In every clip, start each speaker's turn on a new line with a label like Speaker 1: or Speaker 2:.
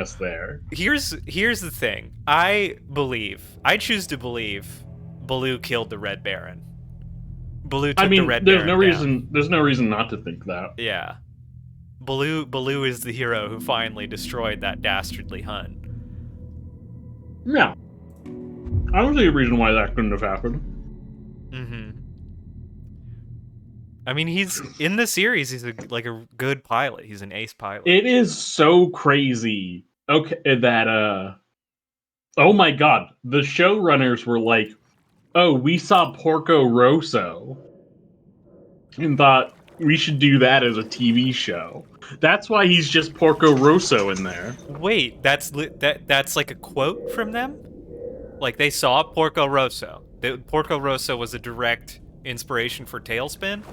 Speaker 1: us there.
Speaker 2: Here's the thing. I choose to believe Baloo killed the Red Baron. Baloo took the Red Baron down.
Speaker 1: There's no reason not to think that.
Speaker 2: Yeah. Baloo is the hero who finally destroyed that dastardly Hun.
Speaker 1: Yeah. I don't see a reason why that couldn't have happened.
Speaker 2: Mm-hmm. I mean, he's in the series. He's a good pilot. He's an ace pilot.
Speaker 1: It is so crazy. Okay, that oh my god, the showrunners were like, "Oh, we saw Porco Rosso, and thought we should do that as a TV show." That's why he's just Porco Rosso in there.
Speaker 2: Wait, that's like a quote from them? Like they saw Porco Rosso. Porco Rosso was a direct inspiration for Tailspin?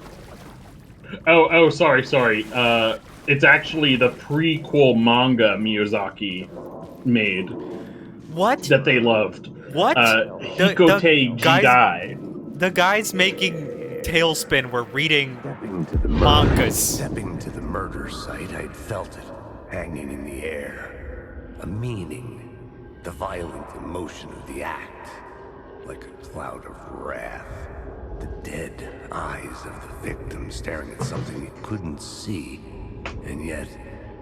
Speaker 1: Oh, sorry. It's actually the prequel manga Miyazaki made.
Speaker 2: What?
Speaker 1: That they loved.
Speaker 2: What?
Speaker 1: Hikote Jidai.
Speaker 2: The guys making Tailspin were reading mangas.
Speaker 3: Stepping to the murder site, I'd felt it, hanging in the air. A meaning, the violent emotion of the act, like a cloud of wrath. The dead eyes of the victim staring at something you couldn't see, and yet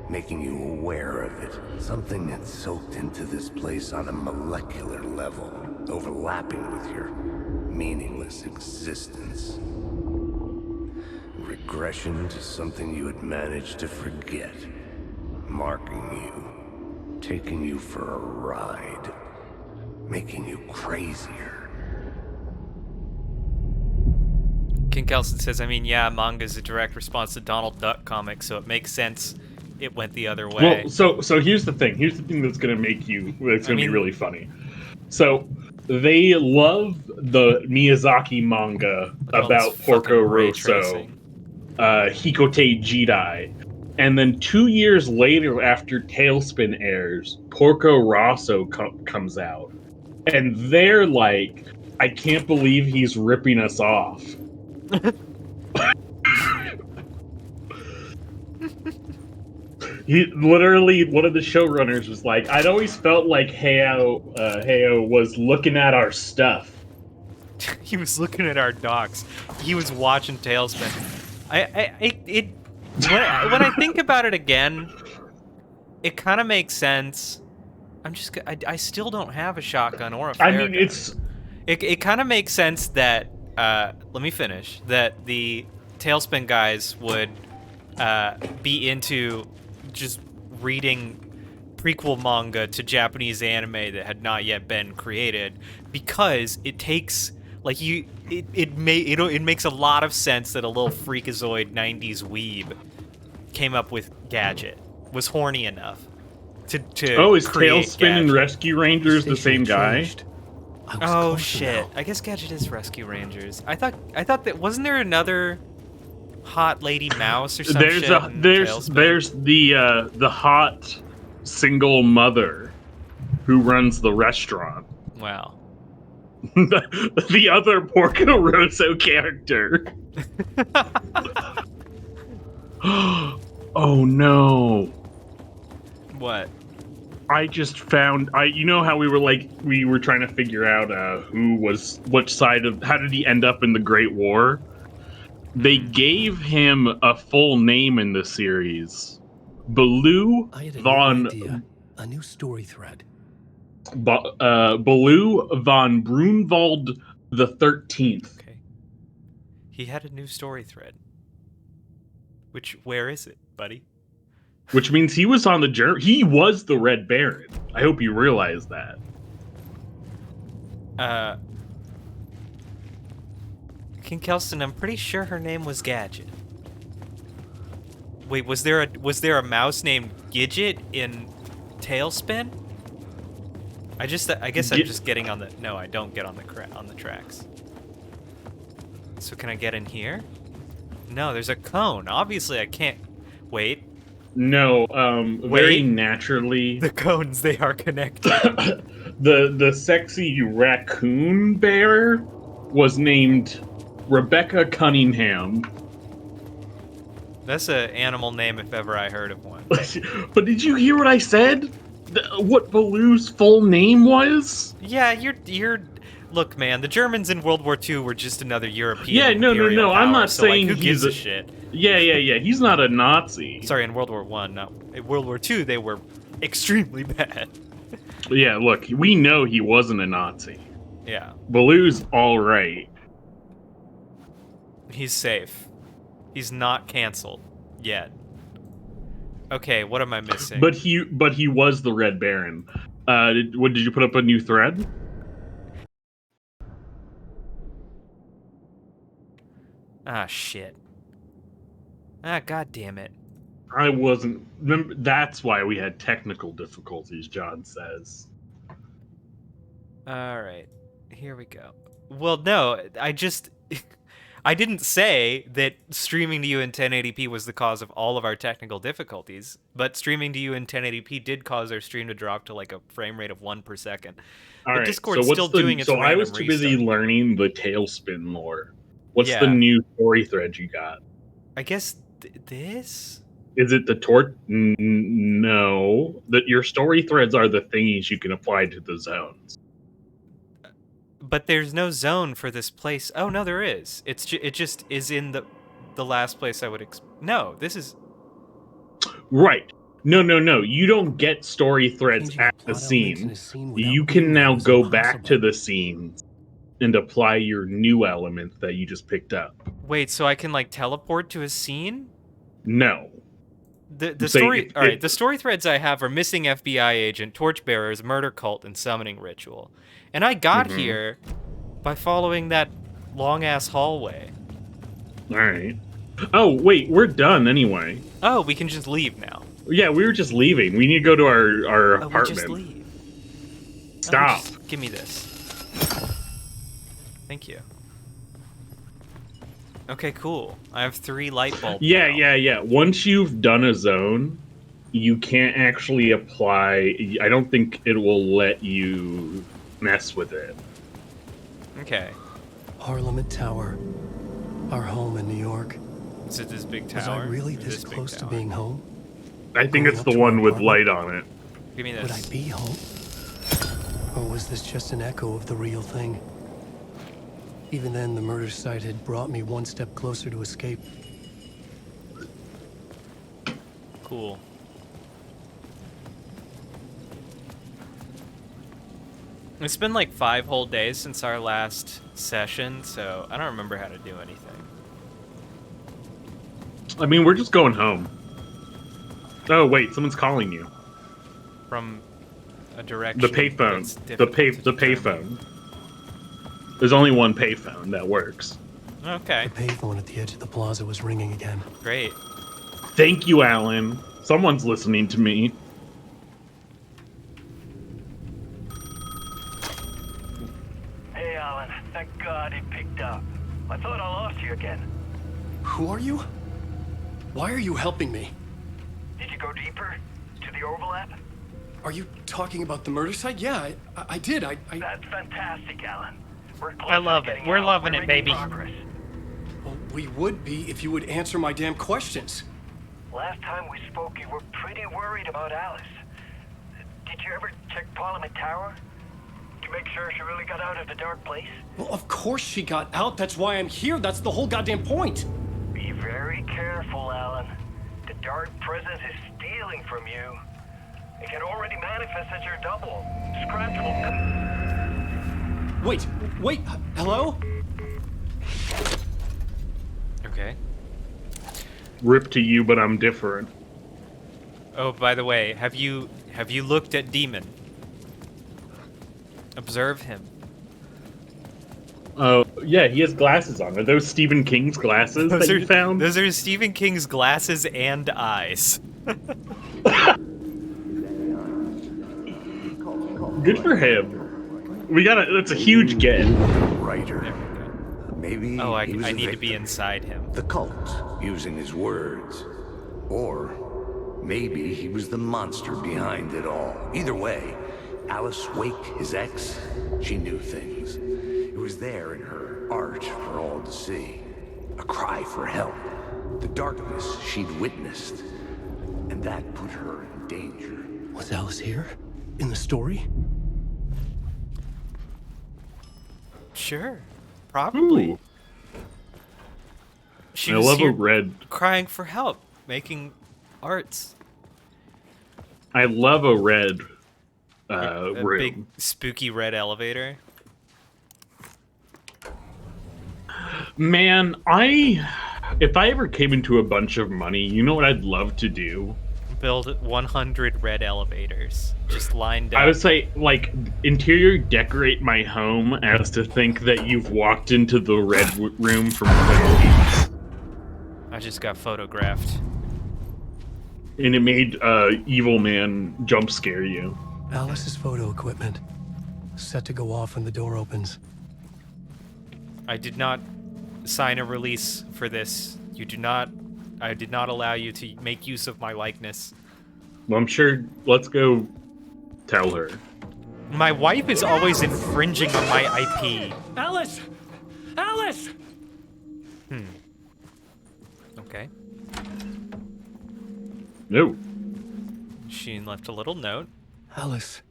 Speaker 3: making you aware of it. Something that soaked into this place on a molecular level, overlapping with your meaningless existence. Regression to something you had managed to forget, marking you, taking you for a ride, making you crazier.
Speaker 2: King Kelson says, I mean, yeah, manga is a direct response to Donald Duck comics, so it makes sense it went the other way.
Speaker 1: Well, so here's the thing. Here's the thing that's going to make you, it's going to be really funny. So they love the Miyazaki manga about Porco Rosso, Hikote Jidai. And then 2 years later, after Tailspin airs, Porco Rosso comes out. And they're like, I can't believe he's ripping us off. He literally, one of the showrunners was like, I'd always felt like Hayao was looking at our stuff.
Speaker 2: He was looking at our docs. He was watching Tailspin. When I think about it again, it kind of makes sense. I still don't have a shotgun or a flare gun. It kind of makes sense that let me finish. That the Tailspin guys would be into just reading prequel manga to Japanese anime that had not yet been created, because it takes it makes a lot of sense that a little freakazoid 90s weeb came up with Gadget, was horny enough to
Speaker 1: is Tailspin and Rescue Rangers the same guy?
Speaker 2: Oh shit! I guess Gadget is Rescue Rangers. I thought that wasn't there another hot lady mouse or something?
Speaker 1: There's the hot single mother who runs the restaurant.
Speaker 2: Wow.
Speaker 1: the other Porco Rosso character. Oh no!
Speaker 2: What?
Speaker 1: I just found you know how we were trying to figure out which side of, how did he end up in the Great War? They gave him a full name in the series. Baloo von
Speaker 3: a new story thread.
Speaker 1: Baloo von Brunwald the 13th.
Speaker 2: Okay. He had a new story thread. Where is it, buddy?
Speaker 1: Which means he was on the journey. He was the Red Baron. I hope you realize that.
Speaker 2: King Kelston, I'm pretty sure her name was Gadget. Wait, was there a mouse named Gidget in Tailspin? I guess I'm just getting on the. No, I don't get on the tracks. So can I get in here? No, there's a cone. Obviously, I can't. Wait.
Speaker 1: No, very naturally.
Speaker 2: The cones, they are connected.
Speaker 1: the sexy raccoon bear was named Rebecca Cunningham.
Speaker 2: That's an animal name if ever I heard of one.
Speaker 1: But did you hear what I said? what Baloo's full name was?
Speaker 2: Yeah, you're. Look, man, the Germans in World War II were just another European.
Speaker 1: Yeah, no.
Speaker 2: Power,
Speaker 1: I'm not
Speaker 2: so,
Speaker 1: saying
Speaker 2: like, who gives
Speaker 1: a
Speaker 2: a shit.
Speaker 1: Yeah. He's not a Nazi.
Speaker 2: Sorry, in World War I, no. In World War II, they were extremely bad.
Speaker 1: Yeah, look, we know he wasn't a Nazi.
Speaker 2: Yeah.
Speaker 1: Baloo's all right.
Speaker 2: He's safe. He's not canceled yet. Okay, what am I missing?
Speaker 1: But he was the Red Baron. Did you put up a new thread?
Speaker 2: Ah, shit. Ah, god damn it.
Speaker 1: I wasn't. Remember, that's why we had technical difficulties, John says.
Speaker 2: Alright, here we go. Well, no, I just... I didn't say that streaming to you in 1080p was the cause of all of our technical difficulties, but streaming to you in 1080p did cause our stream to drop to like a frame rate of 1 per second.
Speaker 1: All right,
Speaker 2: Discord's still doing its random
Speaker 1: I was too busy
Speaker 2: restart.
Speaker 1: learning the Tailspin lore. What's the new story thread you got?
Speaker 2: I guess this?
Speaker 1: Is it the torch? No. Your story threads are the thingies you can apply to the zones.
Speaker 2: But there's no zone for this place. Oh, no, there is. It just is in the last place I would... No, this is...
Speaker 1: Right. No. You don't get story threads at the scene. You can now go back to the scenes and apply your new element that you just picked up.
Speaker 2: Wait, so I can, like, teleport to a scene?
Speaker 1: No.
Speaker 2: The story... Alright, the story threads I have are missing FBI agent, torchbearers, murder cult, and summoning ritual. And I got here by following that long-ass hallway.
Speaker 1: Alright. Oh, wait, we're done anyway.
Speaker 2: Oh, we can just leave now.
Speaker 1: Yeah, we were just leaving. We need to go to our apartment.
Speaker 2: We just leave.
Speaker 1: Stop.
Speaker 2: Oh, just give me this. Thank you. Okay, cool. I have 3 light bulbs.
Speaker 1: Yeah. Once you've done a zone, you can't actually apply... I don't think it will let you mess with it.
Speaker 2: Okay.
Speaker 4: Parliament Tower. Our home in New York.
Speaker 2: Is it this big tower?
Speaker 4: Was I really this close to being home?
Speaker 1: I think it's the one with light on it.
Speaker 2: Give me this.
Speaker 4: Would I be home? Or was this just an echo of the real thing? Even then, the murder site had brought me one step closer to escape.
Speaker 2: Cool. It's been like 5 whole days since our last session, so I don't remember how to do anything.
Speaker 1: I mean, we're just going home. Oh, wait, someone's calling you.
Speaker 2: From a direction.
Speaker 1: The payphone. The payphone. There's only one payphone that works.
Speaker 2: Okay.
Speaker 4: The payphone at the edge of the plaza was ringing again.
Speaker 2: Great.
Speaker 1: Thank you, Alan. Someone's listening to me.
Speaker 5: Hey, Alan. Thank God it picked up. I thought I lost you again.
Speaker 4: Who are you? Why are you helping me?
Speaker 5: Did you go deeper? To the overlap?
Speaker 4: Are you talking about the murder site? Yeah, I did.
Speaker 5: That's fantastic, Alan. We're close
Speaker 6: I love
Speaker 5: to
Speaker 6: it.
Speaker 5: getting
Speaker 6: We're
Speaker 5: out.
Speaker 6: loving it,
Speaker 5: making
Speaker 6: baby.
Speaker 5: progress.
Speaker 4: Well, we would be if you would answer my damn questions.
Speaker 5: Last time we spoke, you were pretty worried about Alice. Did you ever check Parliament Tower? To make sure she really got out of the dark place?
Speaker 4: Well, of course she got out. That's why I'm here. That's the whole goddamn point.
Speaker 5: Be very careful, Alan. The dark presence is stealing from you. It can already manifest as your double. Scratch will...
Speaker 4: Wait, hello?
Speaker 2: Okay.
Speaker 1: Rip to you, but I'm different.
Speaker 2: Oh, by the way, have you looked at Demon? Observe him.
Speaker 1: Oh, yeah, he has glasses on. Are those Stephen King's glasses that you found?
Speaker 2: Those are Stephen King's glasses and eyes.
Speaker 1: Good for him. That's a huge get.
Speaker 3: Writer. Maybe
Speaker 2: Oh, I
Speaker 3: he was a
Speaker 2: need to be
Speaker 3: victim.
Speaker 2: inside him.
Speaker 3: The cult, using his words. Or maybe he was the monster behind it all. Either way, Alice Wake, his ex, she knew things. It was there in her art for all to see. A cry for help. The darkness she'd witnessed. And that put her in danger.
Speaker 4: Was Alice here? In the story?
Speaker 2: Sure. Probably.
Speaker 1: Ooh.
Speaker 2: She
Speaker 1: I
Speaker 2: was
Speaker 1: love
Speaker 2: here
Speaker 1: a red.
Speaker 2: crying for help, making arts.
Speaker 1: I love a red
Speaker 2: A
Speaker 1: room.
Speaker 2: big spooky red elevator.
Speaker 1: Man, if I ever came into a bunch of money, you know what I'd love to do?
Speaker 2: Build 100 red elevators, just lined up.
Speaker 1: I would say, like, interior decorate my home as to think that you've walked into the red room from Twin Peaks.
Speaker 2: I just got photographed.
Speaker 1: And it made Evil Man jump scare you.
Speaker 4: Alice's photo equipment. Set to go off when the door opens.
Speaker 2: I did not sign a release for this. I did not allow you to make use of my likeness.
Speaker 1: Well, I'm sure, let's go tell her.
Speaker 2: My wife is always infringing on my IP.
Speaker 4: Alice! Alice!
Speaker 2: Okay.
Speaker 1: No.
Speaker 2: She left a little note.
Speaker 4: Alice.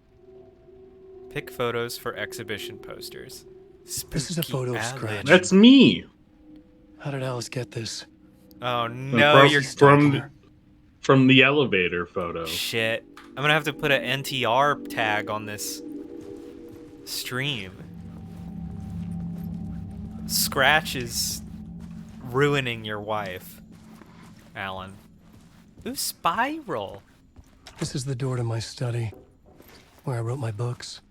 Speaker 2: Pick photos for exhibition posters.
Speaker 4: This is a
Speaker 2: Spooky
Speaker 4: photo of
Speaker 2: Alan.
Speaker 4: Scratch.
Speaker 1: That's me.
Speaker 4: How did Alice get this?
Speaker 2: Oh no, you're
Speaker 1: from the elevator photo.
Speaker 2: shit. I'm gonna have to put an NTR tag on this stream. Scratch is ruining your wife, Alan. Ooh, Spiral.
Speaker 4: This is the door to my study, where I wrote my books.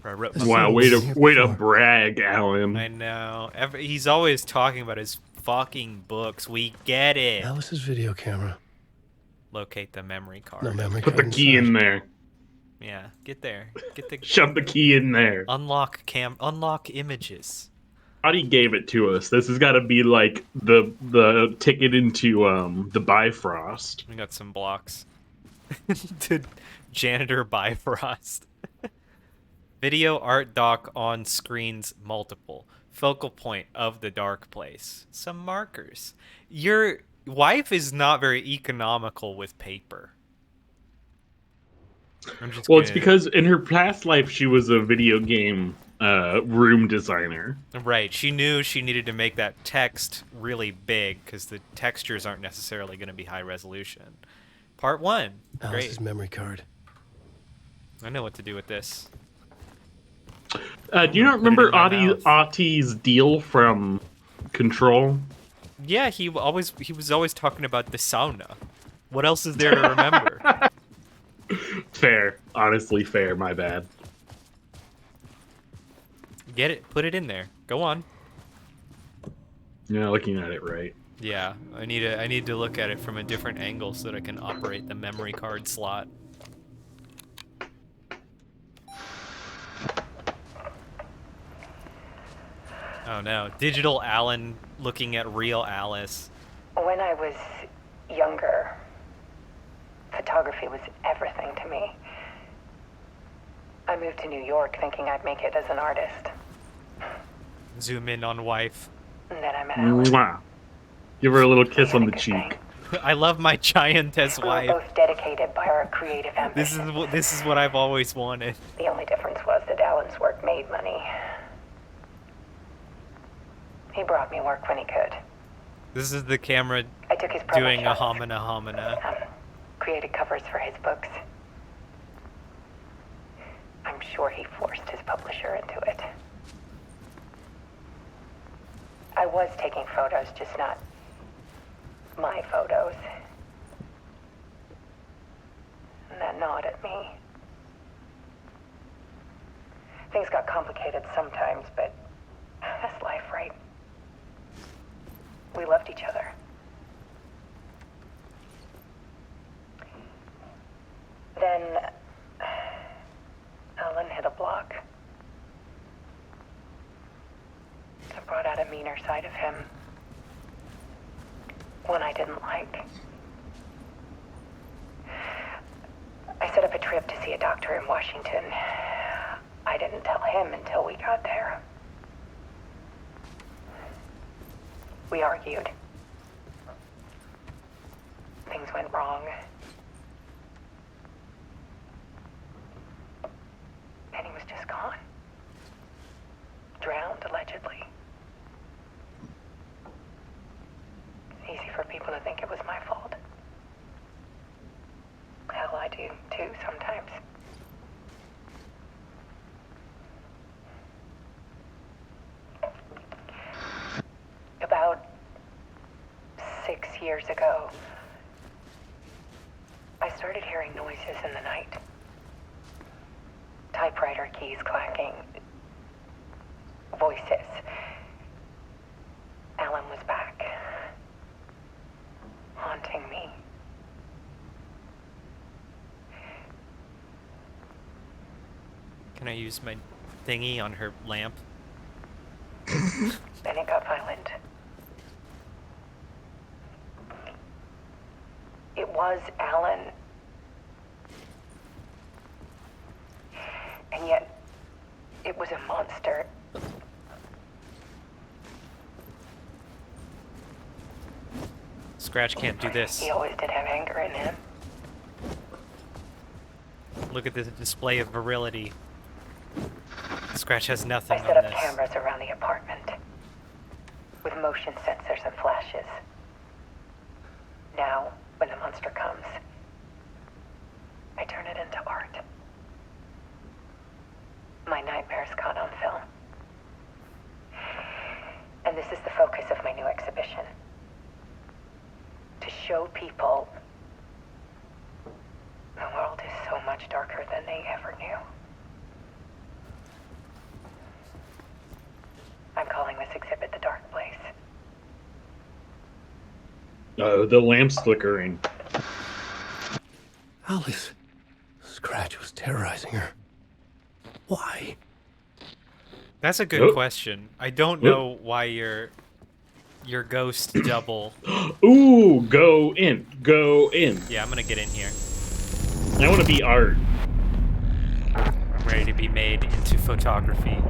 Speaker 2: I wrote
Speaker 4: This
Speaker 2: my-
Speaker 1: Wow,
Speaker 4: photo was
Speaker 1: way
Speaker 4: here
Speaker 1: to
Speaker 4: before.
Speaker 1: brag, Alan.
Speaker 2: I know. He's always talking about his fucking books. We get it.
Speaker 4: Alice's video camera.
Speaker 2: Locate the memory card.
Speaker 4: No memory
Speaker 1: Put the
Speaker 4: card
Speaker 1: key
Speaker 4: inside.
Speaker 1: in there.
Speaker 2: Yeah, get there. Get the
Speaker 1: Shove the key in there.
Speaker 2: unlock images.
Speaker 1: Audie gave it to us. This has got to be like the ticket into the Bifrost.
Speaker 2: We got some blocks. To janitor Bifrost. Video art doc on screens multiple. Focal point of the dark place. Some markers. Your wife is not very economical with paper.
Speaker 1: Well, it's because in her past life she was a video game room designer.
Speaker 2: Right, she knew she needed to make that text really big because the textures aren't necessarily going to be high resolution. Part 1.
Speaker 4: Alice's
Speaker 2: Great.
Speaker 4: memory card.
Speaker 2: I know what to do with this.
Speaker 1: Do you not
Speaker 2: Put it in
Speaker 1: remember
Speaker 2: my mouth.
Speaker 1: Audie's deal from Control?
Speaker 2: Yeah, he was always talking about the sauna. What else is there to remember?
Speaker 1: Fair. Honestly, fair. My bad.
Speaker 2: Get it, put it in there. Go on.
Speaker 1: You're not looking at it right.
Speaker 2: Yeah, I need to look at it from a different angle so that I can operate the memory card slot. Oh no, digital Alan looking at real Alice.
Speaker 6: When I was younger, photography was everything to me. I moved to New York thinking I'd make it as an artist.
Speaker 2: Zoom in on wife.
Speaker 6: And then I met Alan.
Speaker 1: Mwah. Give her a little kiss
Speaker 6: He had
Speaker 1: on
Speaker 6: a
Speaker 1: the
Speaker 6: good
Speaker 1: cheek.
Speaker 6: thing.
Speaker 2: I love my giantess
Speaker 6: We were
Speaker 2: wife.
Speaker 6: both dedicated by our creative
Speaker 2: This
Speaker 6: ambitions.
Speaker 2: is what I've always wanted.
Speaker 6: The only difference was that Alan's work made money. He brought me work when he could.
Speaker 2: This is the camera
Speaker 6: I took his promo
Speaker 2: doing a
Speaker 6: shots,
Speaker 2: homina.
Speaker 6: created covers for his books. I'm sure he forced his publisher into it. I was taking photos, just not my photos. And that gnawed at me. Things got complicated sometimes, but that's life, right? We loved each other. Then Alan hit a block. It brought out a meaner side of him. One I didn't like. I set up a trip to see a doctor in Washington. I didn't tell him until we got there. We argued. Things went wrong. too sometimes. About 6 years ago, I started hearing noises in the night. Typewriter keys clacking. Voices. Alan was back. Haunting me.
Speaker 2: Can I use my thingy on her lamp?
Speaker 6: Then it got violent. It was Alan. And yet, it was a monster.
Speaker 2: Scratch can't do this.
Speaker 6: He always did have anger in him.
Speaker 2: Look at this display of virility. Scratch has nothing
Speaker 6: I set
Speaker 2: on
Speaker 6: up
Speaker 2: this.
Speaker 6: cameras around the apartment with motion sensors and flashes. Now, when the monster comes, I turn it into art. My nightmares caught on film. And this is the focus of my new exhibition. To show people the world is so much darker than they ever knew. I'm calling this exhibit The Dark Place.
Speaker 1: The lamp's flickering.
Speaker 4: Alice. Scratch was terrorizing her. Why?
Speaker 2: That's a good question. I don't know why your ghost double.
Speaker 1: Ooh, go in. Go in.
Speaker 2: Yeah, I'm gonna get in here.
Speaker 1: I want to be art.
Speaker 2: I'm ready to be made into photography.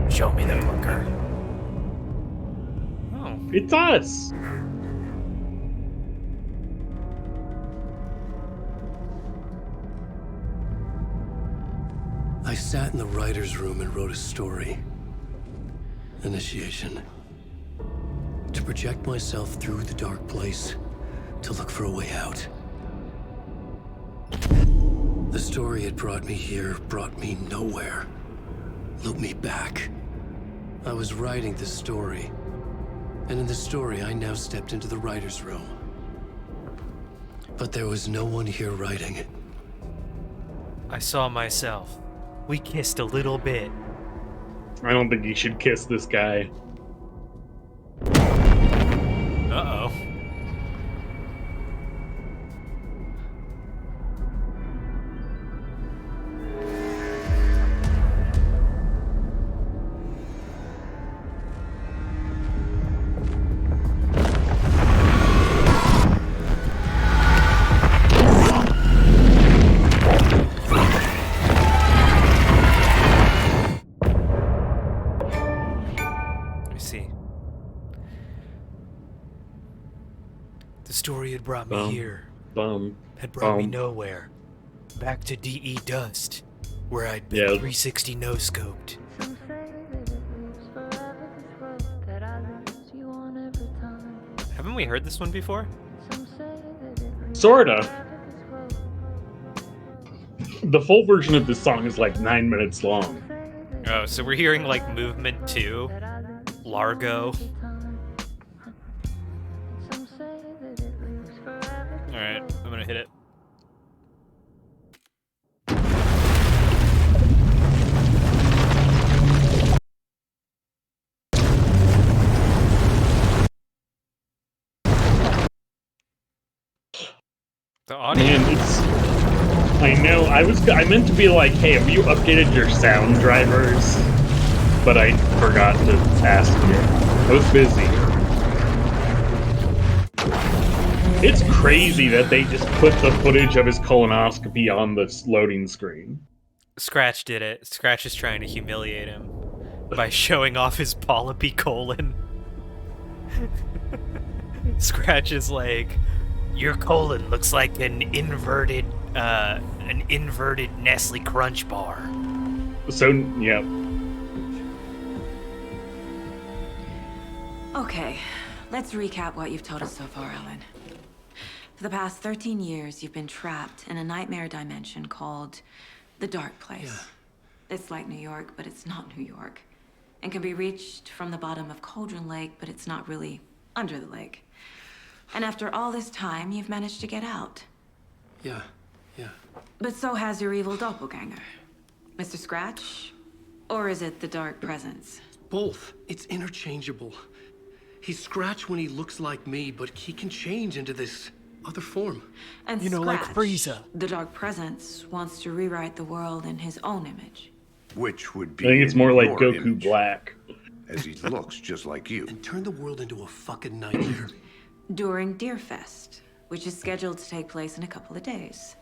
Speaker 2: Show me the hooker. Oh.
Speaker 1: It's us.
Speaker 4: I sat in the writer's room and wrote a story. Initiation. To project myself through the dark place, to look for a way out. The story had brought me here, brought me nowhere. Looped me back. I was writing the story. And in the story, I now stepped into the writer's room. But there was no one here writing.
Speaker 2: I saw myself. We kissed a little bit.
Speaker 1: I don't think you should kiss this guy.
Speaker 2: Uh-oh. The story had brought me here. Had brought me nowhere. Back to DE Dust, where I'd been 360 no-scoped. Haven't we heard this one before?
Speaker 1: Sorta. The full version of this song is like 9 minutes long.
Speaker 2: Oh, so we're hearing like Movement 2, Largo. Alright, I'm gonna hit it. The audio.
Speaker 1: Man, I know, I meant to be like, hey, have you updated your sound drivers? But I forgot to ask you. I was busy. It's crazy that they just put the footage of his colonoscopy on the loading screen.
Speaker 2: Scratch did it. Scratch is trying to humiliate him by showing off his polypy colon. Scratch is like, your colon looks like an inverted Nestle Crunch bar.
Speaker 1: So, yeah.
Speaker 7: Okay, let's recap what you've told us so far, Alan. For the past 13 years, you've been trapped in a nightmare dimension called the Dark Place.
Speaker 4: Yeah.
Speaker 7: It's like New York, but it's not New York. And can be reached from the bottom of Cauldron Lake, but it's not really under the lake. And after all this time, you've managed to get out.
Speaker 4: Yeah.
Speaker 7: But so has your evil doppelganger. Mr. Scratch? Or is it the Dark Presence?
Speaker 4: Both. It's interchangeable. He's Scratch when he looks like me, but he can change into this other form.
Speaker 7: And
Speaker 2: You know,
Speaker 7: Scratch,
Speaker 2: like Frieza.
Speaker 7: the Dark Presence, wants to rewrite the world in his own image.
Speaker 3: Which would be
Speaker 1: I think it's
Speaker 3: in
Speaker 1: more like
Speaker 3: your
Speaker 1: Goku
Speaker 3: image,
Speaker 1: Black.
Speaker 3: as he looks just like you.
Speaker 4: And turn the world into a fucking nightmare.
Speaker 7: During Deerfest, which is scheduled to take place in a couple of days.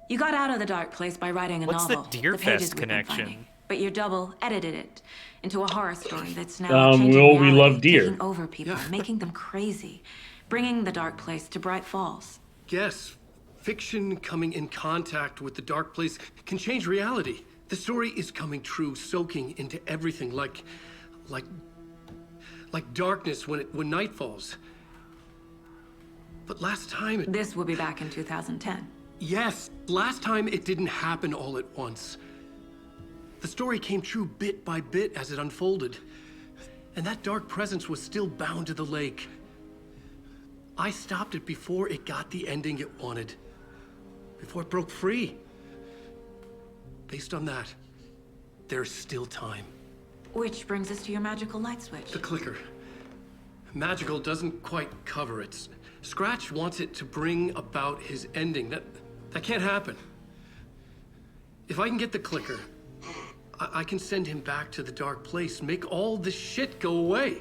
Speaker 7: You got out of the Dark Place by writing a
Speaker 2: What's the
Speaker 7: novel.
Speaker 2: Deerfest
Speaker 7: pages we've been
Speaker 2: connection?
Speaker 7: finding. But your double edited it into a horror story that's now changing
Speaker 1: well, we
Speaker 7: reality,
Speaker 1: love deer.
Speaker 7: taking over people,
Speaker 4: Yeah.
Speaker 7: making them crazy, bringing the Dark Place to Bright Falls.
Speaker 4: Yes, fiction coming in contact with the Dark Place can change reality. The story is coming true, soaking into everything like darkness when night falls. But last time
Speaker 7: This will be back in 2010.
Speaker 4: Yes, last time it didn't happen all at once. The story came true bit by bit as it unfolded. And that dark presence was still bound to the lake. I stopped it before it got the ending it wanted. Before it broke free. Based on that, there's still time.
Speaker 7: Which brings us to your magical light switch.
Speaker 4: The clicker. Magical doesn't quite cover it. Scratch wants it to bring about his ending. That can't happen. If I can get the clicker, I can send him back to the Dark Place, make all this shit go away.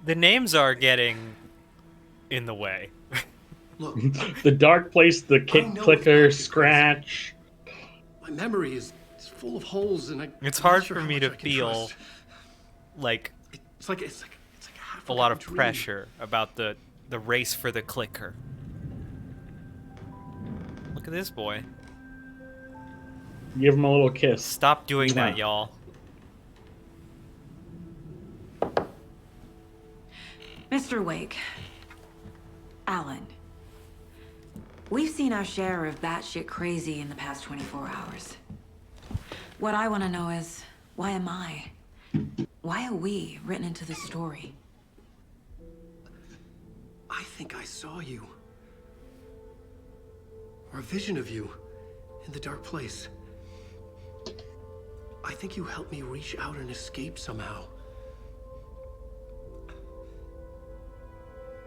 Speaker 2: The names are getting in the way.
Speaker 4: Look,
Speaker 1: The Dark Place, the
Speaker 4: I know
Speaker 1: Clicker,
Speaker 4: it's
Speaker 1: Scratch.
Speaker 4: my memory is full of holes, and
Speaker 2: It's
Speaker 4: I'm not
Speaker 2: hard
Speaker 4: sure
Speaker 2: for
Speaker 4: how
Speaker 2: me
Speaker 4: much
Speaker 2: to
Speaker 4: I can
Speaker 2: feel
Speaker 4: trust.
Speaker 2: like
Speaker 4: It's like
Speaker 2: a lot of
Speaker 4: dream.
Speaker 2: pressure about the race for the clicker. Look at this boy.
Speaker 1: Give him a little kiss.
Speaker 2: Stop doing that,
Speaker 1: Mwah.
Speaker 2: y'all.
Speaker 7: Mr. Wake, Alan, we've seen our share of batshit crazy in the past 24 hours. What I want to know is, why am I? Why are we written into the story?
Speaker 4: I think I saw you. Or a vision of you in the Dark Place. I think you helped me reach out and escape somehow.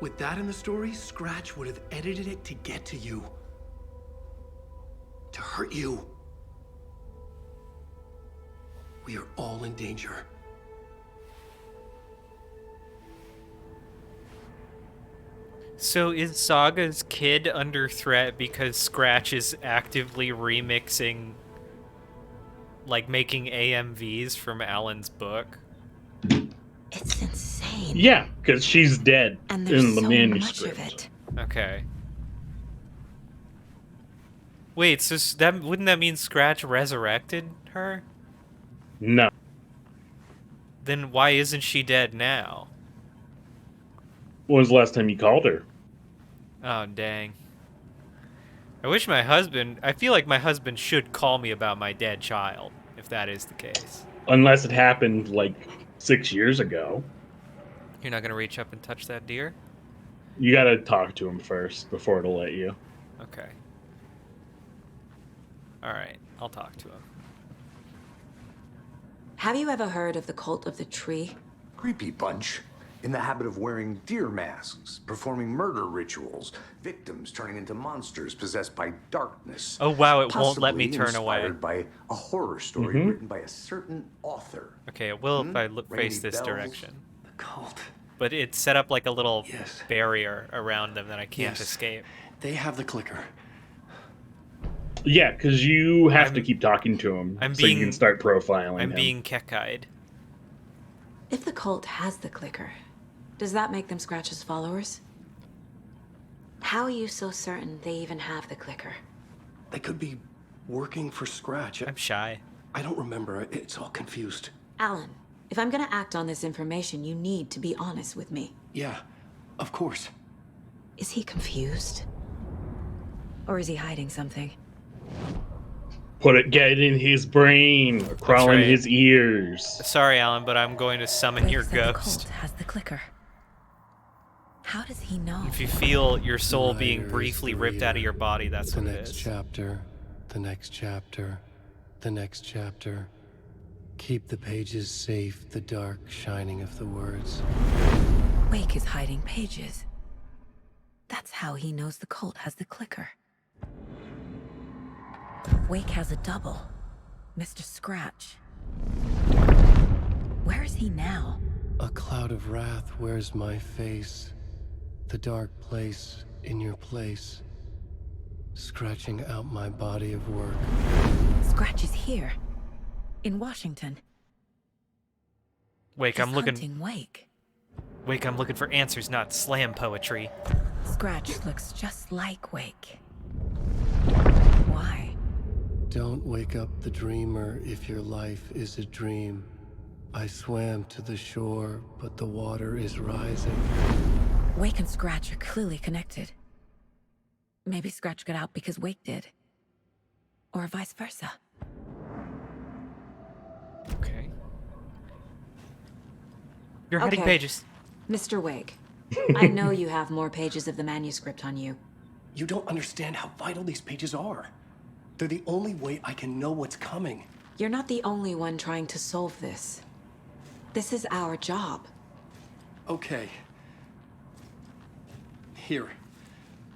Speaker 4: With that in the story, Scratch would have edited it to get to you. To hurt you. We are all in danger.
Speaker 2: So is Saga's kid under threat because Scratch is actively remixing, like making AMVs from Alan's book?
Speaker 7: It's insane.
Speaker 1: Yeah, because she's dead
Speaker 7: And there's
Speaker 1: in the
Speaker 7: so
Speaker 1: manuscript.
Speaker 7: much of it.
Speaker 2: Okay. Wait, so that wouldn't that mean Scratch resurrected her?
Speaker 1: No.
Speaker 2: Then why isn't she dead now?
Speaker 1: When was the last time you called her?
Speaker 2: Oh, dang. I wish my husband... I feel like my husband should call me about my dead child, if that is the case.
Speaker 1: Unless it happened like 6 years ago.
Speaker 2: You're not gonna reach up and touch that deer?
Speaker 1: You gotta talk to him first before it'll let you.
Speaker 2: Okay. Alright, I'll talk to him.
Speaker 7: Have you ever heard of the Cult of the Tree?
Speaker 3: Creepy bunch. In the habit of wearing deer masks, performing murder rituals, victims turning into monsters possessed by darkness.
Speaker 2: Oh wow, it won't let me
Speaker 3: Possibly
Speaker 2: turn away.
Speaker 3: inspired by a horror story written by a certain author.
Speaker 2: Okay, it will if I
Speaker 3: Ring
Speaker 2: face
Speaker 3: any
Speaker 2: this
Speaker 3: bells?
Speaker 2: direction.
Speaker 4: The cult.
Speaker 2: But it's set up like a little
Speaker 4: Yes.
Speaker 2: barrier around them that I can't
Speaker 4: Yes.
Speaker 2: escape.
Speaker 4: They have the clicker.
Speaker 1: Yeah, because you have to keep talking to him
Speaker 2: I'm
Speaker 1: so you
Speaker 2: being-
Speaker 1: can start profiling
Speaker 2: I'm
Speaker 1: him.
Speaker 2: being Kekai'd.
Speaker 7: If the cult has the clicker, does that make them Scratch's followers? How are you so certain they even have the clicker?
Speaker 4: They could be working for Scratch.
Speaker 2: I'm shy.
Speaker 4: I don't remember. It's all confused.
Speaker 7: Alan, if I'm gonna act on this information, you need to be honest with me.
Speaker 4: Yeah, of course.
Speaker 7: Is he confused? Or is he hiding something?
Speaker 1: Get it in his brain, crawl in his ears.
Speaker 2: Sorry, Alan, but I'm going to summon your ghost.
Speaker 7: The cult has the clicker. How does he know?
Speaker 2: If you feel your soul being briefly ripped out of your body, that's what it is.
Speaker 4: The next chapter, the next chapter, the next chapter. Keep the pages safe, the dark shining of the words.
Speaker 7: Wake is hiding pages. That's how he knows the cult has the clicker. Wake has a double. Mr. Scratch. Where is he now?
Speaker 4: A cloud of wrath wears my face. The dark place in your place. Scratching out my body of work.
Speaker 7: Scratch is here. In Washington.
Speaker 2: Wake,
Speaker 7: He's
Speaker 2: I'm looking...
Speaker 7: hunting Wake.
Speaker 2: Wake, I'm looking for answers, not slam poetry.
Speaker 7: Scratch looks just like Wake. Why?
Speaker 4: Don't wake up the dreamer if your life is a dream. I swam to the shore, but the water is rising.
Speaker 7: Wake and Scratch are clearly connected. Maybe Scratch got out because Wake did. Or vice versa.
Speaker 2: Okay. You're hiding pages.
Speaker 7: Mr. Wake, I know you have more pages of the manuscript on you.
Speaker 4: You don't understand how vital these pages are. They're the only way I can know what's coming.
Speaker 7: You're not the only one trying to solve this. This is our job.
Speaker 4: Okay. Here.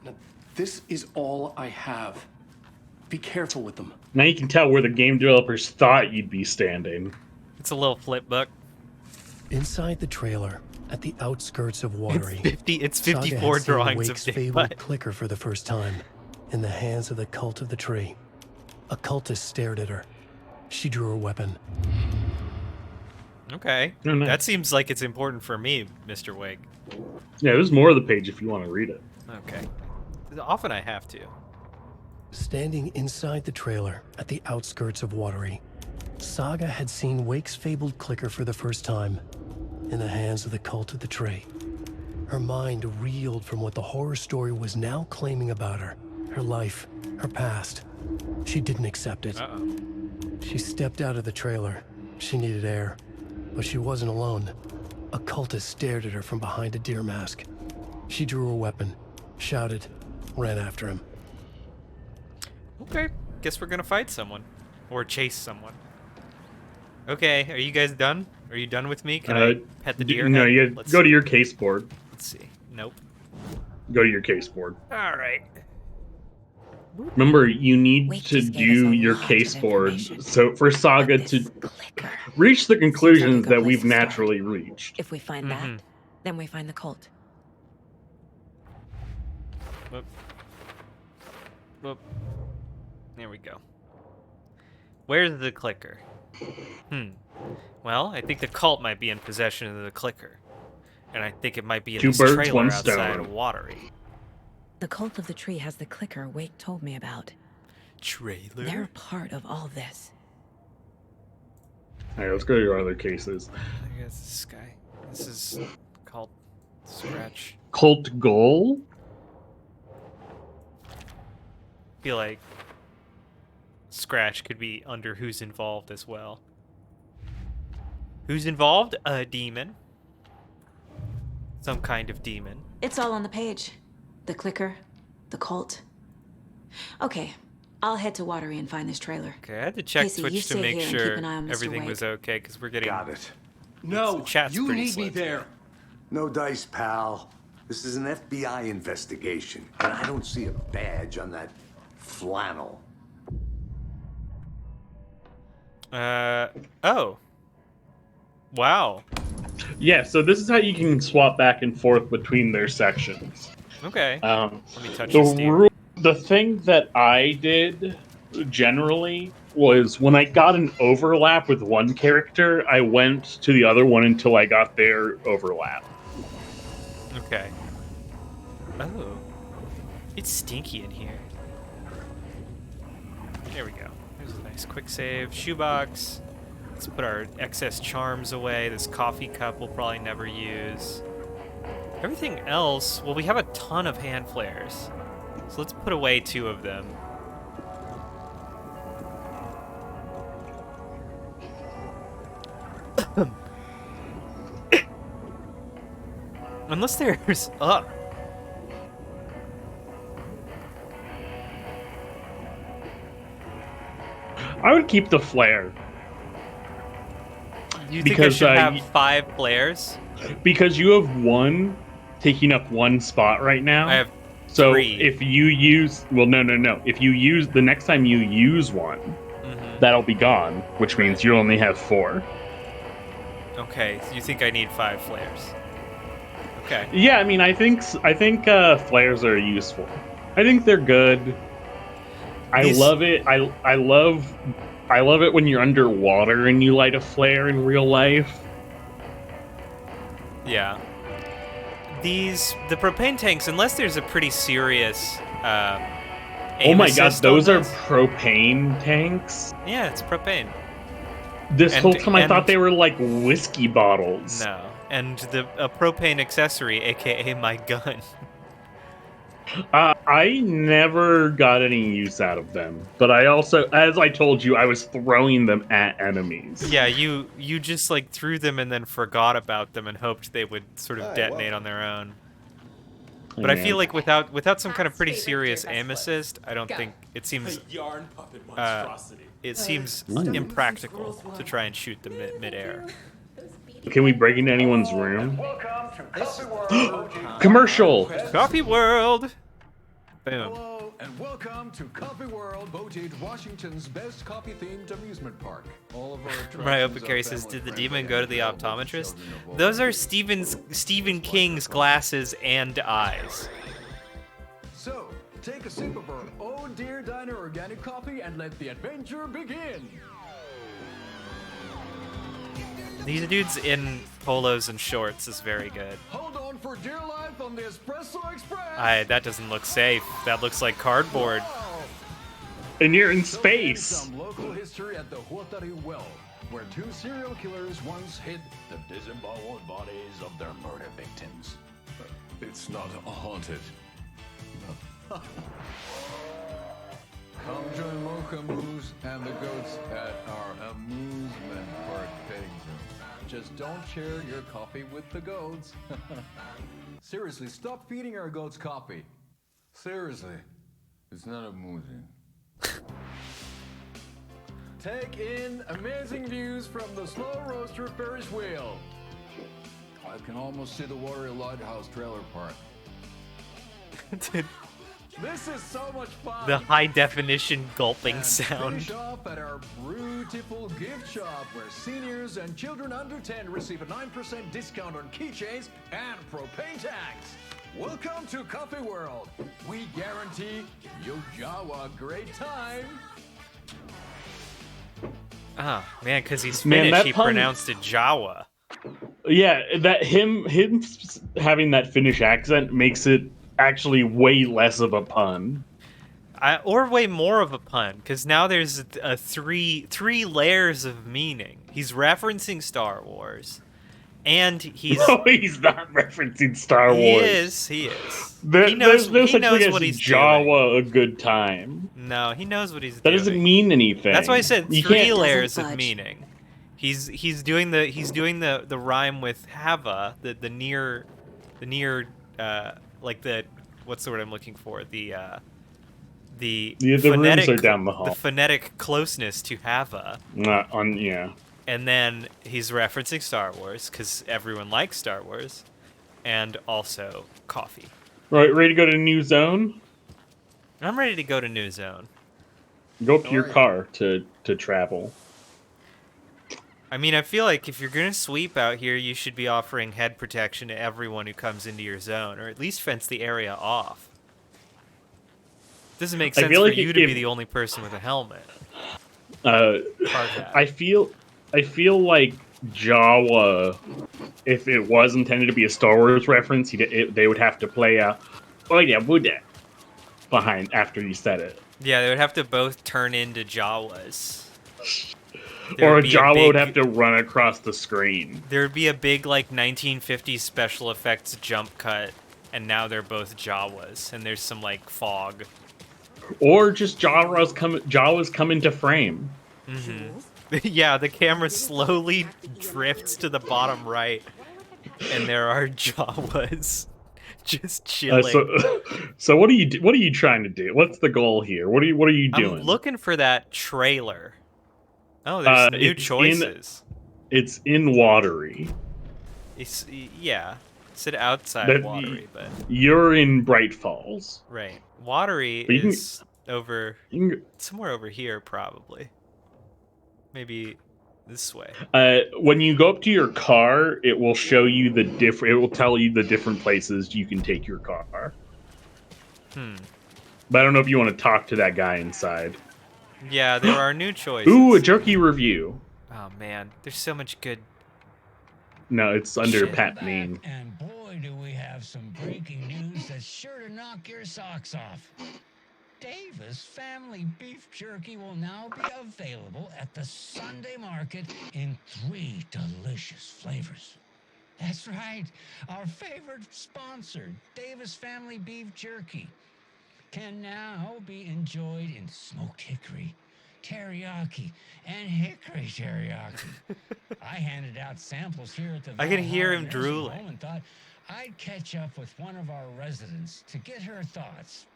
Speaker 4: Now, this is all I have. Be careful with them.
Speaker 1: Now you can tell where the game developers thought you'd be standing.
Speaker 2: It's a little flip book.
Speaker 4: Inside the trailer, at the outskirts of Watery,
Speaker 2: it's 54 drawings of
Speaker 4: fabled clicker for the first time, in the hands of the cult of the tree. A cultist stared at her. She drew her weapon.
Speaker 2: Okay.
Speaker 1: Oh, nice.
Speaker 2: That seems like it's important for me, Mr. Wake.
Speaker 1: Yeah, there's more of the page if you want to read it.
Speaker 2: Okay. Often I have to.
Speaker 4: Standing inside the trailer, at the outskirts of Watery, Saga had seen Wake's fabled clicker for the first time, in the hands of the cult of the tree. Her mind reeled from what the horror story was now claiming about her. Her life, her past. She didn't accept it.
Speaker 2: Uh-oh.
Speaker 4: She stepped out of the trailer. She needed air. But she wasn't alone. A cultist stared at her from behind a deer mask. She drew her weapon, shouted, ran after him.
Speaker 2: Okay. Guess we're gonna fight someone. Or chase someone. Okay, are you guys done? Are you done with me? Can I pet the deer?
Speaker 1: No, you go to your case board.
Speaker 2: Let's see. Nope.
Speaker 1: Go to your case board.
Speaker 2: Alright.
Speaker 1: Remember, you need to do your case board. So for Saga to reach the conclusions that we've naturally reached.
Speaker 7: If we find that, then we find the cult.
Speaker 2: Whoop. Whoop. There we go. Where's the clicker? Well, I think the cult might be in possession of the clicker. And I think it might be in this trailer outside of Watery.
Speaker 7: The cult of the tree has the clicker Wake told me about.
Speaker 2: Trailer?
Speaker 7: They're a part of all this.
Speaker 1: Alright, let's go to your other cases.
Speaker 2: I guess this guy. This is called Scratch.
Speaker 1: Cult goal?
Speaker 2: I feel like Scratch could be under who's involved as well. Who's involved? A demon. Some kind of demon.
Speaker 7: It's all on the page. The clicker, the cult. Okay, I'll head to Watery and find this trailer.
Speaker 2: Okay, I had to check
Speaker 7: Casey,
Speaker 2: Twitch to make sure everything was okay, because we're getting...
Speaker 3: Got it.
Speaker 4: No, you need me there.
Speaker 3: No dice, pal. This is an FBI investigation, and I don't see a badge on that flannel.
Speaker 2: Oh. Wow.
Speaker 1: Yeah, so this is how you can swap back and forth between their sections.
Speaker 2: Okay. Let me touch this
Speaker 1: the thing that I did generally was when I got an overlap with one character, I went to the other one until I got their overlap.
Speaker 2: Okay. Oh. It's stinky in here. There we go. There's a nice quick save. Shoebox. Let's put our excess charms away. This coffee cup we'll probably never use. Everything else, well, we have a ton of hand flares. So let's put away 2 of them. Unless there's... I
Speaker 1: would keep the flare.
Speaker 2: You think I should have 5 flares?
Speaker 1: Because you have 1 taking up 1 spot right now.
Speaker 2: I have
Speaker 1: so
Speaker 2: 3.
Speaker 1: If you use... Well, no. If you use... The next time you use 1, that'll be gone, which means you only have 4.
Speaker 2: Okay, so you think I need 5 flares? Okay.
Speaker 1: Yeah, I mean, I think flares are useful. I think they're good. I love it. I love it when you're underwater and you light a flare in real life.
Speaker 2: Yeah. The propane tanks, unless there's a pretty serious
Speaker 1: oh my god, those are propane tanks?
Speaker 2: Yeah, it's propane.
Speaker 1: This whole time I thought they were like whiskey bottles.
Speaker 2: No. And a propane accessory, aka my gun.
Speaker 1: I never got any use out of them, but I also, as I told you, I was throwing them at enemies.
Speaker 2: Yeah, you just like threw them and then forgot about them and hoped they would sort of detonate on their own. But I feel like without some kind of pretty serious aim assist, I don't think it seems impractical to try and shoot them mid-air.
Speaker 1: Can we break into anyone's room? Commercial!
Speaker 2: Coffee World! Boom.
Speaker 8: Hello, and welcome to Coffee World, voted Washington's best coffee-themed amusement park. All of our
Speaker 2: Right, Opacary says, did the demon go to the optometrist? Those are Stephen King's glasses and eyes.
Speaker 8: So, take a sip of our Oh Dear Diner organic coffee and let the adventure begin!
Speaker 2: These dudes in polos and shorts is very good.
Speaker 8: Hold on for dear life on the Espresso Express!
Speaker 2: That doesn't look safe. That looks like cardboard.
Speaker 8: Wow.
Speaker 1: And you're in space!
Speaker 8: Some local history at the Huatari Well, where 2 serial killers once hid the disemboweled bodies of their murder victims. It's not haunted. Come join Mocha Moose and the goats at our amusement park petting zoo. Just don't share your coffee with the goats. Seriously, stop feeding our goats coffee. Seriously, it's not amusing. Take in amazing views from the Slow Roaster Ferris wheel. I can almost see the Warrior Lighthouse trailer park. This is so much fun!
Speaker 2: The high definition gulping sound.
Speaker 8: Finish off at our beautiful gift shop where seniors and children under 10 receive a 9% discount on keychains and propane tanks. Welcome to Coffee World. We guarantee you'll Jawa a great time.
Speaker 2: Oh, man, because he's Finnish, he pronounced it Jawa.
Speaker 1: Yeah, that him having that Finnish accent makes it actually way less of a pun.
Speaker 2: Or way more of a pun, because now there's three layers of meaning. He's referencing Star Wars, and he's...
Speaker 1: No, he's not referencing Star Wars.
Speaker 2: He is.
Speaker 1: He knows what he's Jawa
Speaker 2: doing.
Speaker 1: A good time.
Speaker 2: No, he knows what he's
Speaker 1: doing.
Speaker 2: That
Speaker 1: doesn't mean anything.
Speaker 2: That's why I said 3 layers of meaning. He's doing the rhyme with Hava, the near like the, what's the word I'm looking for? The phonetic,
Speaker 1: rooms are down the hall.
Speaker 2: The phonetic closeness to Hava.
Speaker 1: Yeah.
Speaker 2: And then he's referencing Star Wars because everyone likes Star Wars, and also coffee.
Speaker 1: Right, ready to go to New Zone?
Speaker 2: I'm ready to go to New Zone.
Speaker 1: Go up to your car to travel.
Speaker 2: I mean, I feel like if you're going to sweep out here, you should be offering head protection to everyone who comes into your zone, or at least fence the area off. Doesn't make sense for you to be the only person with a helmet.
Speaker 1: I feel like Jawa, if it was intended to be a Star Wars reference, they would have to play "Oh yeah, Buddha" behind after you said it.
Speaker 2: Yeah, they would have to both turn into Jawas.
Speaker 1: Or a Jawa would have to run across the screen.
Speaker 2: There'd be a big, like, 1950s special effects jump cut, and now they're both Jawas, and there's some, like, fog.
Speaker 1: Or just Jawas come into frame.
Speaker 2: Yeah, the camera slowly drifts to the bottom right, and there are Jawas just chilling.
Speaker 1: So what are you trying to do? What's the goal here? What are you doing?
Speaker 2: I'm looking for that trailer. Oh, there's new choices.
Speaker 1: It's in Watery.
Speaker 2: It's outside Watery, but
Speaker 1: you're in Bright Falls.
Speaker 2: Right. Watery is somewhere over here, probably. Maybe this way.
Speaker 1: When you go up to your car, it will show you it will tell you the different places you can take your car. But I don't know if you want to talk to that guy inside.
Speaker 2: Yeah, there are new choices.
Speaker 1: Ooh, a jerky review.
Speaker 2: Oh man, there's so much good.
Speaker 1: No, it's under Pat Mean.
Speaker 9: And boy, do we have some breaking news that's sure to knock your socks off. Davis Family Beef Jerky will now be available at the Sunday market in 3 delicious flavors. That's right, our favorite sponsor, Davis Family Beef Jerky, can now be enjoyed in smoked hickory, teriyaki, and hickory teriyaki. I handed out samples here at the
Speaker 2: I can hear him
Speaker 9: Valhalla
Speaker 2: drooling.
Speaker 9: Nursing Home and thought I'd catch up with one of our residents to get her thoughts.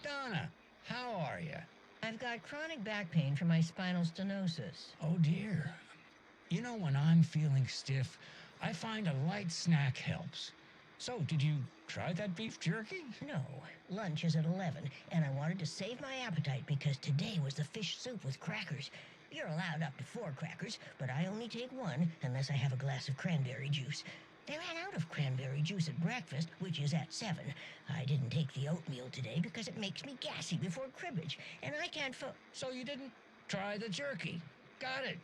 Speaker 9: Donna, how are you?
Speaker 10: I've got chronic back pain from my spinal stenosis.
Speaker 9: Oh dear. You know, when I'm feeling stiff, I find a light snack helps. So, did you try that beef jerky?
Speaker 10: No, lunch is at 11, and I wanted to save my appetite because today was the fish soup with crackers. You're allowed up to 4 crackers, but I only take 1 unless I have a glass of cranberry juice. They ran out of cranberry juice at breakfast, which is at 7. I didn't take the oatmeal today because it makes me gassy before cribbage, and I can't
Speaker 9: So you didn't try the jerky? Got it.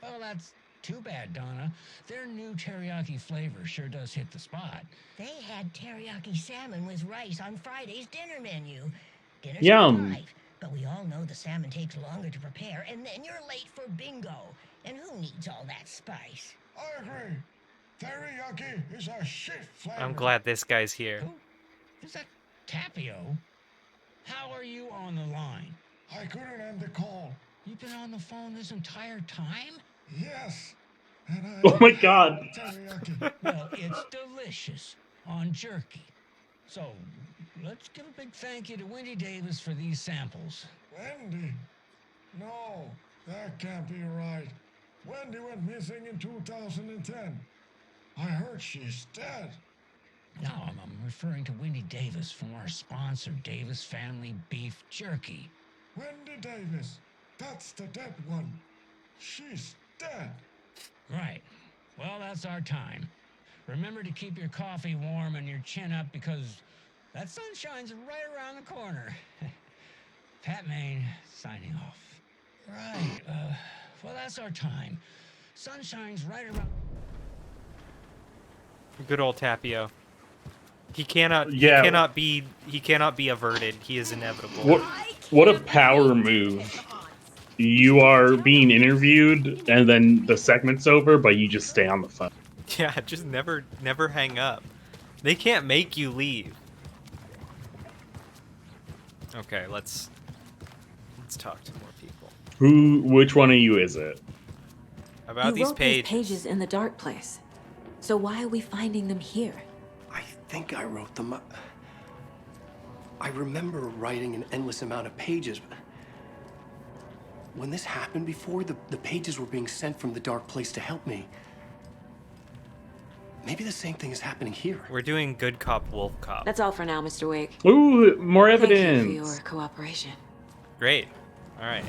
Speaker 9: Well, that's too bad, Donna. Their new teriyaki flavor sure does hit the spot.
Speaker 10: They had teriyaki salmon with rice on Friday's dinner menu. Dinner's
Speaker 1: Yum.
Speaker 10: at 5, but we all know the salmon takes longer to prepare, and then you're late for bingo. And who needs all that spice?
Speaker 11: I agree. Teriyaki is a shit flavor.
Speaker 2: I'm glad this guy's here.
Speaker 9: Who? Is that Tapio? How are you on the line?
Speaker 11: I couldn't end the call.
Speaker 9: You've been on the phone this entire time?
Speaker 11: Yes. And I
Speaker 1: Oh my God.
Speaker 11: Teriyaki.
Speaker 9: Well, it's delicious on jerky. So, let's give a big thank you to Wendy Davis for these samples.
Speaker 11: Wendy? No, that can't be right. Wendy went missing in 2010. I heard she's dead.
Speaker 9: No, I'm referring to Wendy Davis from our sponsor, Davis Family Beef Jerky.
Speaker 11: Wendy Davis. That's the dead one. She's dead.
Speaker 9: Right. Well, that's our time. Remember to keep your coffee warm and your chin up because that sunshine's right around the corner. Pat Maine, signing off. Right. Well, that's our time. Sunshine's right around...
Speaker 2: Good old Tapio. He cannot be averted. He is inevitable.
Speaker 1: What a power move. You are being interviewed and then the segment's over, but you just stay on the phone.
Speaker 2: Yeah, just never hang up. They can't make you leave. Okay, let's talk to more people.
Speaker 1: Which one of you is it?
Speaker 2: About these pages.
Speaker 7: These pages in the dark place. So why are we finding them here?
Speaker 4: I think I wrote them up. I remember writing an endless amount of pages, but when this happened before, the pages were being sent from the dark place to help me. Maybe the same thing is happening here.
Speaker 2: We're doing good cop, wolf cop.
Speaker 7: That's all for now, Mr. Wake.
Speaker 1: Ooh, more
Speaker 7: Thank
Speaker 1: evidence.
Speaker 7: you for your cooperation.
Speaker 2: Great. All right.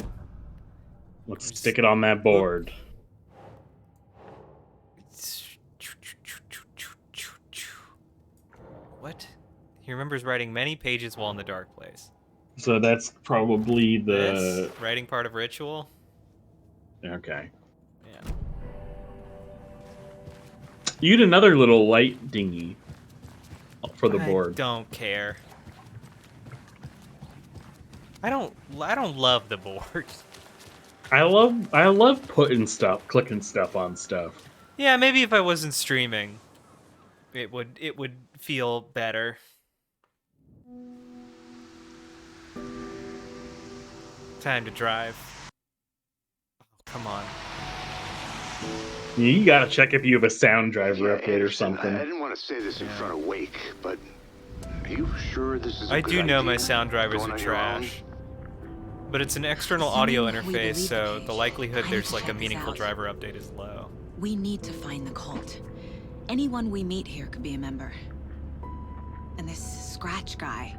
Speaker 1: Let's stick it on that board.
Speaker 2: What? He remembers writing many pages while in the dark place.
Speaker 1: So that's probably the...
Speaker 2: Writing part of ritual?
Speaker 1: Okay.
Speaker 2: Yeah.
Speaker 1: You had another little light dinghy for the board.
Speaker 2: I don't care. I don't love the board.
Speaker 1: I love clicking stuff on stuff.
Speaker 2: Yeah, maybe if I wasn't streaming, it would feel better. Time to drive. Oh, come on.
Speaker 1: You gotta check if you have a sound driver update or something.
Speaker 3: I didn't want to say this in front of Wake, but are you sure this is a
Speaker 2: I
Speaker 3: good
Speaker 2: do know
Speaker 3: idea?
Speaker 2: my sound drivers
Speaker 3: Going
Speaker 2: are
Speaker 3: on your own?
Speaker 2: trash. But it's an external audio
Speaker 7: Assuming we
Speaker 2: interface,
Speaker 7: believe
Speaker 2: so
Speaker 7: the
Speaker 2: the
Speaker 7: page,
Speaker 2: likelihood
Speaker 7: I need
Speaker 2: there's
Speaker 7: to
Speaker 2: like a
Speaker 7: check this
Speaker 2: meaningful
Speaker 7: out.
Speaker 2: driver update is low.
Speaker 7: We need to find the cult. Anyone we meet here could be a member. And this Scratch guy.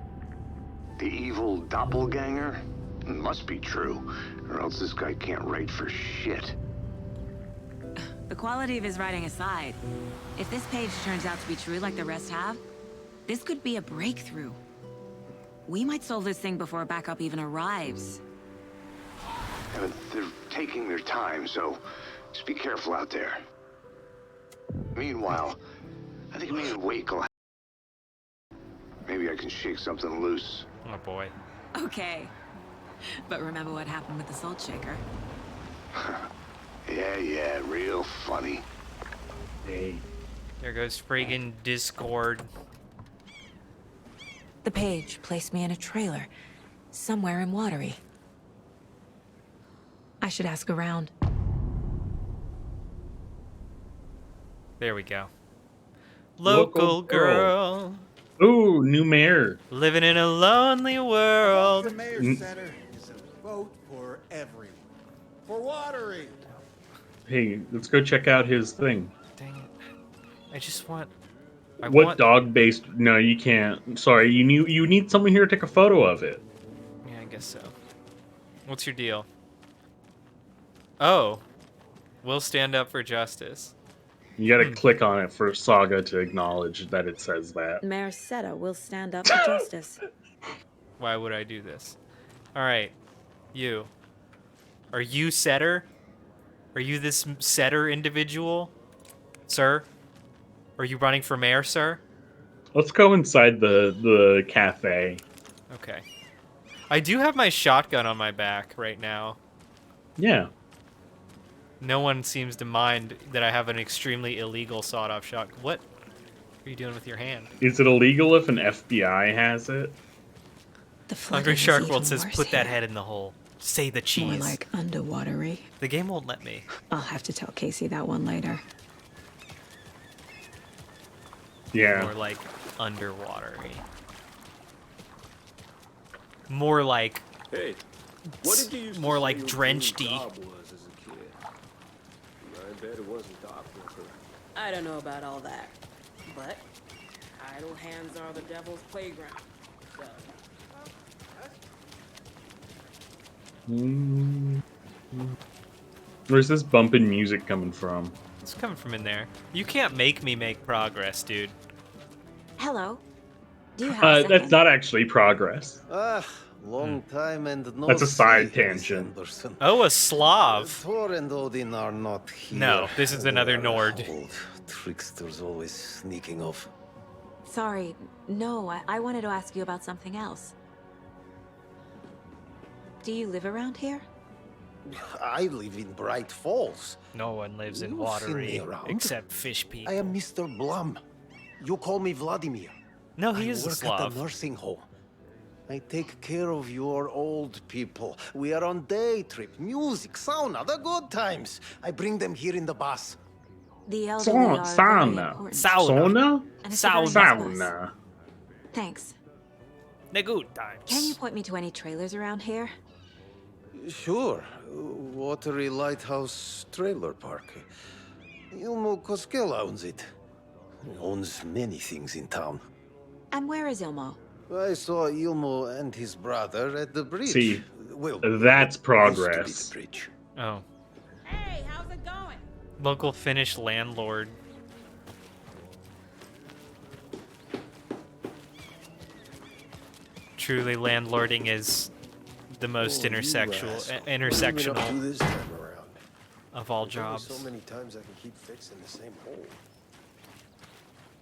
Speaker 3: The evil doppelganger? Must be true, or else this guy can't write for shit.
Speaker 7: The quality of his writing aside, if this page turns out to be true like the rest have, this could be a breakthrough. We might solve this thing before backup even arrives.
Speaker 3: They're taking their time, so just be careful out there. Meanwhile, I think me and Wake will... Maybe I can shake something loose.
Speaker 2: Oh boy.
Speaker 7: Okay. But remember what happened with the salt shaker?
Speaker 3: Yeah, real funny.
Speaker 1: Hey.
Speaker 2: There goes friggin' Discord.
Speaker 7: The page placed me in a trailer, somewhere in Watery. I should ask around.
Speaker 2: There we go. Local girl.
Speaker 1: Ooh, new mayor.
Speaker 2: Living in a lonely world.
Speaker 12: The mayor's center is a vote for everyone. For Watery.
Speaker 1: Hey, let's go check out his thing.
Speaker 2: Dang it. I just want...
Speaker 1: What dog-based... No, you can't. Sorry, you need someone here to take a photo of it.
Speaker 2: Yeah, I guess so. What's your deal? Oh. We'll stand up for justice.
Speaker 1: You gotta click on it for Saga to acknowledge that it says that.
Speaker 7: Mayor Seta will stand up for justice.
Speaker 2: Why would I do this? Alright. You. Are you Setter? Are you this Setter individual? Sir? Are you running for mayor, sir?
Speaker 1: Let's go inside the cafe.
Speaker 2: Okay. I do have my shotgun on my back right now.
Speaker 1: Yeah.
Speaker 2: No one seems to mind that I have an extremely illegal sawed-off shotgun. What are you doing with your hand?
Speaker 1: Is it illegal if an FBI has it?
Speaker 7: The
Speaker 2: Hungry Shark World says, put that head in the hole. Say the cheese.
Speaker 7: More like underwatery.
Speaker 2: The game won't let me.
Speaker 7: I'll have to tell Casey that one later.
Speaker 1: Yeah.
Speaker 2: More like underwatery. More like...
Speaker 13: Hey, what did you used to
Speaker 2: more
Speaker 13: say
Speaker 2: like
Speaker 13: your
Speaker 2: drenched-y.
Speaker 13: dream job was as a kid? I bet it wasn't doppelganger.
Speaker 14: I don't know about all that, but idle hands are the devil's playground. So.
Speaker 1: Where's this bumping music coming from?
Speaker 2: It's coming from in there. You can't make me make progress, dude.
Speaker 7: Hello. Do you have a second?
Speaker 1: That's not actually progress.
Speaker 15: Long time and no
Speaker 1: That's a side
Speaker 15: see,
Speaker 1: tangent.
Speaker 2: Oh, a Slav.
Speaker 15: Thor and Odin are not here.
Speaker 2: No, this is another
Speaker 15: They are
Speaker 2: Nord.
Speaker 15: old tricksters always sneaking off.
Speaker 7: Sorry, no, I wanted to ask you about something else. Do you live around here?
Speaker 15: I live in Bright Falls.
Speaker 2: No one lives in
Speaker 15: You've seen me
Speaker 2: Watery
Speaker 15: around.
Speaker 2: except fish people.
Speaker 15: I am Mr. Blum. You call me Vladimir.
Speaker 2: No, he
Speaker 15: I
Speaker 2: is a
Speaker 15: work
Speaker 2: Slav.
Speaker 15: at the nursing home. I take care of your old people. We are on day trip, music, sauna, the good times. I bring them here in the bus.
Speaker 7: The elderly are very important.
Speaker 1: Sauna?
Speaker 7: And it's a very nice bus.
Speaker 1: Sauna.
Speaker 7: Thanks.
Speaker 2: The good times.
Speaker 7: Can you point me to any trailers around here?
Speaker 15: Sure. Watery Lighthouse Trailer Park. Ilmo Koskela owns it. He owns many things in town.
Speaker 7: And where is Ilmo?
Speaker 15: I saw Ilmo and his brother at the bridge.
Speaker 1: See,
Speaker 15: well,
Speaker 1: that's
Speaker 15: used
Speaker 1: progress.
Speaker 15: to be the bridge.
Speaker 2: Oh.
Speaker 14: Hey, how's it going?
Speaker 2: Local Finnish landlord. Truly, landlording is the most intersectional of all jobs.
Speaker 13: So many times I can keep fixing the same hole.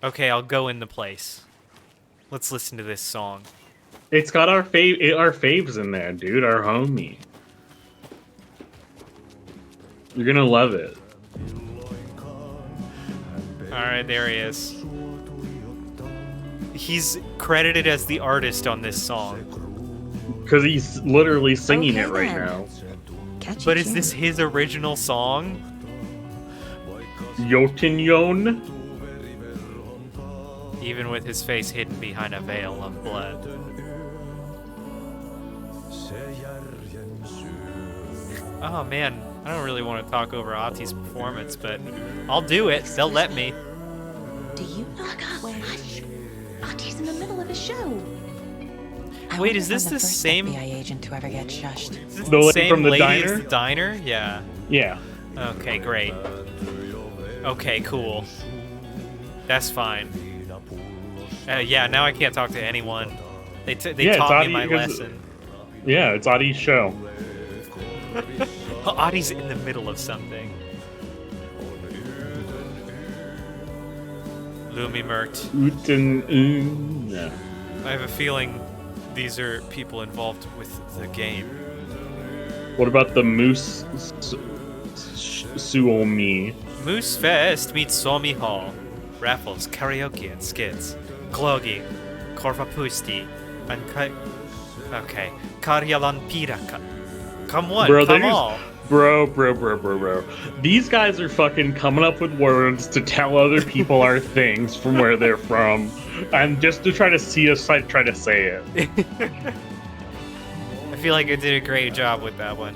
Speaker 2: Okay, I'll go in the place. Let's listen to this song.
Speaker 1: It's got our faves in there, dude. Our homie. You're gonna love it.
Speaker 2: Alright, there he is. He's credited as the artist on this song.
Speaker 1: Because he's literally singing it right now.
Speaker 2: But is this his original song?
Speaker 1: Jotunjon?
Speaker 2: Even with his face hidden behind a veil of blood. Oh man, I don't really want to talk over Ati's performance, but I'll do it. They'll let me.
Speaker 7: Do you know hush. Ati's in the middle of a show.
Speaker 2: Wait, is this the same
Speaker 6: FBI agent to ever get shushed?
Speaker 2: Is this
Speaker 1: The
Speaker 2: the
Speaker 1: lady
Speaker 2: same
Speaker 1: from the
Speaker 2: lady
Speaker 1: diner?
Speaker 2: as the diner? Yeah.
Speaker 1: Yeah.
Speaker 2: Okay, great. Okay, cool. That's fine. Yeah, now I can't talk to anyone. They taught me my lesson.
Speaker 1: Yeah, it's Adi's show.
Speaker 2: Adi's in the middle of something. Lumi Mert.
Speaker 1: Yeah.
Speaker 2: I have a feeling these are people involved with the game.
Speaker 1: What about the Moose Suomi?
Speaker 2: Moose Fest meets Suomi Hall. Raffles, karaoke, and skits. Glogi, Korvapusti, and okay, Karjalan Piraka. Come one,
Speaker 1: Bro,
Speaker 2: come all.
Speaker 1: Bro. These guys are fucking coming up with words to tell other people our things from where they're from, and just to try to see us try to say it.
Speaker 2: I feel like I did a great job with that one.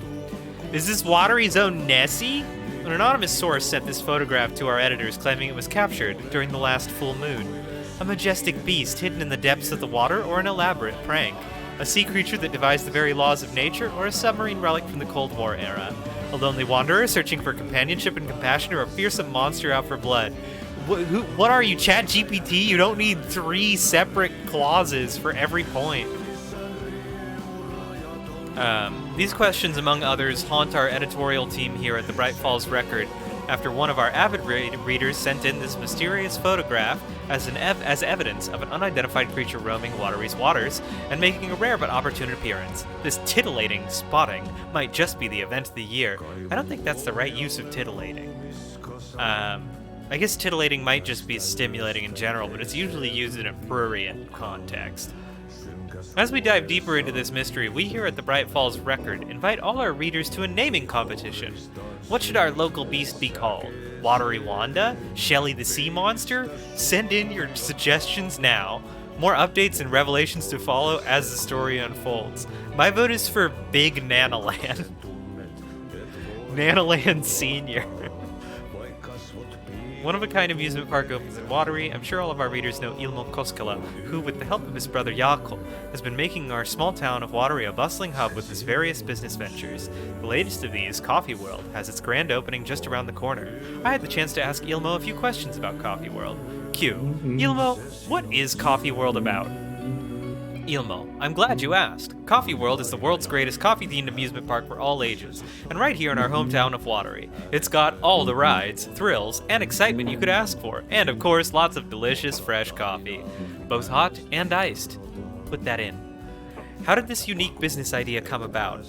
Speaker 2: Is this Watery's own Nessie? An anonymous source sent this photograph to our editors claiming it was captured during the last full moon. A majestic beast hidden in the depths of the water, or an elaborate prank? A sea creature that defies the very laws of nature, or a submarine relic from the Cold War era? A lonely wanderer searching for companionship and compassion, or a fearsome monster out for blood? What are you, ChatGPT? You don't need 3 separate clauses for every point. These questions, among others, haunt our editorial team here at the Bright Falls Record after one of our avid readers sent in this mysterious photograph as evidence of an unidentified creature roaming Watery's waters and making a rare but opportune appearance. This titillating spotting might just be the event of the year. I don't think that's the right use of titillating. I guess titillating might just be stimulating in general, but it's usually used in a prurient context. As we dive deeper into this mystery, we here at the Bright Falls Record invite all our readers to a naming competition. What should our local beast be called? Watery Wanda? Shelly the Sea Monster? Send in your suggestions now. More updates and revelations to follow as the story unfolds. My vote is for Big Nanaland. Nanaland Senior. One-of-a-kind amusement park opens in Watery. I'm sure all of our readers know Ilmo Koskela, who, with the help of his brother Jaakko, has been making our small town of Watery a bustling hub with his various business ventures. The latest of these, Coffee World, has its grand opening just around the corner. I had the chance to ask Ilmo a few questions about Coffee World. Q. Ilmo, what is Coffee World about? Ilmo, I'm glad you asked. Coffee World is the world's greatest coffee-themed amusement park for all ages, and right here in our hometown of Watery. It's got all the rides, thrills, and excitement you could ask for, and of course, lots of delicious fresh coffee, both hot and iced. Put that in. How did this unique business idea come about?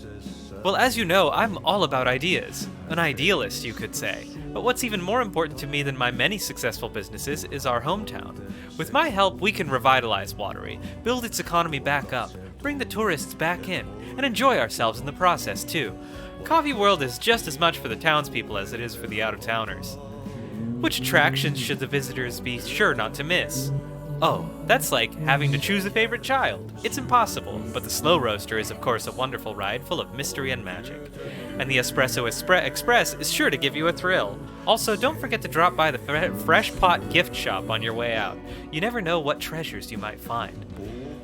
Speaker 2: Well, as you know, I'm all about ideas. An idealist, you could say. But what's even more important to me than my many successful businesses is our hometown. With my help, we can revitalize Watery, build its economy back up, bring the tourists back in, and enjoy ourselves in the process, too. Coffee World is just as much for the townspeople as it is for the out-of-towners. Which attractions should the visitors be sure not to miss? Oh, that's like having to choose a favorite child. It's impossible, but the Slow Roaster is of course a wonderful ride full of mystery and magic. And the Espresso Express is sure to give you a thrill. Also, don't forget to drop by the Fresh Pot gift shop on your way out. You never know what treasures you might find.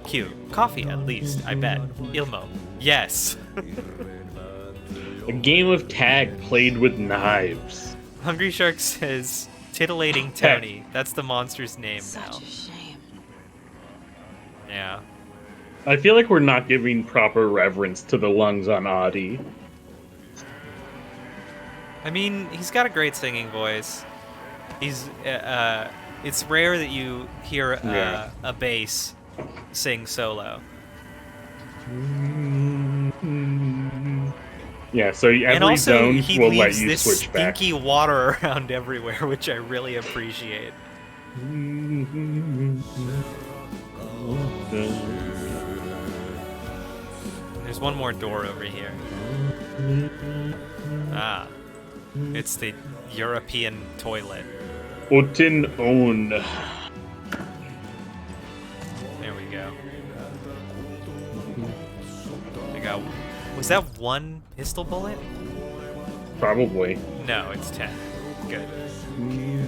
Speaker 2: Q. Coffee at least, I bet. Ilmo. Yes.
Speaker 1: A game of tag played with knives.
Speaker 2: Hungry Shark says, titillating Tony. That's the monster's name now.
Speaker 7: Such a shame.
Speaker 2: Yeah.
Speaker 1: I feel like we're not giving proper reverence to the lungs on Adi.
Speaker 2: I mean, he's got a great singing voice. He's, it's rare that you hear a bass sing solo.
Speaker 1: Yeah, so every
Speaker 2: and also,
Speaker 1: zone
Speaker 2: he
Speaker 1: will let
Speaker 2: leaves
Speaker 1: you
Speaker 2: this
Speaker 1: switch back.
Speaker 2: stinky water around everywhere, which I really appreciate. There's one more door over here. Ah. It's the European toilet.
Speaker 1: Otin own.
Speaker 2: There we go. I got... Was that one pistol bullet?
Speaker 1: Probably.
Speaker 2: No, it's 10. Good.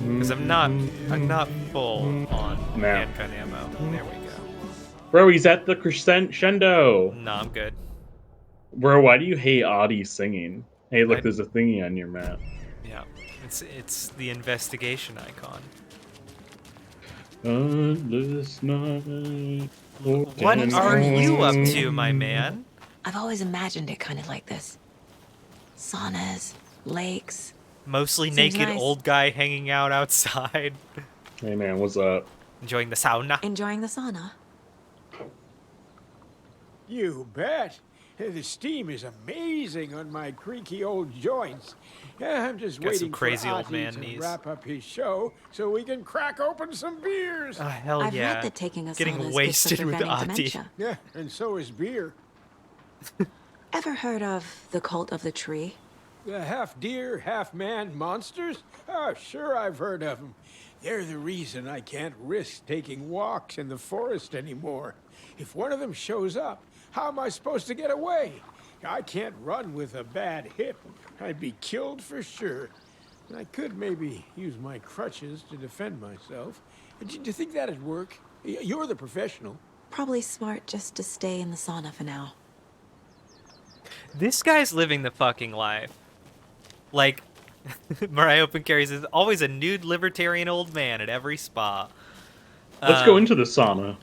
Speaker 2: Because I'm not full on handgun ammo. There we go.
Speaker 1: Bro, he's at the crescendo.
Speaker 2: No, I'm good.
Speaker 1: Bro, why do you hate Audie singing? Hey, look, there's a thingy on your map.
Speaker 2: Yeah, it's the investigation icon.
Speaker 1: This night,
Speaker 2: what are you up to, my man?
Speaker 7: I've always imagined it kind of like this. Saunas, lakes.
Speaker 2: Mostly
Speaker 7: Seems
Speaker 2: naked
Speaker 7: nice.
Speaker 2: old guy hanging out outside.
Speaker 1: Hey man, what's up?
Speaker 2: Enjoying the sauna.
Speaker 7: Enjoying the sauna.
Speaker 16: You bet. The steam is amazing on my creaky old joints. I'm just
Speaker 2: Got some
Speaker 16: waiting
Speaker 2: crazy
Speaker 16: for
Speaker 2: old
Speaker 16: Ati
Speaker 2: man
Speaker 16: to
Speaker 2: knees.
Speaker 16: wrap up his show so we can crack open some beers.
Speaker 2: Hell
Speaker 7: I've
Speaker 2: yeah.
Speaker 7: read that taking a
Speaker 2: Getting
Speaker 7: sauna is
Speaker 2: wasted
Speaker 7: good for
Speaker 2: with
Speaker 7: preventing
Speaker 2: Ati.
Speaker 7: dementia.
Speaker 16: Yeah, and so is beer.
Speaker 7: Ever heard of the cult of the tree?
Speaker 16: The half deer, half man monsters? Oh, sure I've heard of them. They're the reason I can't risk taking walks in the forest anymore. If one of them shows up, how am I supposed to get away? I can't run with a bad hip. I'd be killed for sure. I could maybe use my crutches to defend myself. Do you think that'd work? You're the professional.
Speaker 7: Probably smart just to stay in the sauna for now.
Speaker 2: This guy's living the fucking life. Like, Mariah Open Carries is always a nude libertarian old man at every spa.
Speaker 1: Let's go into the sauna.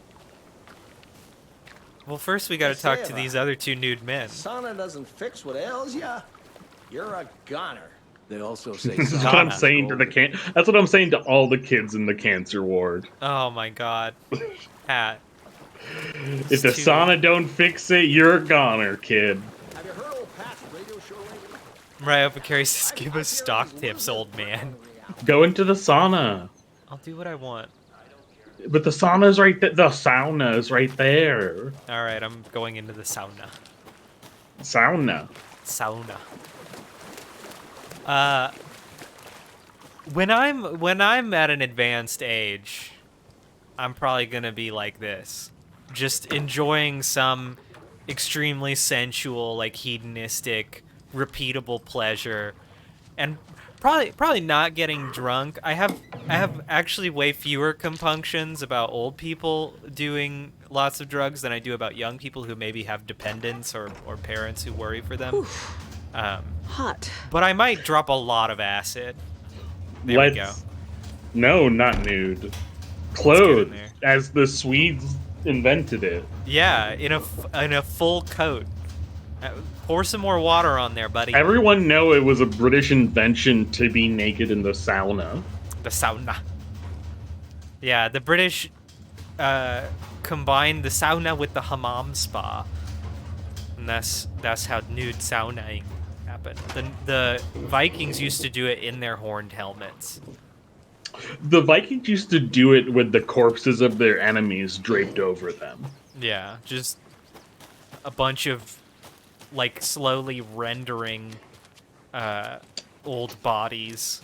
Speaker 2: Well, first we gotta talk to these other two nude men.
Speaker 17: Sauna doesn't fix what ails ya. You're a goner.
Speaker 3: They also say
Speaker 1: That's what I'm saying to the That's what I'm saying to all the kids in the cancer ward.
Speaker 2: Oh my god. Pat.
Speaker 1: If the sauna don't fix it, you're a goner, kid.
Speaker 17: Have you heard old Pat's radio show lately?
Speaker 2: Mariah Open Carries says, give us stock tips, old man.
Speaker 1: Go into the sauna.
Speaker 2: I'll do what I want.
Speaker 1: But the sauna's right there. The sauna's right there.
Speaker 2: All right, I'm going into the sauna.
Speaker 1: Sauna.
Speaker 2: When I'm at an advanced age, I'm probably gonna be like this, just enjoying some extremely sensual, like hedonistic, repeatable pleasure, and probably not getting drunk. I have actually way fewer compunctions about old people doing lots of drugs than I do about young people who maybe have dependents or parents who worry for them.
Speaker 7: Hot.
Speaker 2: But I might drop a lot of acid. There we go.
Speaker 1: No, not nude. Clothed, as the Swedes invented it.
Speaker 2: Yeah, in a full coat. Pour some more water on there, buddy.
Speaker 1: Everyone know it was a British invention to be naked in the sauna.
Speaker 2: The sauna. Yeah, the British combined the sauna with the hammam spa. And that's how nude saunaing happened. The Vikings used to do it in their horned helmets.
Speaker 1: The Vikings used to do it with the corpses of their enemies draped over them.
Speaker 2: Yeah, just a bunch of like slowly rendering old bodies.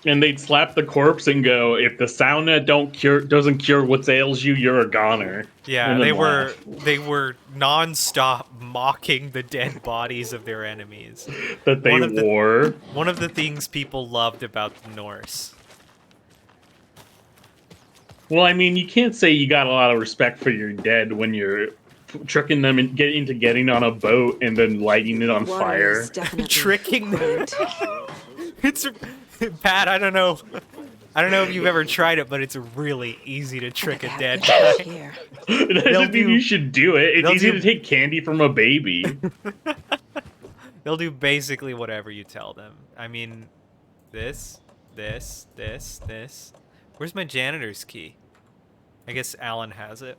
Speaker 1: And they'd slap the corpse and go, "If the sauna doesn't cure what ails you, you're a goner."
Speaker 2: Yeah, they were non-stop mocking the dead bodies of their enemies
Speaker 1: that they wore.
Speaker 2: One of the things people loved about the Norse.
Speaker 1: Well, I mean, you can't say you got a lot of respect for your dead when you're tricking them and getting on a boat and then lighting it on fire.
Speaker 2: Tricking them. It's Pat. I don't know if you've ever tried it, but it's really easy to trick a dead guy.
Speaker 1: It doesn't mean you should do it. It's easy to take candy from a baby.
Speaker 2: They'll do basically whatever you tell them. I mean, this. Where's my janitor's key? I guess Alan has it.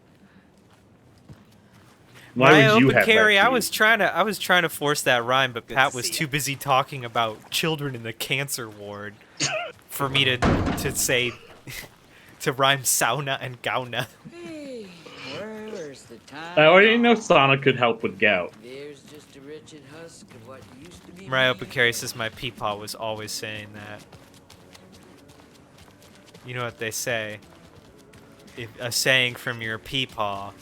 Speaker 1: Why would you have
Speaker 2: Carrie,
Speaker 1: that
Speaker 2: I was trying to force that rhyme, but Pat was too busy talking about children in the cancer ward for me to say to rhyme sauna and gauna.
Speaker 14: Hey, where's the time?
Speaker 1: I already know sauna could help with gout.
Speaker 14: There's just a wretched husk of what used to be.
Speaker 2: Mariah Carey says my peepaw was always saying that. You know what they say? A saying from your peepaw.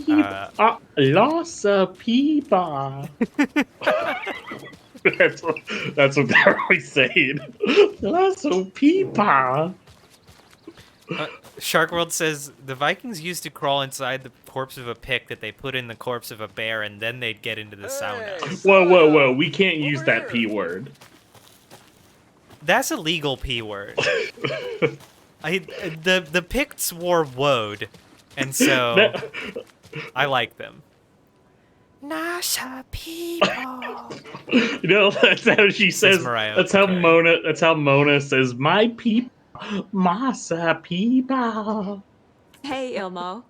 Speaker 1: Lost a peepaw. That's what they're always saying. Lost a peepaw.
Speaker 2: Shark World says the Vikings used to crawl inside the corpse of a pig that they put in the corpse of a bear, and then they'd get into the sauna.
Speaker 1: Whoa! We can't use that P word.
Speaker 2: That's a legal P word. The Picts wore woad, and so I like them. Nasa people.
Speaker 1: You know, that's how she says. That's how Mona. That's how Mona says, "My people, masa people."
Speaker 18: Hey, Ilmo.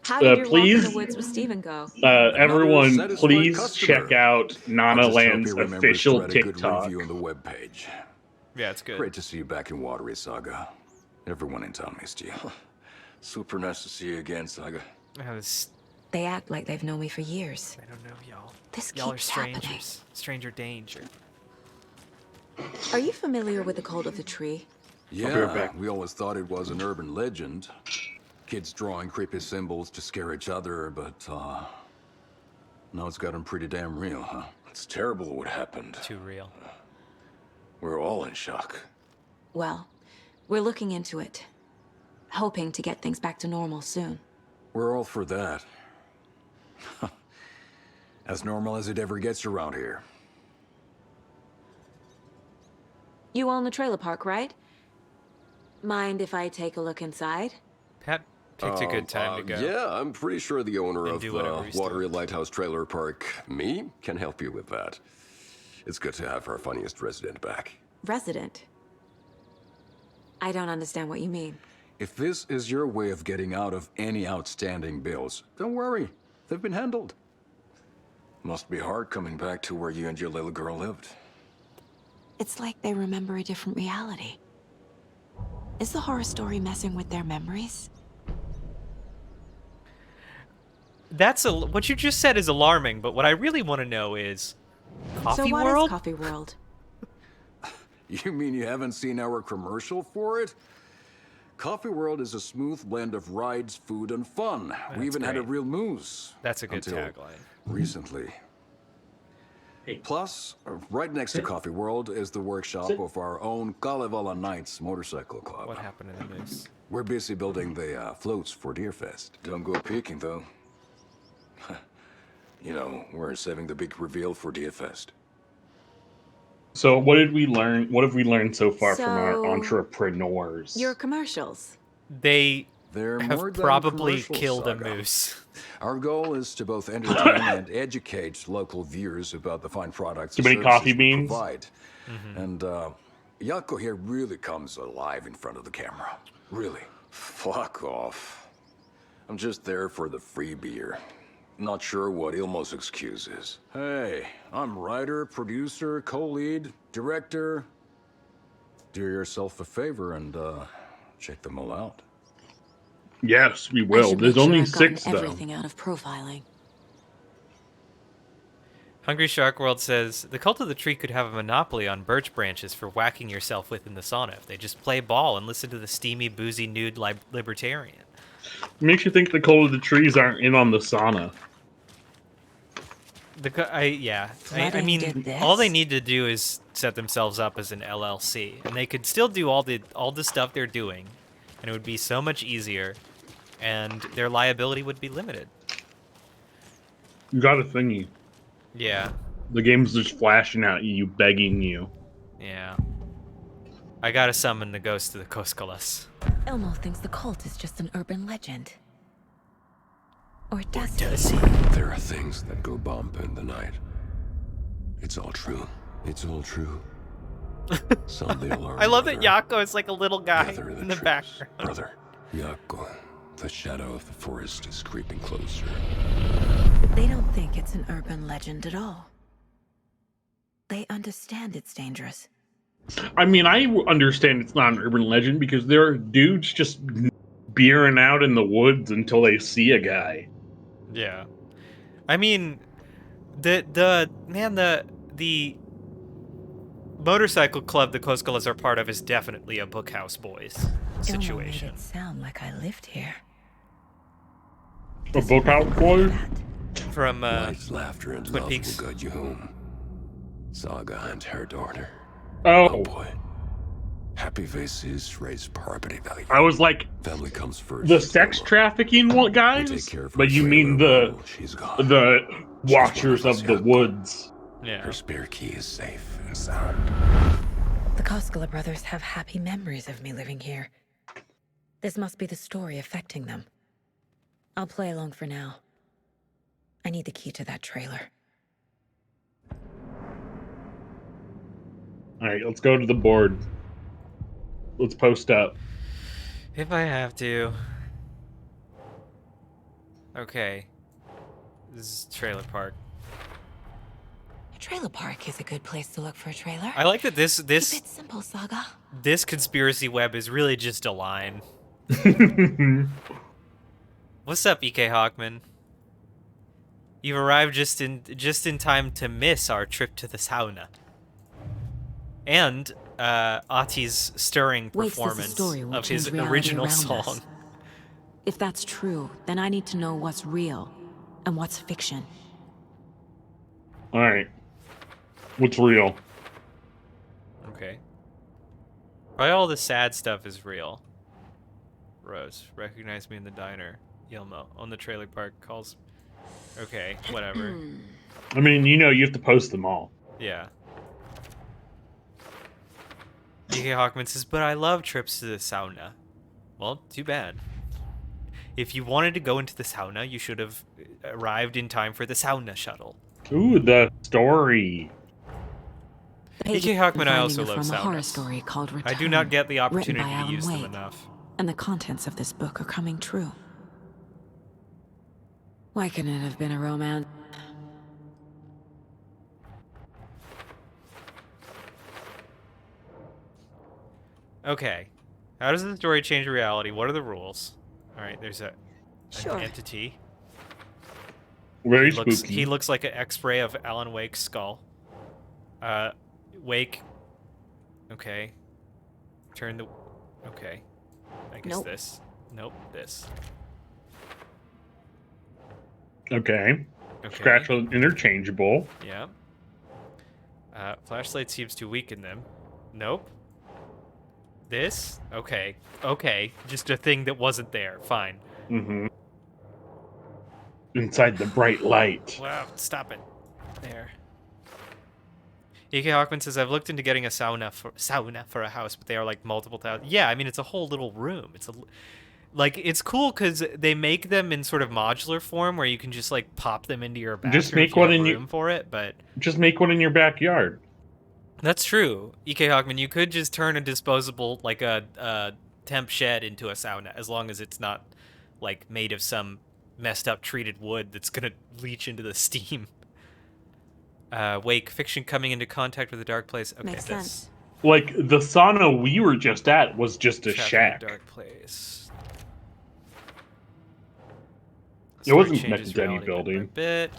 Speaker 18: How did your walk in the woods with Steven go?
Speaker 1: Everyone, please check out Nana Land's official TikTok.
Speaker 19: Review on the webpage.
Speaker 2: Yeah, it's good.
Speaker 19: Great to see you back in Watery, Saga. Everyone in town missed you.
Speaker 13: Super nice to see you again, Saga.
Speaker 18: They act like they've known me for years.
Speaker 2: I don't know, y'all.
Speaker 18: This
Speaker 2: y'all are
Speaker 18: keeps
Speaker 2: strangers.
Speaker 18: happening.
Speaker 2: Stranger danger.
Speaker 18: Are you familiar with the cult of the tree?
Speaker 19: Yeah, we always thought it was an urban legend. Kids drawing creepy symbols to scare each other, but now it's gotten pretty damn real, huh?
Speaker 13: It's terrible what happened.
Speaker 2: Too real.
Speaker 13: We're all in shock.
Speaker 18: Well, we're looking into it. Hoping to get things back to normal soon.
Speaker 19: We're all for that. As normal as it ever gets around here.
Speaker 18: You own the trailer park, right? Mind if I take a look inside?
Speaker 2: Pat picked a good time to go.
Speaker 13: Yeah, I'm pretty sure the owner of
Speaker 2: do
Speaker 13: the
Speaker 2: whatever he's
Speaker 13: Watery Lighthouse Trailer Park, me, can help you with that. It's good to have our funniest resident back.
Speaker 18: Resident? I don't understand what you mean.
Speaker 19: If this is your way of getting out of any outstanding bills, don't worry. They've been handled.
Speaker 13: Must be hard coming back to where you and your little girl lived.
Speaker 18: It's like they remember a different reality. Is the horror story messing with their memories?
Speaker 2: What you just said is alarming, but what I really want to know is Coffee
Speaker 18: World?
Speaker 2: World?
Speaker 18: Is Coffee World?
Speaker 19: You mean you haven't seen our commercial for it? Coffee World is a smooth blend of rides, food, and fun. We even had a real moose.
Speaker 2: That's a good tagline.
Speaker 19: Recently. Plus, right next to Coffee World is the workshop of our own Kalevala Knights Motorcycle Club.
Speaker 2: What happened to the moose?
Speaker 19: We're busy building the floats for Deerfest.
Speaker 13: Don't go peeking, though. You know, we're saving the big reveal for Deerfest.
Speaker 1: So what did we learn? What have we learned so far from our entrepreneurs?
Speaker 18: Your commercials.
Speaker 2: They
Speaker 19: They're
Speaker 2: have
Speaker 19: more than
Speaker 2: probably
Speaker 19: commercials,
Speaker 2: killed a
Speaker 19: Saga.
Speaker 2: moose.
Speaker 19: Our goal is to both entertain and educate local viewers about the fine products
Speaker 1: Too
Speaker 19: and
Speaker 1: many coffee
Speaker 19: services we
Speaker 1: beans?
Speaker 19: provide. And Yako here really comes alive in front of the camera. Really.
Speaker 13: Fuck off. I'm just there for the free beer. Not sure what Ilmo's excuse is.
Speaker 19: Hey, I'm writer, producer, co-lead, director. Do yourself a favor and check them all out.
Speaker 1: Yes, we
Speaker 18: I
Speaker 1: will.
Speaker 18: should
Speaker 1: There's
Speaker 18: make sure
Speaker 1: only
Speaker 18: I've gotten
Speaker 1: 6 though.
Speaker 18: everything out of profiling.
Speaker 2: Hungry Shark World says, the Cult of the Tree could have a monopoly on birch branches for whacking yourself with in the sauna if they just play ball and listen to the steamy, boozy, nude libertarian.
Speaker 1: Makes you think the Cult of the Trees aren't in on the sauna.
Speaker 2: I mean, all they need to do is set themselves up as an LLC, and they could still do all the stuff they're doing, and it would be so much easier, and their liability would be limited.
Speaker 1: You got a thingy.
Speaker 2: Yeah.
Speaker 1: The game's just flashing at you, begging you.
Speaker 2: Yeah. I gotta summon the ghost of the Koskalas.
Speaker 18: Elmo thinks the cult is just an urban legend. Or does he?
Speaker 13: There are things that go bump in the night. It's all true. It's all true. Someday
Speaker 2: I love that Yako is like a little guy in the background.
Speaker 13: Brother, Yako, the shadow of the forest is creeping closer.
Speaker 18: They don't think it's an urban legend at all. They understand it's dangerous.
Speaker 1: I mean, I understand it's not an urban legend because there are dudes just beering out in the woods until they see a guy.
Speaker 2: Yeah. I mean, the motorcycle club the Koskelas are part of is definitely a Bookhouse Boys situation.
Speaker 18: Made it sound like I lived here.
Speaker 1: A Bookhouse Boys?
Speaker 2: From
Speaker 13: Life's laughter and
Speaker 2: Twin
Speaker 13: love
Speaker 2: Peaks.
Speaker 13: will guide you home. Saga and her daughter.
Speaker 1: Oh
Speaker 13: boy. Happy faces raise property value.
Speaker 1: I was like,
Speaker 13: family comes first.
Speaker 1: The sex trafficking guys? But you mean the watchers of the woods.
Speaker 2: Yeah.
Speaker 13: Her spare key is safe and sound.
Speaker 18: The Koskela brothers have happy memories of me living here. This must be the story affecting them. I'll play along for now. I need the key to that trailer.
Speaker 1: Alright, let's go to the board. Let's post up.
Speaker 2: If I have to. Okay. This is trailer park.
Speaker 18: A trailer park is a good place to look for a trailer.
Speaker 2: I like that this
Speaker 18: Keep it simple, Saga.
Speaker 2: this conspiracy web is really just a line. What's up, EK Hawkman? You've arrived just in time to miss our trip to the sauna. And Ati's stirring performance of his original song.
Speaker 18: If that's true, then I need to know what's real and what's fiction.
Speaker 1: Alright. What's real?
Speaker 2: Okay. Probably all the sad stuff is real. Rose, recognize me in the diner. Yilmo, on the trailer park, calls... Okay, whatever.
Speaker 1: I mean, you have to post them all.
Speaker 2: Yeah. EK Hawkman says, but I love trips to the sauna. Well, too bad. If you wanted to go into the sauna, you should have arrived in time for the sauna shuttle.
Speaker 1: Ooh, the story.
Speaker 2: EK Hawkman, I also love
Speaker 18: from a horror
Speaker 2: saunas.
Speaker 18: story called Return,
Speaker 2: I do not get the opportunity
Speaker 18: written by
Speaker 2: to use
Speaker 18: Alan
Speaker 2: them
Speaker 18: Wake,
Speaker 2: enough.
Speaker 18: And the contents of this book are coming true. Why couldn't it have been a romance?
Speaker 2: Okay. How does the story change reality? What are the rules? Alright, there's an
Speaker 18: Sure.
Speaker 2: entity.
Speaker 1: Very
Speaker 2: He
Speaker 1: spooky.
Speaker 2: looks like an X-ray of Alan Wake's skull. Wake. Okay. Turn the... Okay. I guess
Speaker 18: Nope.
Speaker 2: this. Nope, this.
Speaker 1: Okay.
Speaker 2: Okay.
Speaker 1: Scratch was interchangeable.
Speaker 2: Yeah. Flashlight seems to weaken them. Nope. This? Okay. Okay. Just a thing that wasn't there. Fine.
Speaker 1: Mm-hmm. Inside the bright light.
Speaker 2: Wow, stop it. There. EK Hawkman says, I've looked into getting a sauna for a house, but they are like multiple thousand. Yeah, I mean, it's a whole little room. It's cool because they make them in sort of modular form where you can just like pop them into your bathroom.
Speaker 1: Just make
Speaker 2: if you
Speaker 1: one
Speaker 2: have
Speaker 1: in
Speaker 2: room for it, but
Speaker 1: just make one in your backyard.
Speaker 2: that's true. EK Hawkman, you could just turn a disposable like a temp shed into a sauna as long as it's not like made of some messed up treated wood that's gonna leach into the steam. Wake, fiction coming into contact with a dark place. Okay,
Speaker 18: Makes sense.
Speaker 1: Like the sauna we were just at was just a
Speaker 2: Traffic
Speaker 1: shack.
Speaker 2: in a dark place.
Speaker 1: It wasn't
Speaker 2: Story
Speaker 1: connected
Speaker 2: changes
Speaker 1: to any
Speaker 2: reality
Speaker 1: building.
Speaker 2: bit by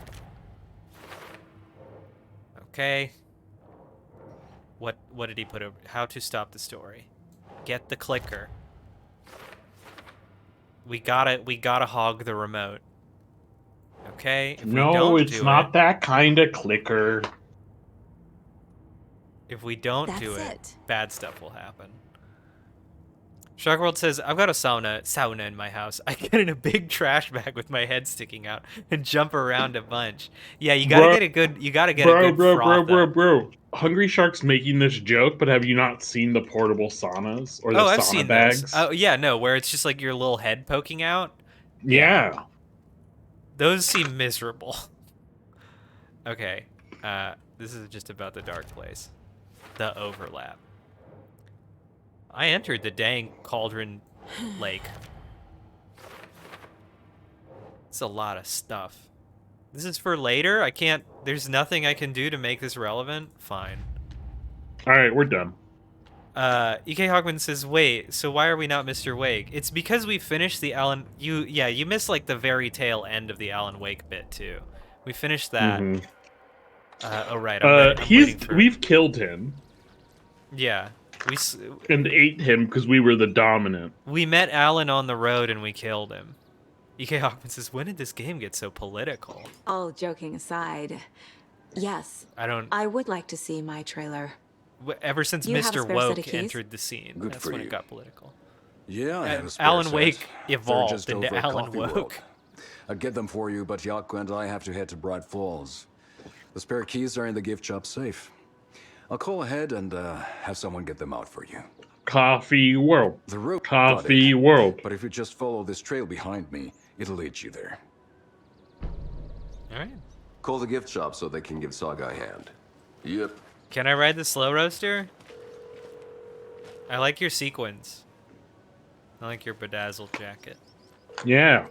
Speaker 2: bit. Okay. What did he put over? How to stop the story. Get the clicker. We gotta hog the remote. Okay. If we
Speaker 1: No,
Speaker 2: don't
Speaker 1: it's
Speaker 2: do
Speaker 1: not
Speaker 2: it,
Speaker 1: that kind of clicker.
Speaker 2: If we don't do
Speaker 18: That's
Speaker 2: it,
Speaker 18: it.
Speaker 2: bad stuff will happen. Shockworld says, I've got a sauna in my house. I get in a big trash bag with my head sticking out and jump around a bunch. Yeah, you gotta get a good froth up.
Speaker 1: Bro. Hungry Shark's making this joke, but have you not seen the portable saunas or the
Speaker 2: I've
Speaker 1: sauna
Speaker 2: seen
Speaker 1: bags?
Speaker 2: those. Oh yeah, no, where it's just like your little head poking out.
Speaker 1: Yeah.
Speaker 2: Those seem miserable. Okay. This is just about the dark place. The overlap. I entered the dang cauldron lake. It's a lot of stuff. This is for later? I can't... There's nothing I can do to make this relevant? Fine.
Speaker 1: Alright, we're done.
Speaker 2: E.K. Hockman says, wait, so why are we not Mr. Wake? It's because we finished the Alan... You missed, like, the very tail end of the Alan Wake bit, too. We finished that. Oh, right, I'm waiting for...
Speaker 1: We've killed him.
Speaker 2: Yeah.
Speaker 1: And ate him because we were the dominant.
Speaker 2: We met Alan on the road and we killed him. E.K. Hockman says, when did this game get so political?
Speaker 7: All joking aside, yes, I would like to see my trailer.
Speaker 2: Ever since Mr. Woke entered the scene, that's when it got political.
Speaker 19: Yeah, I have a spare
Speaker 2: Alan
Speaker 19: set.
Speaker 2: Wake
Speaker 19: They're
Speaker 2: evolved
Speaker 19: just
Speaker 2: into
Speaker 19: over at
Speaker 2: Alan
Speaker 19: Coffee
Speaker 2: Woke.
Speaker 19: World. I'd get them for you, but Yaku and I have to head to Bright Falls. The spare keys are in the gift shop safe. I'll call ahead and have someone get them out for you.
Speaker 1: Coffee World.
Speaker 19: The route
Speaker 1: Coffee World.
Speaker 19: But if you just follow this trail behind me, it'll lead you there.
Speaker 2: All right.
Speaker 13: Call the gift shop so they can give Saga a hand.
Speaker 19: Yep.
Speaker 2: Can I ride the slow roaster? I like your sequins. I like your bedazzled jacket.
Speaker 1: Yeah.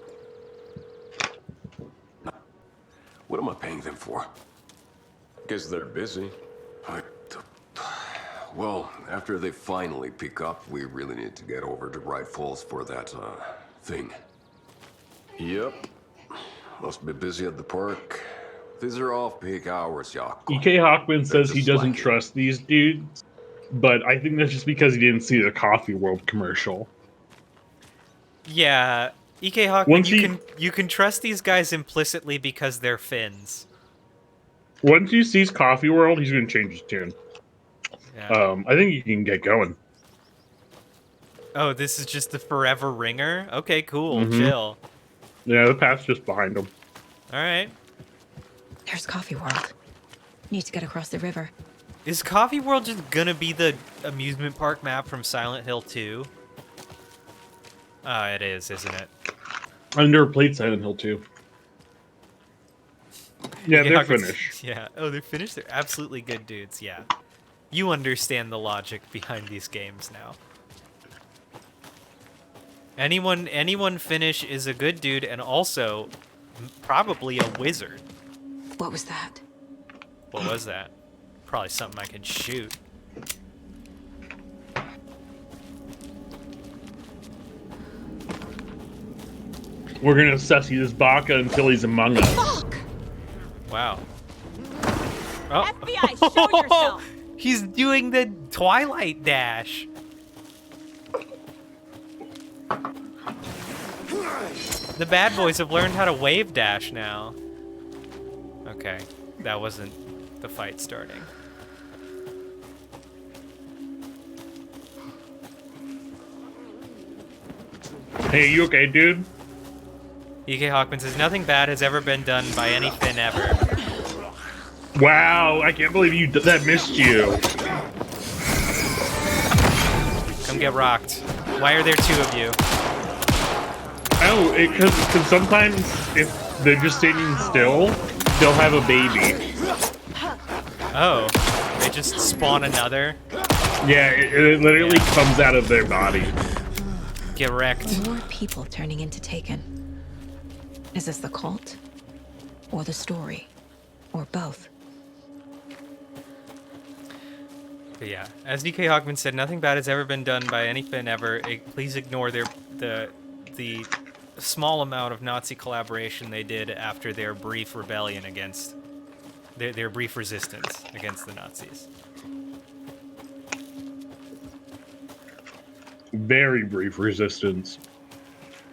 Speaker 13: What am I paying them for?
Speaker 20: Guess they're busy.
Speaker 13: Well, after they finally pick up, we really need to get over to Bright Falls for that, thing.
Speaker 20: Yep.
Speaker 13: Must be busy at the park. These are off-peak hours, Yaku.
Speaker 1: E.K. Hockman says he doesn't trust these dudes, but I think that's just because he didn't see the Coffee World commercial.
Speaker 2: Yeah, E.K. Hockman, you can trust these guys implicitly because they're Finns.
Speaker 1: Once he sees Coffee World, he's going to change his tune.
Speaker 2: Yeah.
Speaker 1: I think you can get going.
Speaker 2: Oh, this is just the forever ringer? Okay, cool. Chill.
Speaker 1: Yeah, the path's just behind him.
Speaker 2: All right.
Speaker 18: There's Coffee World. Need to get across the river.
Speaker 2: Is Coffee World just gonna be the amusement park map from Silent Hill 2? It is, isn't it?
Speaker 1: I've never played Silent Hill 2. Yeah, they're finished.
Speaker 2: Yeah. Oh, they're finished? They're absolutely good dudes, yeah. You understand the logic behind these games now. Anyone Finnish is a good dude and also probably a wizard.
Speaker 18: What was that?
Speaker 2: What was that? Probably something I can shoot.
Speaker 1: We're gonna sussy this Baka until he's among us.
Speaker 18: Fuck!
Speaker 2: Wow. Oh.
Speaker 7: FBI, show yourself!
Speaker 2: He's doing the Twilight dash. The bad boys have learned how to wave dash now. Okay, that wasn't the fight starting.
Speaker 1: Hey, you okay, dude?
Speaker 2: E.K. Hockman says, nothing bad has ever been done by any Finn ever.
Speaker 1: Wow, I can't believe that missed you.
Speaker 2: Come get rocked. Why are there two of you?
Speaker 1: Oh, because sometimes if they're just standing still, they'll have a baby.
Speaker 2: Oh, they just spawn another?
Speaker 1: Yeah, it literally comes out of their body.
Speaker 2: Get wrecked.
Speaker 18: More people turning into Taken. Is this the cult? Or the story? Or both?
Speaker 2: But yeah, as DK Hockman said, nothing bad has ever been done by any Finn ever. Please ignore the small amount of Nazi collaboration they did after their brief rebellion against their brief resistance against the Nazis.
Speaker 1: Very brief resistance.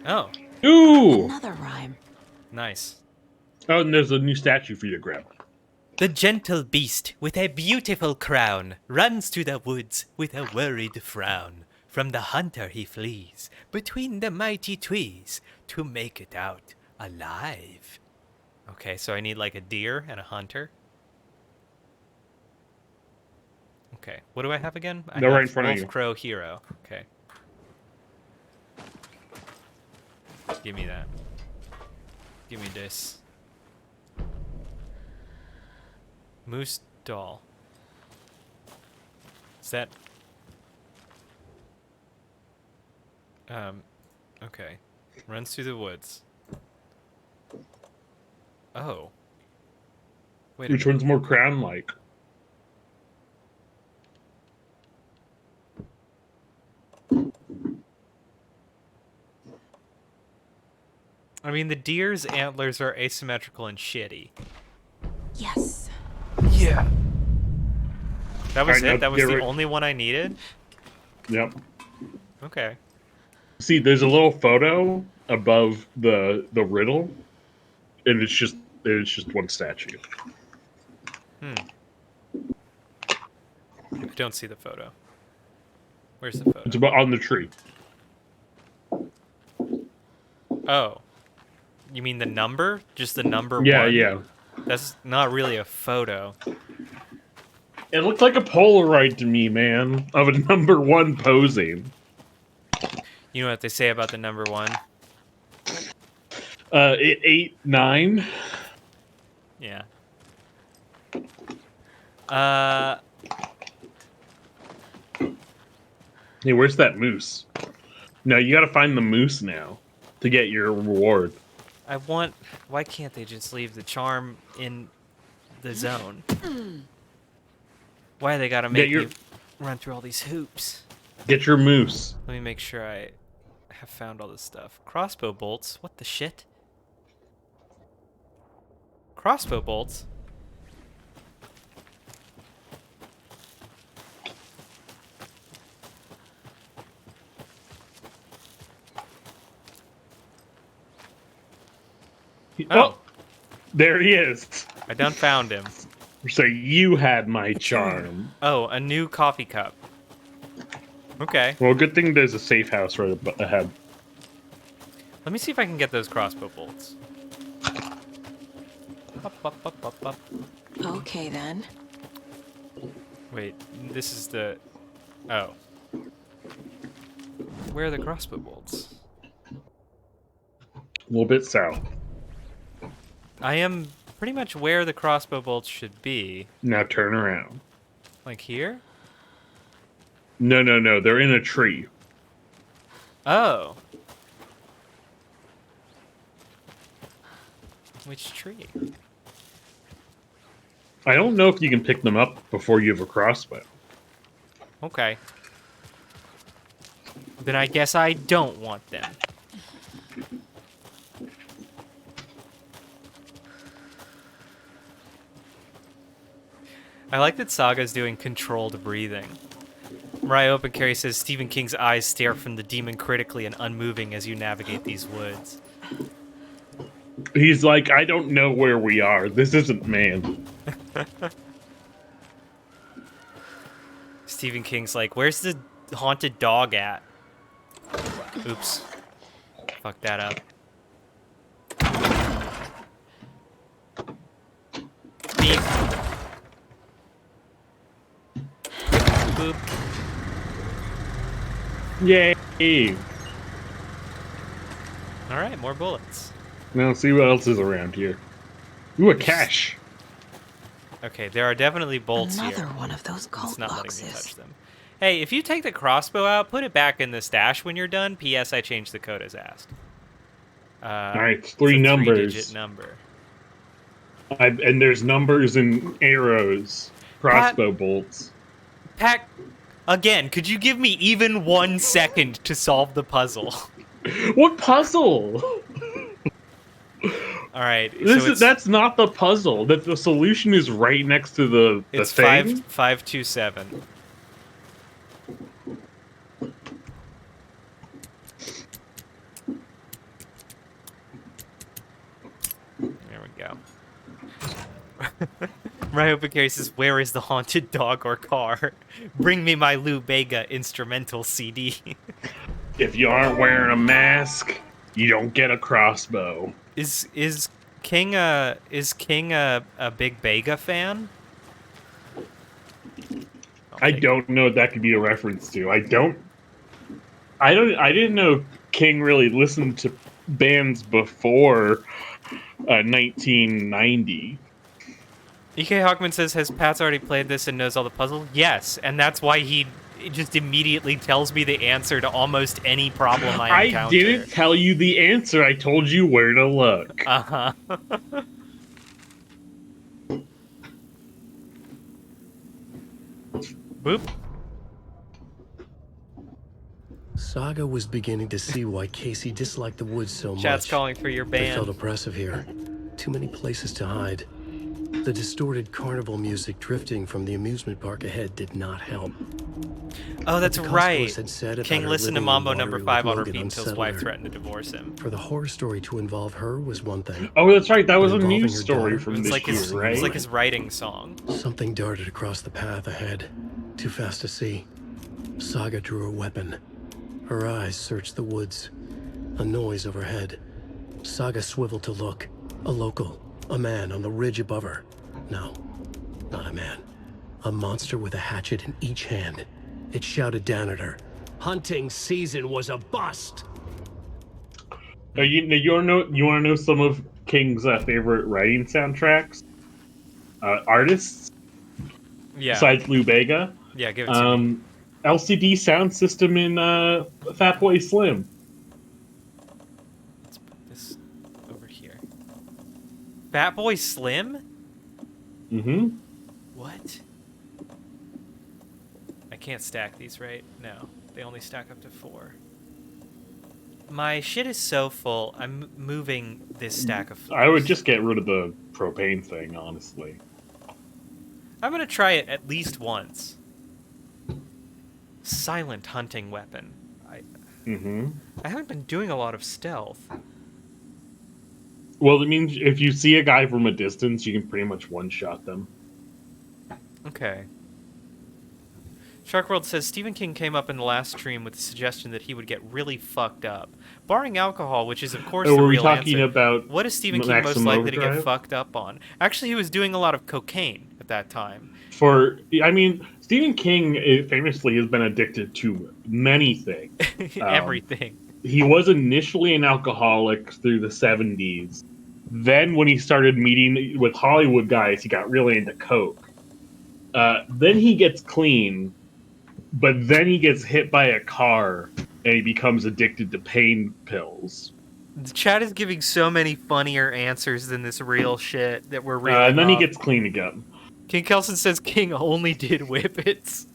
Speaker 2: Oh.
Speaker 1: Ooh!
Speaker 18: Another rhyme.
Speaker 2: Nice.
Speaker 1: Oh, and there's a new statue for you to grab.
Speaker 2: The gentle beast with a beautiful crown runs to the woods with a worried frown. From the hunter he flees between the mighty trees to make it out alive. Okay, so I need like a deer and a hunter. Okay, what do I have again?
Speaker 1: They're right in front of you.
Speaker 2: Wolf, Crow, Hero. Okay. Give me that. Give me this. Moose doll. Is that... okay. Runs through the woods. Oh.
Speaker 1: Which one's more crown-like?
Speaker 2: I mean, the deer's antlers are asymmetrical and shitty.
Speaker 7: Yes.
Speaker 2: Yeah. That was
Speaker 1: Right,
Speaker 2: it? That was the only one I needed?
Speaker 1: Yep.
Speaker 2: Okay.
Speaker 1: See, there's a little photo above the riddle, and it's just one statue.
Speaker 2: I don't see the photo. Where's the photo?
Speaker 1: It's about on the tree.
Speaker 2: Oh. You mean the number? Just the number
Speaker 1: Yeah,
Speaker 2: one?
Speaker 1: yeah.
Speaker 2: That's not really a photo.
Speaker 1: It looked like a Polaroid to me, man, of a number 1 posing.
Speaker 2: You know what they say about the number 1?
Speaker 1: It 8-9.
Speaker 2: Yeah.
Speaker 1: Hey, where's that moose? No, you gotta find the moose now to get your reward.
Speaker 2: Why can't they just leave the charm in the zone? Why they gotta make me run through all these hoops?
Speaker 1: Get your moose.
Speaker 2: Let me make sure I have found all this stuff. Crossbow bolts? What the shit? Crossbow bolts?
Speaker 1: Oh, there he is.
Speaker 2: I done found him.
Speaker 1: So you had my charm.
Speaker 2: Oh, a new coffee cup. Okay.
Speaker 1: Well, good thing there's a safe house right ahead.
Speaker 2: Let me see if I can get those crossbow bolts.
Speaker 7: Okay, then.
Speaker 2: Wait, this is the... Oh. Where are the crossbow bolts?
Speaker 1: A little bit south.
Speaker 2: I am pretty much where the crossbow bolts should be.
Speaker 1: Now turn around.
Speaker 2: Like here?
Speaker 1: No. They're in a tree.
Speaker 2: Oh. Which tree?
Speaker 1: I don't know if you can pick them up before you have a crossbow.
Speaker 2: Okay. Then I guess I don't want them. I like that Saga's doing controlled breathing. Mariah Open Carry says Stephen King's eyes stare from the demon critically and unmoving as you navigate these woods.
Speaker 1: He's like, I don't know where we are. This isn't man.
Speaker 2: Stephen King's like, where's the haunted dog at? Oops. Fuck that up. Beep. Boop.
Speaker 1: Yay!
Speaker 2: Alright, more bullets.
Speaker 1: Now see what else is around here. Ooh, a cache.
Speaker 2: Okay, there are definitely bolts here.
Speaker 7: Another one of those cult
Speaker 2: it's not
Speaker 7: boxes.
Speaker 2: letting me touch them. Hey, if you take the crossbow out, put it back in the stash when you're done. P.S. I changed the code as asked.
Speaker 1: Alright, 3 numbers.
Speaker 2: 3-digit number.
Speaker 1: And there's numbers and arrows. Crossbow bolts.
Speaker 2: Pat, again, could you give me even 1 second to solve the puzzle?
Speaker 1: What puzzle?
Speaker 2: All right,
Speaker 1: that's not the puzzle. That the solution is right next to the
Speaker 2: it's
Speaker 1: thing.
Speaker 2: 527. There we go. Ryopa says, where is the haunted dog or car? Bring me my Lou Bega instrumental CD.
Speaker 1: If you aren't wearing a mask, you don't get a crossbow.
Speaker 2: Is King a big Bega fan?
Speaker 1: I don't know what that could be a reference to. I didn't know King really listened to bands before 1990.
Speaker 2: EK Hawkman says, has Pat's already played this and knows all the puzzles? Yes, and that's why he just immediately tells me the answer to almost any problem I encounter.
Speaker 1: I didn't tell you the answer. I told you where to look.
Speaker 2: Uh-huh. Boop.
Speaker 4: Saga was beginning to see why Casey disliked the woods so much.
Speaker 2: Chat's calling for your
Speaker 4: They felt
Speaker 2: band.
Speaker 4: oppressive here. Too many places to hide. The distorted carnival music drifting from the amusement park ahead did not help.
Speaker 2: Oh, that's right.
Speaker 4: Had said
Speaker 2: King
Speaker 4: about her
Speaker 2: listened to
Speaker 4: living in
Speaker 2: Mambo
Speaker 4: Waterloo
Speaker 2: #5 on
Speaker 4: with
Speaker 2: repeat
Speaker 4: Logan
Speaker 2: until his
Speaker 4: unsettled
Speaker 2: wife
Speaker 4: her.
Speaker 2: threatened to divorce him.
Speaker 4: For the horror story to involve her was one thing.
Speaker 1: Oh, that's right. That was a
Speaker 4: Involving
Speaker 1: news
Speaker 4: her
Speaker 1: story
Speaker 4: daughter
Speaker 1: from
Speaker 2: It's
Speaker 1: this
Speaker 2: like
Speaker 1: year,
Speaker 2: his,
Speaker 1: right?
Speaker 2: it's like his writing song.
Speaker 4: Something darted across the path ahead, too fast to see. Saga drew her weapon. Her eyes searched the woods. A noise overhead. Saga swiveled to look. A local. A man on the ridge above her. No, not a man. A monster with a hatchet in each hand. It shouted down at her. Hunting season was a bust!
Speaker 1: You want to know some of King's favorite writing soundtracks? Artists?
Speaker 2: Yeah.
Speaker 1: Besides Lou Bega?
Speaker 2: Yeah, give it to me.
Speaker 1: LCD Sound System in Fatboy Slim.
Speaker 2: Let's put this over here. Fatboy Slim?
Speaker 1: Mm-hmm.
Speaker 2: What? I can't stack these, right? No. They only stack up to 4. My shit is so full, I'm moving this stack of 4s.
Speaker 1: I would just get rid of the propane thing, honestly.
Speaker 2: I'm gonna try it at least once. Silent hunting weapon. I haven't been doing a lot of stealth.
Speaker 1: Well, it means if you see a guy from a distance, you can pretty much one-shot them.
Speaker 2: Okay. Shark World says Stephen King came up in the last stream with the suggestion that he would get really fucked up, barring alcohol, which is of course the real answer.
Speaker 1: About
Speaker 2: what is Stephen King most likely to get fucked up on? Actually, he was doing a lot of cocaine at that time.
Speaker 1: Stephen King famously has been addicted to many things.
Speaker 2: Everything.
Speaker 1: He was initially an alcoholic through the 70s. Then when he started meeting with Hollywood guys, he got really into coke. Then he gets clean, but then he gets hit by a car and he becomes addicted to pain pills.
Speaker 2: The chat is giving so many funnier answers than this real shit that we're reading.
Speaker 1: And then he gets clean again.
Speaker 2: King Kelson says King only did whippets.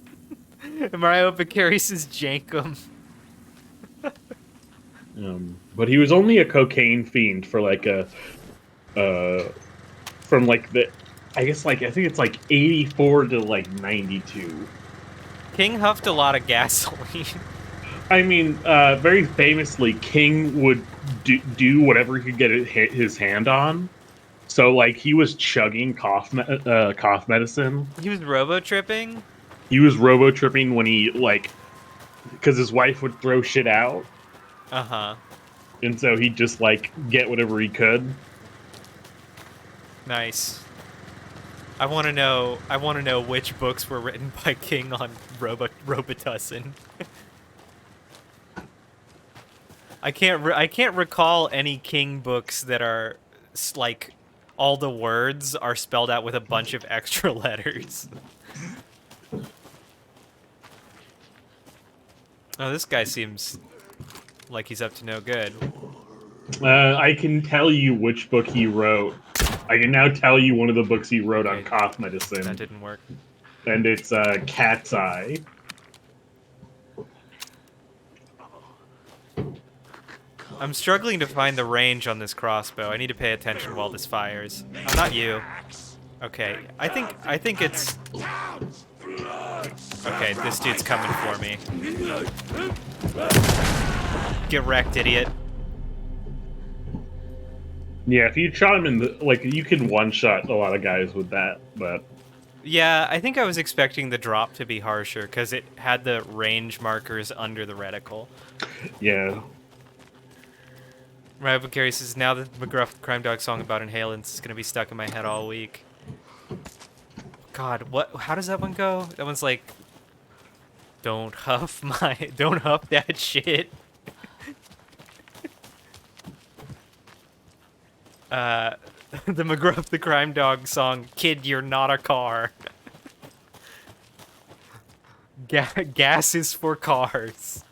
Speaker 2: And Mario Bacari says Jankum.
Speaker 1: But he was only a cocaine fiend for like from like the, I think it's like 84 to like 92.
Speaker 2: King huffed a lot of gasoline.
Speaker 1: Very famously, King would do whatever he could get his hand on. So, like, he was chugging cough medicine.
Speaker 2: He was robo-tripping?
Speaker 1: He was robo-tripping when he, like, because his wife would throw shit out.
Speaker 2: Uh-huh.
Speaker 1: And so he'd just, like, get whatever he could.
Speaker 2: Nice. I want to know which books were written by King on Robitussin. I can't recall any King books that are like all the words are spelled out with a bunch of extra letters. Oh, this guy seems like he's up to no good.
Speaker 1: I can tell you which book he wrote. I can now tell you one of the books he wrote on cough medicine.
Speaker 2: That didn't work.
Speaker 1: And it's Cat's Eye.
Speaker 2: I'm struggling to find the range on this crossbow. I need to pay attention while this fires. Oh, not you. Okay, I think it's... Okay, this dude's coming for me. Get wrecked, idiot.
Speaker 1: Yeah, if you shot him in the... Like, you can one-shot a lot of guys with that, but...
Speaker 2: Yeah, I think I was expecting the drop to be harsher, because it had the range markers under the reticle.
Speaker 1: Yeah.
Speaker 2: Ryan Bacari says, now the McGruff Crime Dog song about inhalants is going to be stuck in my head all week. God, how does that one go? That one's like, don't huff that shit. The McGruff the Crime Dog song, Kid, You're Not a Car. Gas is for cars.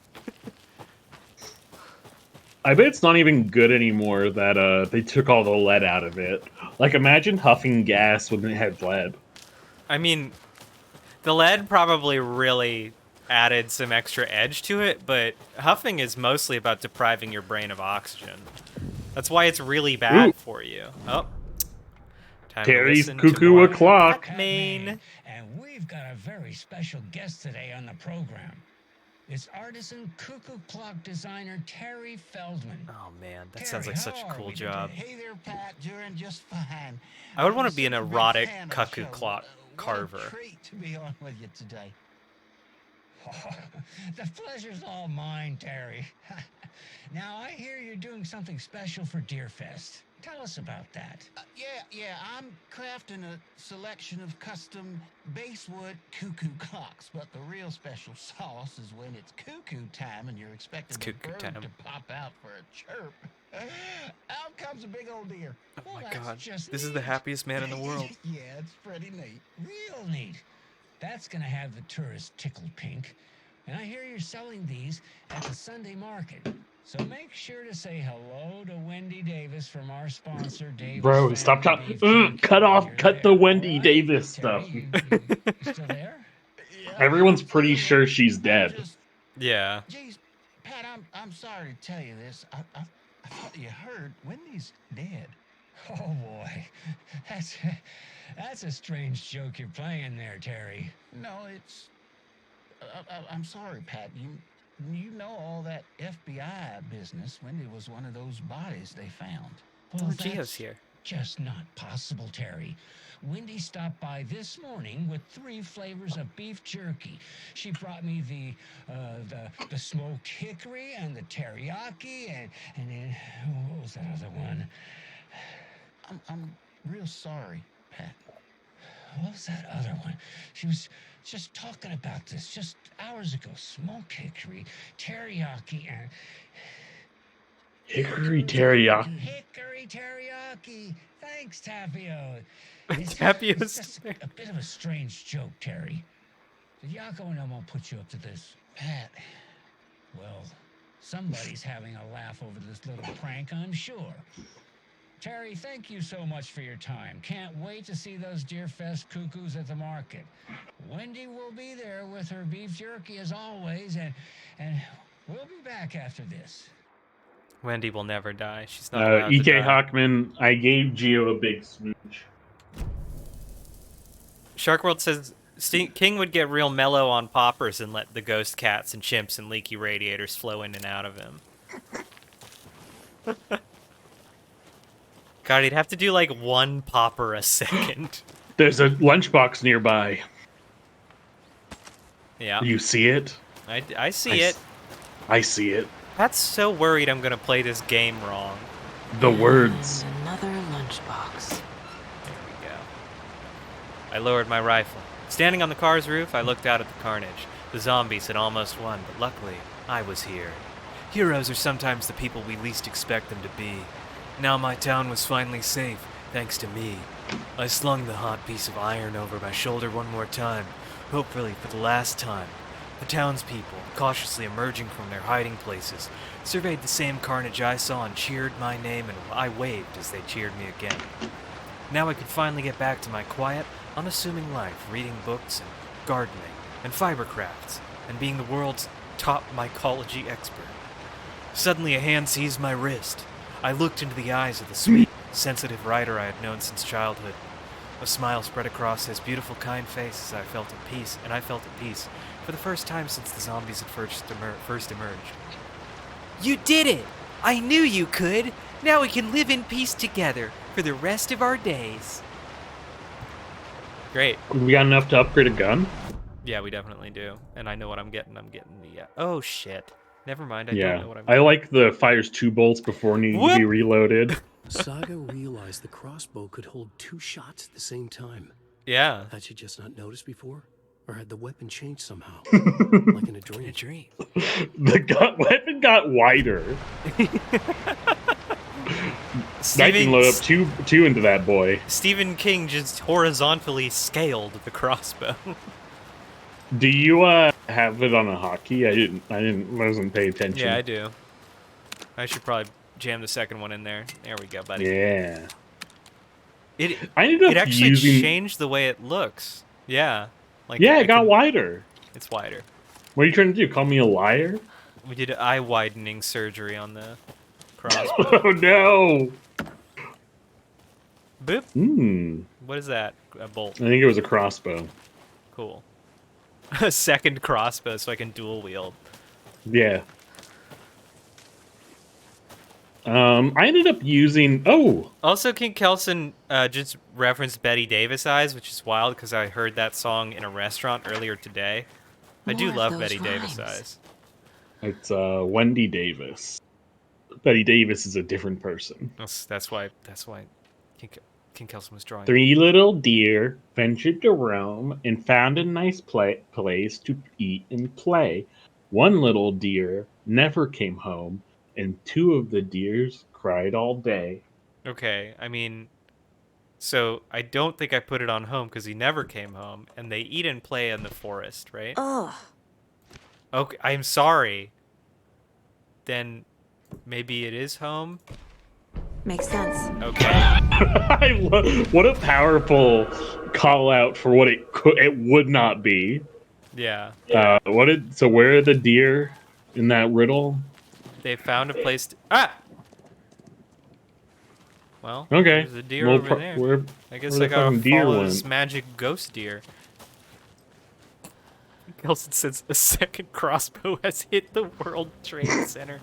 Speaker 1: I bet it's not even good anymore that they took all the lead out of it. Like, imagine huffing gas when it had lead.
Speaker 2: I mean, The lead probably really added some extra edge to it, but huffing is mostly about depriving your brain of oxygen. That's why it's really bad for you. Oh. Time
Speaker 1: Terry's
Speaker 2: to listen
Speaker 1: cuckoo
Speaker 2: to more
Speaker 1: o'clock.
Speaker 9: And we've got a very special guest today on the program. It's artisan cuckoo clock designer Terry Feldman.
Speaker 2: Oh man, that
Speaker 9: Terry,
Speaker 2: sounds like such a
Speaker 9: how are
Speaker 2: cool
Speaker 9: we
Speaker 2: job.
Speaker 9: today?
Speaker 10: Hey there, Pat. Doing just fine.
Speaker 2: I would want to
Speaker 10: I'm
Speaker 2: be an
Speaker 10: such a big
Speaker 2: erotic
Speaker 10: fan of the
Speaker 2: cuckoo
Speaker 10: show.
Speaker 2: clock
Speaker 10: What
Speaker 2: carver.
Speaker 10: a treat to be on with you today.
Speaker 9: The pleasure's all mine, Terry. Now, I hear you're doing something special for Deerfest. Tell us about that.
Speaker 10: Yeah, I'm crafting a selection of custom basswood cuckoo clocks, but the real special sauce is when it's cuckoo time and you're expecting the bird to pop out for a chirp. Out comes a big old deer.
Speaker 2: Oh my god, this is the happiest man in the world.
Speaker 10: Yeah, it's pretty neat.
Speaker 9: Real neat. That's gonna have the tourists tickled pink. And I hear you're selling these at the Sunday market. So make sure to say hello to Wendy Davis from our sponsor, Davis.
Speaker 1: Bro, stop talking. Cut the Wendy Davis stuff.
Speaker 9: You still there?
Speaker 1: Everyone's pretty sure she's dead.
Speaker 2: Yeah.
Speaker 10: Geez, Pat, I'm sorry to tell you this. I thought you heard Wendy's dead.
Speaker 9: Oh boy, that's a strange joke you're playing there, Terry.
Speaker 10: No, it's. I'm sorry, Pat. You know all that FBI business. Wendy was one of those bodies they found.
Speaker 9: Well,
Speaker 2: Gio's
Speaker 9: that's
Speaker 2: here.
Speaker 9: Just not possible, Terry. Wendy stopped by this morning with 3 flavors of beef jerky. She brought me the smoked hickory and the teriyaki and then what was that other one?
Speaker 10: I'm real sorry, Pat.
Speaker 9: What was that other one? She was just talking about this just hours ago. Smoked hickory, teriyaki, and...
Speaker 1: Hickory teriyaki.
Speaker 9: Hickory teriyaki. Thanks, Tapio.
Speaker 2: Tapio's
Speaker 9: It's just a bit of a strange joke, Terry. Did Yako and Elmo put you up to this?
Speaker 10: Pat.
Speaker 9: Well, somebody's having a laugh over this little prank, I'm sure. Terry, thank you so much for your time. Can't wait to see those Deerfest cuckoos at the market. Wendy will be there with her beef jerky as always, and we'll be back after this.
Speaker 2: Wendy will never die. She's not allowed to
Speaker 1: EK
Speaker 2: die.
Speaker 1: Hockman, I gave Gio a big smooch.
Speaker 2: Sharkworld says King would get real mellow on poppers and let the ghost cats and chimps and leaky radiators flow in and out of him. God, he'd have to do like 1 popper a second.
Speaker 1: There's a lunchbox nearby.
Speaker 2: Yeah.
Speaker 1: You see it?
Speaker 2: I see it.
Speaker 1: I see it.
Speaker 2: Pat's so worried I'm gonna play this game wrong.
Speaker 1: The words.
Speaker 18: Another lunchbox.
Speaker 2: There we go. I lowered my rifle. Standing on the car's roof, I looked out at the carnage. The zombies had almost won, but luckily, I was here. Heroes are sometimes the people we least expect them to be. Now my town was finally safe, thanks to me. I slung the hot piece of iron over my shoulder one more time, hopefully for the last time. The townspeople, cautiously emerging from their hiding places, surveyed the same carnage I saw and cheered my name, and I waved as they cheered me again. Now I could finally get back to my quiet, unassuming life, reading books and gardening and fiber crafts, and being the world's top mycology expert. Suddenly a hand seized my wrist. I looked into the eyes of the sweet, sensitive writer I had known since childhood. A smile spread across his beautiful, kind face as I felt at peace, and I felt at peace for the first time since the zombies had first emerged. You did it! I knew you could! Now we can live in peace together for the rest of our days. Great.
Speaker 1: We got enough to upgrade a gun?
Speaker 2: Yeah, we definitely do. And I know what I'm getting. I'm getting the... oh, shit. Never mind, I
Speaker 1: Yeah.
Speaker 2: don't know what I'm
Speaker 1: I like the fires 2 bolts before needing to be reloaded.
Speaker 4: Saga realized the crossbow could hold 2 shots at the same time.
Speaker 2: Yeah.
Speaker 4: Had she just not noticed before? Or had the weapon changed somehow? Like in a dream.
Speaker 2: In a dream.
Speaker 1: The weapon got wider. I can load up two into that boy.
Speaker 2: Stephen King just horizontally scaled the crossbow.
Speaker 1: Do you have it on a hotkey? I wasn't paying attention.
Speaker 2: Yeah, I do. I should probably jam the second one in there. There we go, buddy.
Speaker 1: Yeah.
Speaker 2: It
Speaker 1: I ended up
Speaker 2: actually
Speaker 1: using...
Speaker 2: changed the way it looks. Yeah. Like,
Speaker 1: yeah, it got wider.
Speaker 2: It's wider.
Speaker 1: What are you trying to do? Call me a liar?
Speaker 2: We did eye widening surgery on the crossbow.
Speaker 1: Oh no!
Speaker 2: Boop.
Speaker 1: Hmm.
Speaker 2: What is that? A bolt.
Speaker 1: I think it was a crossbow.
Speaker 2: Cool. A second crossbow so I can dual wield.
Speaker 1: Yeah. I ended up using... Oh!
Speaker 2: Also, King Kelson just referenced Betty Davis Eyes, which is wild because I heard that song in a restaurant earlier today. I do love Betty Davis Eyes.
Speaker 1: It's Wendy Davis. Betty Davis is a different person.
Speaker 2: That's why King Kelson was drawing.
Speaker 1: 3 little deer ventured to roam and found a nice place to eat and play. 1 little deer never came home, and 2 of the deers cried all day.
Speaker 2: Okay, I mean, so I don't think I put it on home because he never came home, and they eat and play in the forest, right?
Speaker 7: Ugh.
Speaker 2: Okay, I'm sorry. Then maybe it is home?
Speaker 7: Makes sense.
Speaker 2: Okay.
Speaker 1: What a powerful call out for what it would not be.
Speaker 2: Yeah.
Speaker 1: So where are the deer in that riddle?
Speaker 2: They found a place to... Ah! Well,
Speaker 1: okay.
Speaker 2: There's a deer over there. I guess I gotta follow this magic ghost deer. Kelson says a second crossbow has hit the World Trade Center.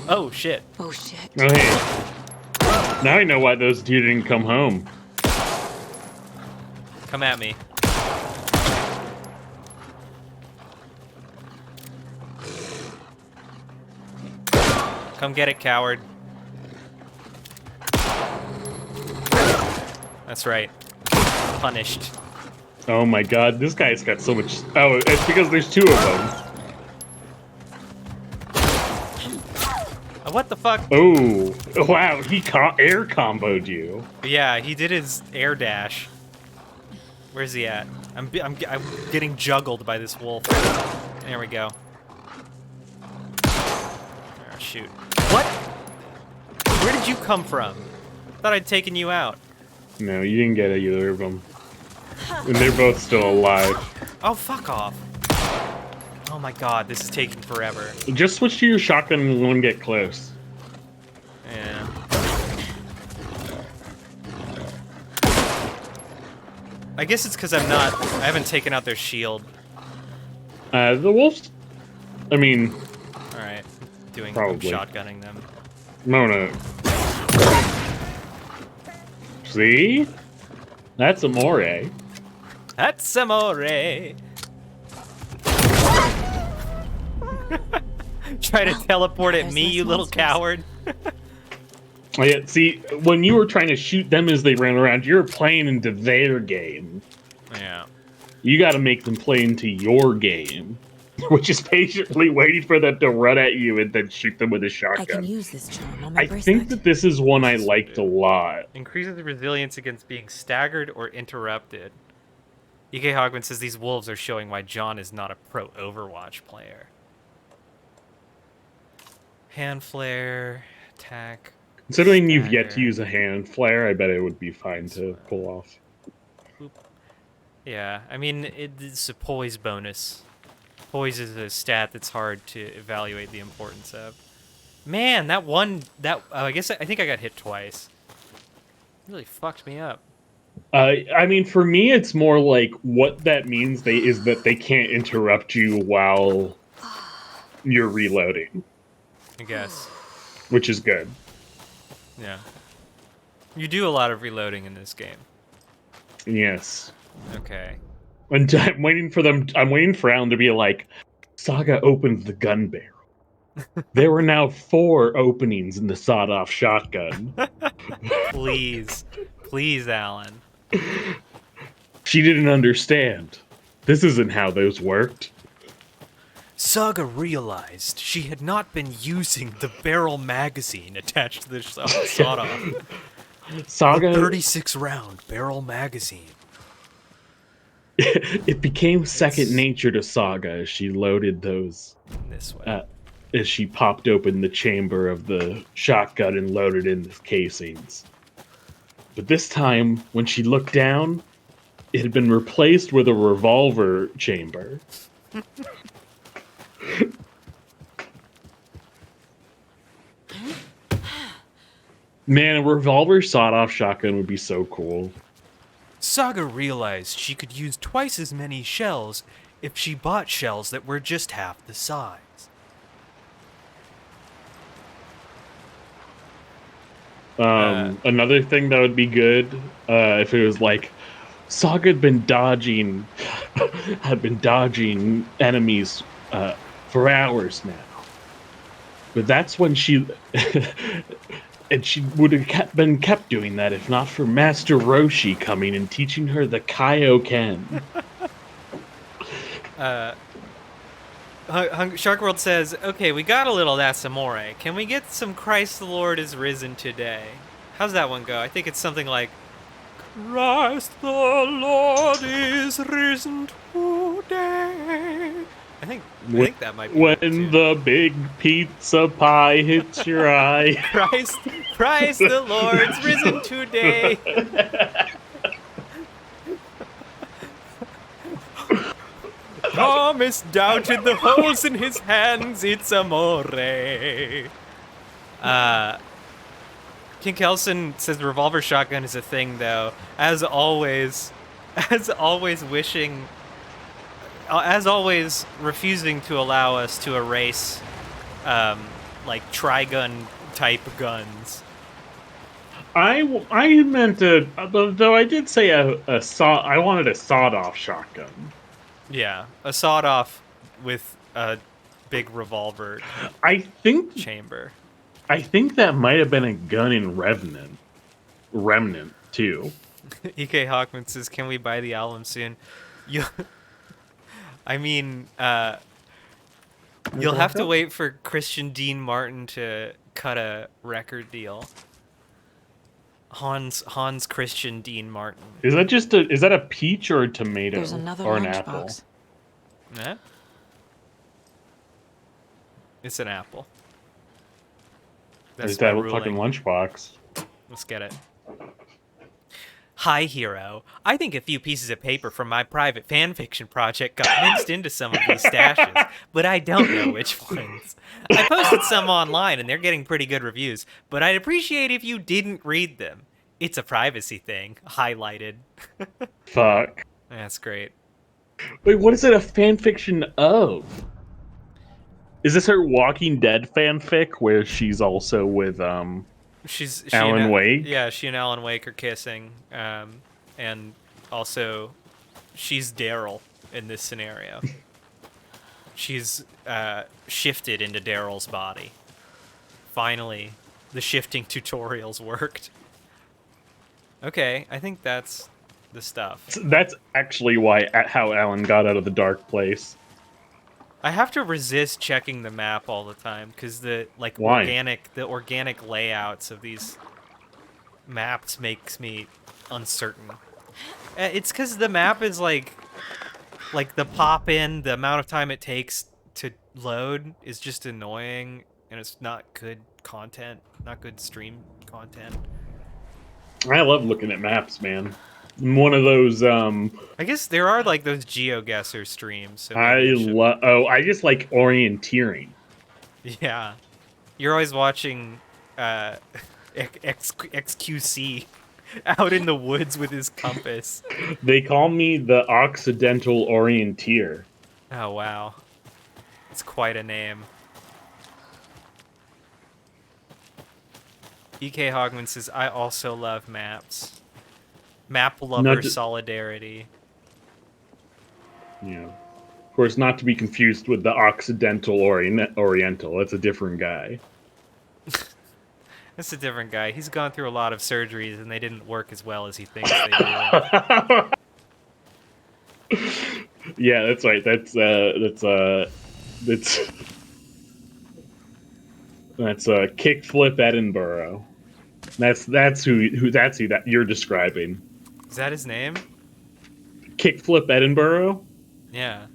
Speaker 2: Oh, shit.
Speaker 7: Oh, shit.
Speaker 1: Oh, hey. Now I know why those deer didn't come home.
Speaker 2: Come at me. Come get it, coward. That's right. Punished.
Speaker 1: Oh my god, this guy's got so much... Oh, it's because there's 2 of them.
Speaker 2: What the fuck?
Speaker 1: Oh, wow, he air comboed you.
Speaker 2: Yeah, he did his air dash. Where's he at? I'm getting juggled by this wolf. There we go. Oh, shoot. What? Where did you come from? Thought I'd taken you out.
Speaker 1: No, you didn't get either of them. And they're both still alive.
Speaker 2: Oh, fuck off. Oh my god, this is taking forever.
Speaker 1: Just switch to your shotgun and let him get close.
Speaker 2: Yeah. I guess it's because I haven't taken out their shield.
Speaker 1: The wolves... I mean...
Speaker 2: Alright. I'm shotgunning them.
Speaker 1: Mona. See? That's amore.
Speaker 2: That's amore. Try to teleport at me, you little coward.
Speaker 1: Yeah, see, when you were trying to shoot them as they ran around, you were playing into their game.
Speaker 2: Yeah.
Speaker 1: You gotta make them play into your game. Which is patiently waiting for them to run at you and then shoot them with a shotgun.
Speaker 7: I can use this charm on my
Speaker 1: I
Speaker 7: bracelet.
Speaker 1: think that this is one I liked a lot.
Speaker 2: Increases the resilience against being staggered or interrupted. EK Hogman says these wolves are showing why John is not a pro Overwatch player. Hand flare, attack.
Speaker 1: Considering you've yet to use a hand flare, I bet it would be fine to pull off.
Speaker 2: Boop. Yeah, I mean, it's a poise bonus. Poise is a stat that's hard to evaluate the importance of. Man, I think I got hit twice. It really fucked me up.
Speaker 1: I mean, for me, it's more like what that means is that they can't interrupt you while you're reloading.
Speaker 2: I guess.
Speaker 1: Which is good.
Speaker 2: Yeah. You do a lot of reloading in this game.
Speaker 1: Yes.
Speaker 2: Okay.
Speaker 1: And I'm waiting for Alan to be like, Saga opened the gun barrel. There were now 4 openings in the sawed-off shotgun.
Speaker 2: Please. Please, Alan.
Speaker 1: She didn't understand. This isn't how those worked.
Speaker 2: Saga realized she had not been using the barrel magazine attached to the sawed-off.
Speaker 1: Saga...
Speaker 2: A 36-round barrel magazine.
Speaker 1: It became second nature to Saga as she loaded those.
Speaker 2: This way.
Speaker 1: As she popped open the chamber of the shotgun and loaded in the casings. But this time, when she looked down, It had been replaced with a revolver chamber. Man, a revolver sawed-off shotgun would be so cool.
Speaker 2: Saga realized she could use twice as many shells if she bought shells that were just half the size.
Speaker 1: Another thing that would be good, if it was like Saga had been dodging enemies for hours now. But that's when she and she would have been kept doing that if not for Master Roshi coming and teaching her the Kaioken.
Speaker 2: Shark World says, okay, we got a little That's Amore. Can we get some Christ the Lord is risen today? How's that one go? I think it's something like, Christ the Lord is risen today. I think that might be
Speaker 1: when the big pizza pie hits your eye.
Speaker 2: Christ the Lord's risen today. Thomas doubted the holes in his hands. It's amore. King Kelson says the revolver shotgun is a thing, though. As always refusing to allow us to erase, like Trigun type guns.
Speaker 1: I meant though I did say I wanted a sawed-off shotgun.
Speaker 2: Yeah, a sawed-off with a big revolver. Chamber.
Speaker 1: I think that might have been a gun in Remnant too.
Speaker 2: EK Hawkman says, "Can we buy the album soon?" You'll have to wait for Christian Dean Martin to cut a record deal. Hans Christian Dean Martin.
Speaker 1: Is that a peach or a tomato?
Speaker 18: There's another
Speaker 1: or an
Speaker 18: lunchbox.
Speaker 1: apple?
Speaker 2: Eh? It's an apple.
Speaker 1: Is that a fucking lunchbox?
Speaker 2: Let's get it. Hi, hero. I think a few pieces of paper from my private fanfiction project got mixed into some of these stashes, but I don't know which ones. I posted some online and they're getting pretty good reviews, but I'd appreciate if you didn't read them. It's a privacy thing. Highlighted.
Speaker 1: Fuck.
Speaker 2: That's great.
Speaker 1: Wait, what is it a fanfiction of? Is this her Walking Dead fanfic where she's also with Alan Wake?
Speaker 2: Yeah, she and Alan Wake are kissing, and also she's Daryl in this scenario. She's shifted into Daryl's body. Finally, the shifting tutorials worked. Okay, I think that's the stuff.
Speaker 1: That's actually how Alan got out of the dark place.
Speaker 2: I have to resist checking the map all the time because the organic layouts of these maps makes me uncertain. It's because the map is like the pop in, the amount of time it takes to load is just annoying, and it's not good content, not good stream content.
Speaker 1: I love looking at maps, man. I'm one of those.
Speaker 2: I guess there are like those GeoGuessr streams. So
Speaker 1: I just like orienteering.
Speaker 2: Yeah, you're always watching XQC out in the woods with his compass.
Speaker 1: They call me the Occidental Orienteer.
Speaker 2: Oh wow, it's quite a name. EK Hogman says, I also love maps. Map lover solidarity.
Speaker 1: Yeah. Of course, not to be confused with the Occidental Oriental. That's a different guy.
Speaker 2: That's a different guy. He's gone through a lot of surgeries, and they didn't work as well as he thinks they do.
Speaker 1: Yeah, that's right. That's Kickflip Edinburgh. That's who that you're describing.
Speaker 2: Is that his name?
Speaker 1: Kickflip Edinburgh?
Speaker 2: Yeah.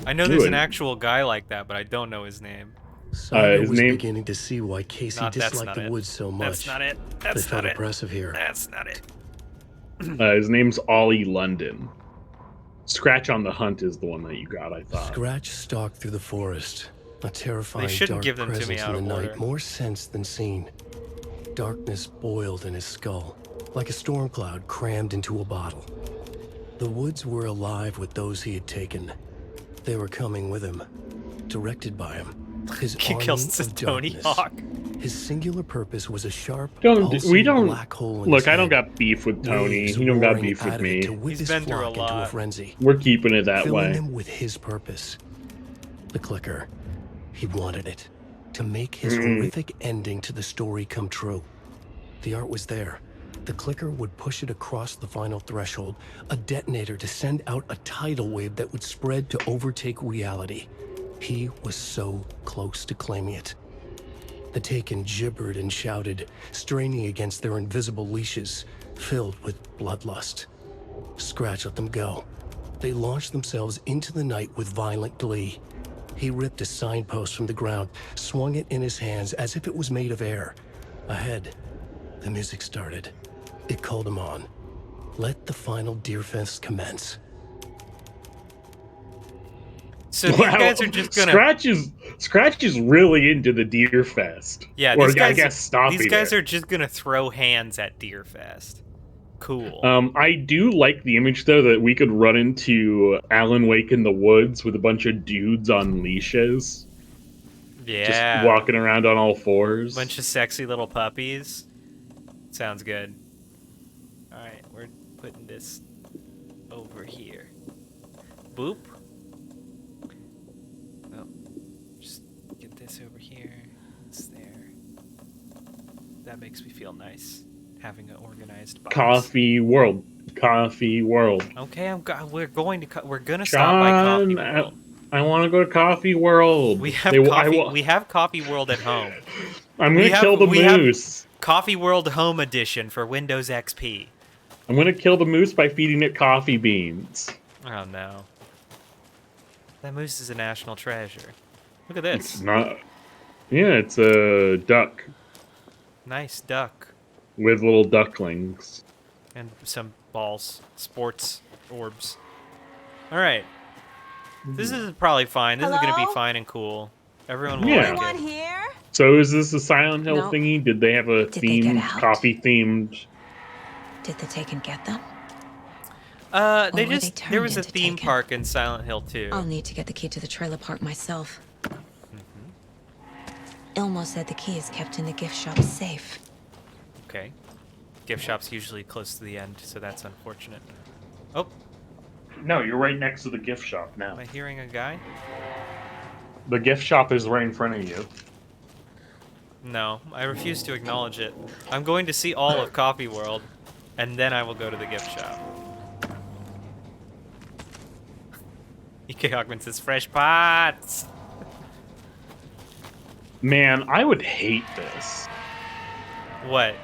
Speaker 2: I know there's an actual guy like that, but I don't know his name.
Speaker 4: Saga was beginning to see why Casey disliked the woods so much.
Speaker 2: That's not it.
Speaker 4: They felt oppressive here.
Speaker 2: That's not it.
Speaker 1: His name's Ollie London. Scratch on the Hunt is the one that you got, I thought.
Speaker 4: Scratch stalked through the forest. A terrifying
Speaker 2: shouldn't
Speaker 4: dark
Speaker 2: give them to me
Speaker 4: presence
Speaker 2: out
Speaker 4: in the
Speaker 2: of
Speaker 4: night,
Speaker 2: order.
Speaker 4: more sensed than seen. Darkness boiled in his skull, like a storm cloud crammed into a bottle. The woods were alive with those he had taken. They were coming with him, directed by him. His
Speaker 2: He
Speaker 4: army
Speaker 2: kills
Speaker 4: of
Speaker 2: Tony
Speaker 4: darkness.
Speaker 2: Hawk.
Speaker 4: His singular purpose was a sharp,
Speaker 1: We don't
Speaker 4: black hole in
Speaker 1: look.
Speaker 4: his
Speaker 1: I don't
Speaker 4: head.
Speaker 1: got beef with Tony.
Speaker 4: Waves
Speaker 1: He don't got
Speaker 4: roaring
Speaker 1: beef with
Speaker 4: out of it
Speaker 1: me.
Speaker 4: to whip
Speaker 2: He's
Speaker 4: his
Speaker 2: been through a
Speaker 4: flock into a
Speaker 2: lot.
Speaker 4: frenzy.
Speaker 1: We're keeping it that
Speaker 4: filling
Speaker 1: way.
Speaker 4: him with his purpose. The clicker. He wanted it. To make his horrific ending to the story come true. The art was there. The clicker would push it across the final threshold, a detonator to send out a tidal wave that would spread to overtake reality. He was so close to claiming it. The Taken gibbered and shouted, straining against their invisible leashes, filled with bloodlust. Scratch let them go. They launched themselves into the night with violent glee. He ripped a signpost from the ground, swung it in his hands as if it was made of air. Ahead, the music started. It called him on. Let the final Deerfest commence.
Speaker 2: So these guys are just gonna
Speaker 1: Scratch is really into the Deerfest.
Speaker 2: Yeah,
Speaker 1: or
Speaker 2: these guys,
Speaker 1: I guess stopping
Speaker 2: these guys
Speaker 1: it.
Speaker 2: are just gonna throw hands at Deerfest. Cool.
Speaker 1: I do like the image though that we could run into Alan Wake in the woods with a bunch of dudes on leashes.
Speaker 2: Yeah.
Speaker 1: Just walking around on all fours.
Speaker 2: Bunch of sexy little puppies. Sounds good. Alright, we're putting this over here. Boop. Oh, just get this over here. It's there. That makes me feel nice. Having an organized box.
Speaker 1: Coffee World.
Speaker 2: Okay, we're gonna stop by Coffee World.
Speaker 1: I want to go to Coffee World.
Speaker 2: We have we have Coffee World at home.
Speaker 1: I'm gonna kill the moose.
Speaker 2: Coffee World Home Edition for Windows XP.
Speaker 1: I'm gonna kill the moose by feeding it coffee beans.
Speaker 2: Oh no. That moose is a national treasure. Look at this.
Speaker 1: It's not. Yeah, it's a duck.
Speaker 2: Nice duck.
Speaker 1: With little ducklings.
Speaker 2: And some balls. Sports orbs. Alright. This is probably fine. This is going to be fine and cool. Everyone will like it.
Speaker 6: Here?
Speaker 1: So is this a Silent Hill
Speaker 6: Nope.
Speaker 1: thingy? Did they have a themed, coffee-themed?
Speaker 18: Did the Taken get them?
Speaker 2: They
Speaker 18: Or were
Speaker 2: just
Speaker 18: they
Speaker 2: there was a
Speaker 18: turned into
Speaker 2: theme
Speaker 18: Taken?
Speaker 2: park in Silent Hill 2.
Speaker 18: I'll need to get the key to the trailer park myself. Ilmo said the key is kept in the gift shop's safe.
Speaker 2: Okay. Gift shop's usually close to the end, so that's unfortunate. Oh,
Speaker 1: No, you're right next to the gift shop now.
Speaker 2: am I hearing a guy?
Speaker 1: The gift shop is right in front of you.
Speaker 2: No, I refuse to acknowledge it. I'm going to see all of Coffee World, and then I will go to the gift shop. EK Hawkman says fresh pots.
Speaker 1: Man, I would hate this.
Speaker 2: What?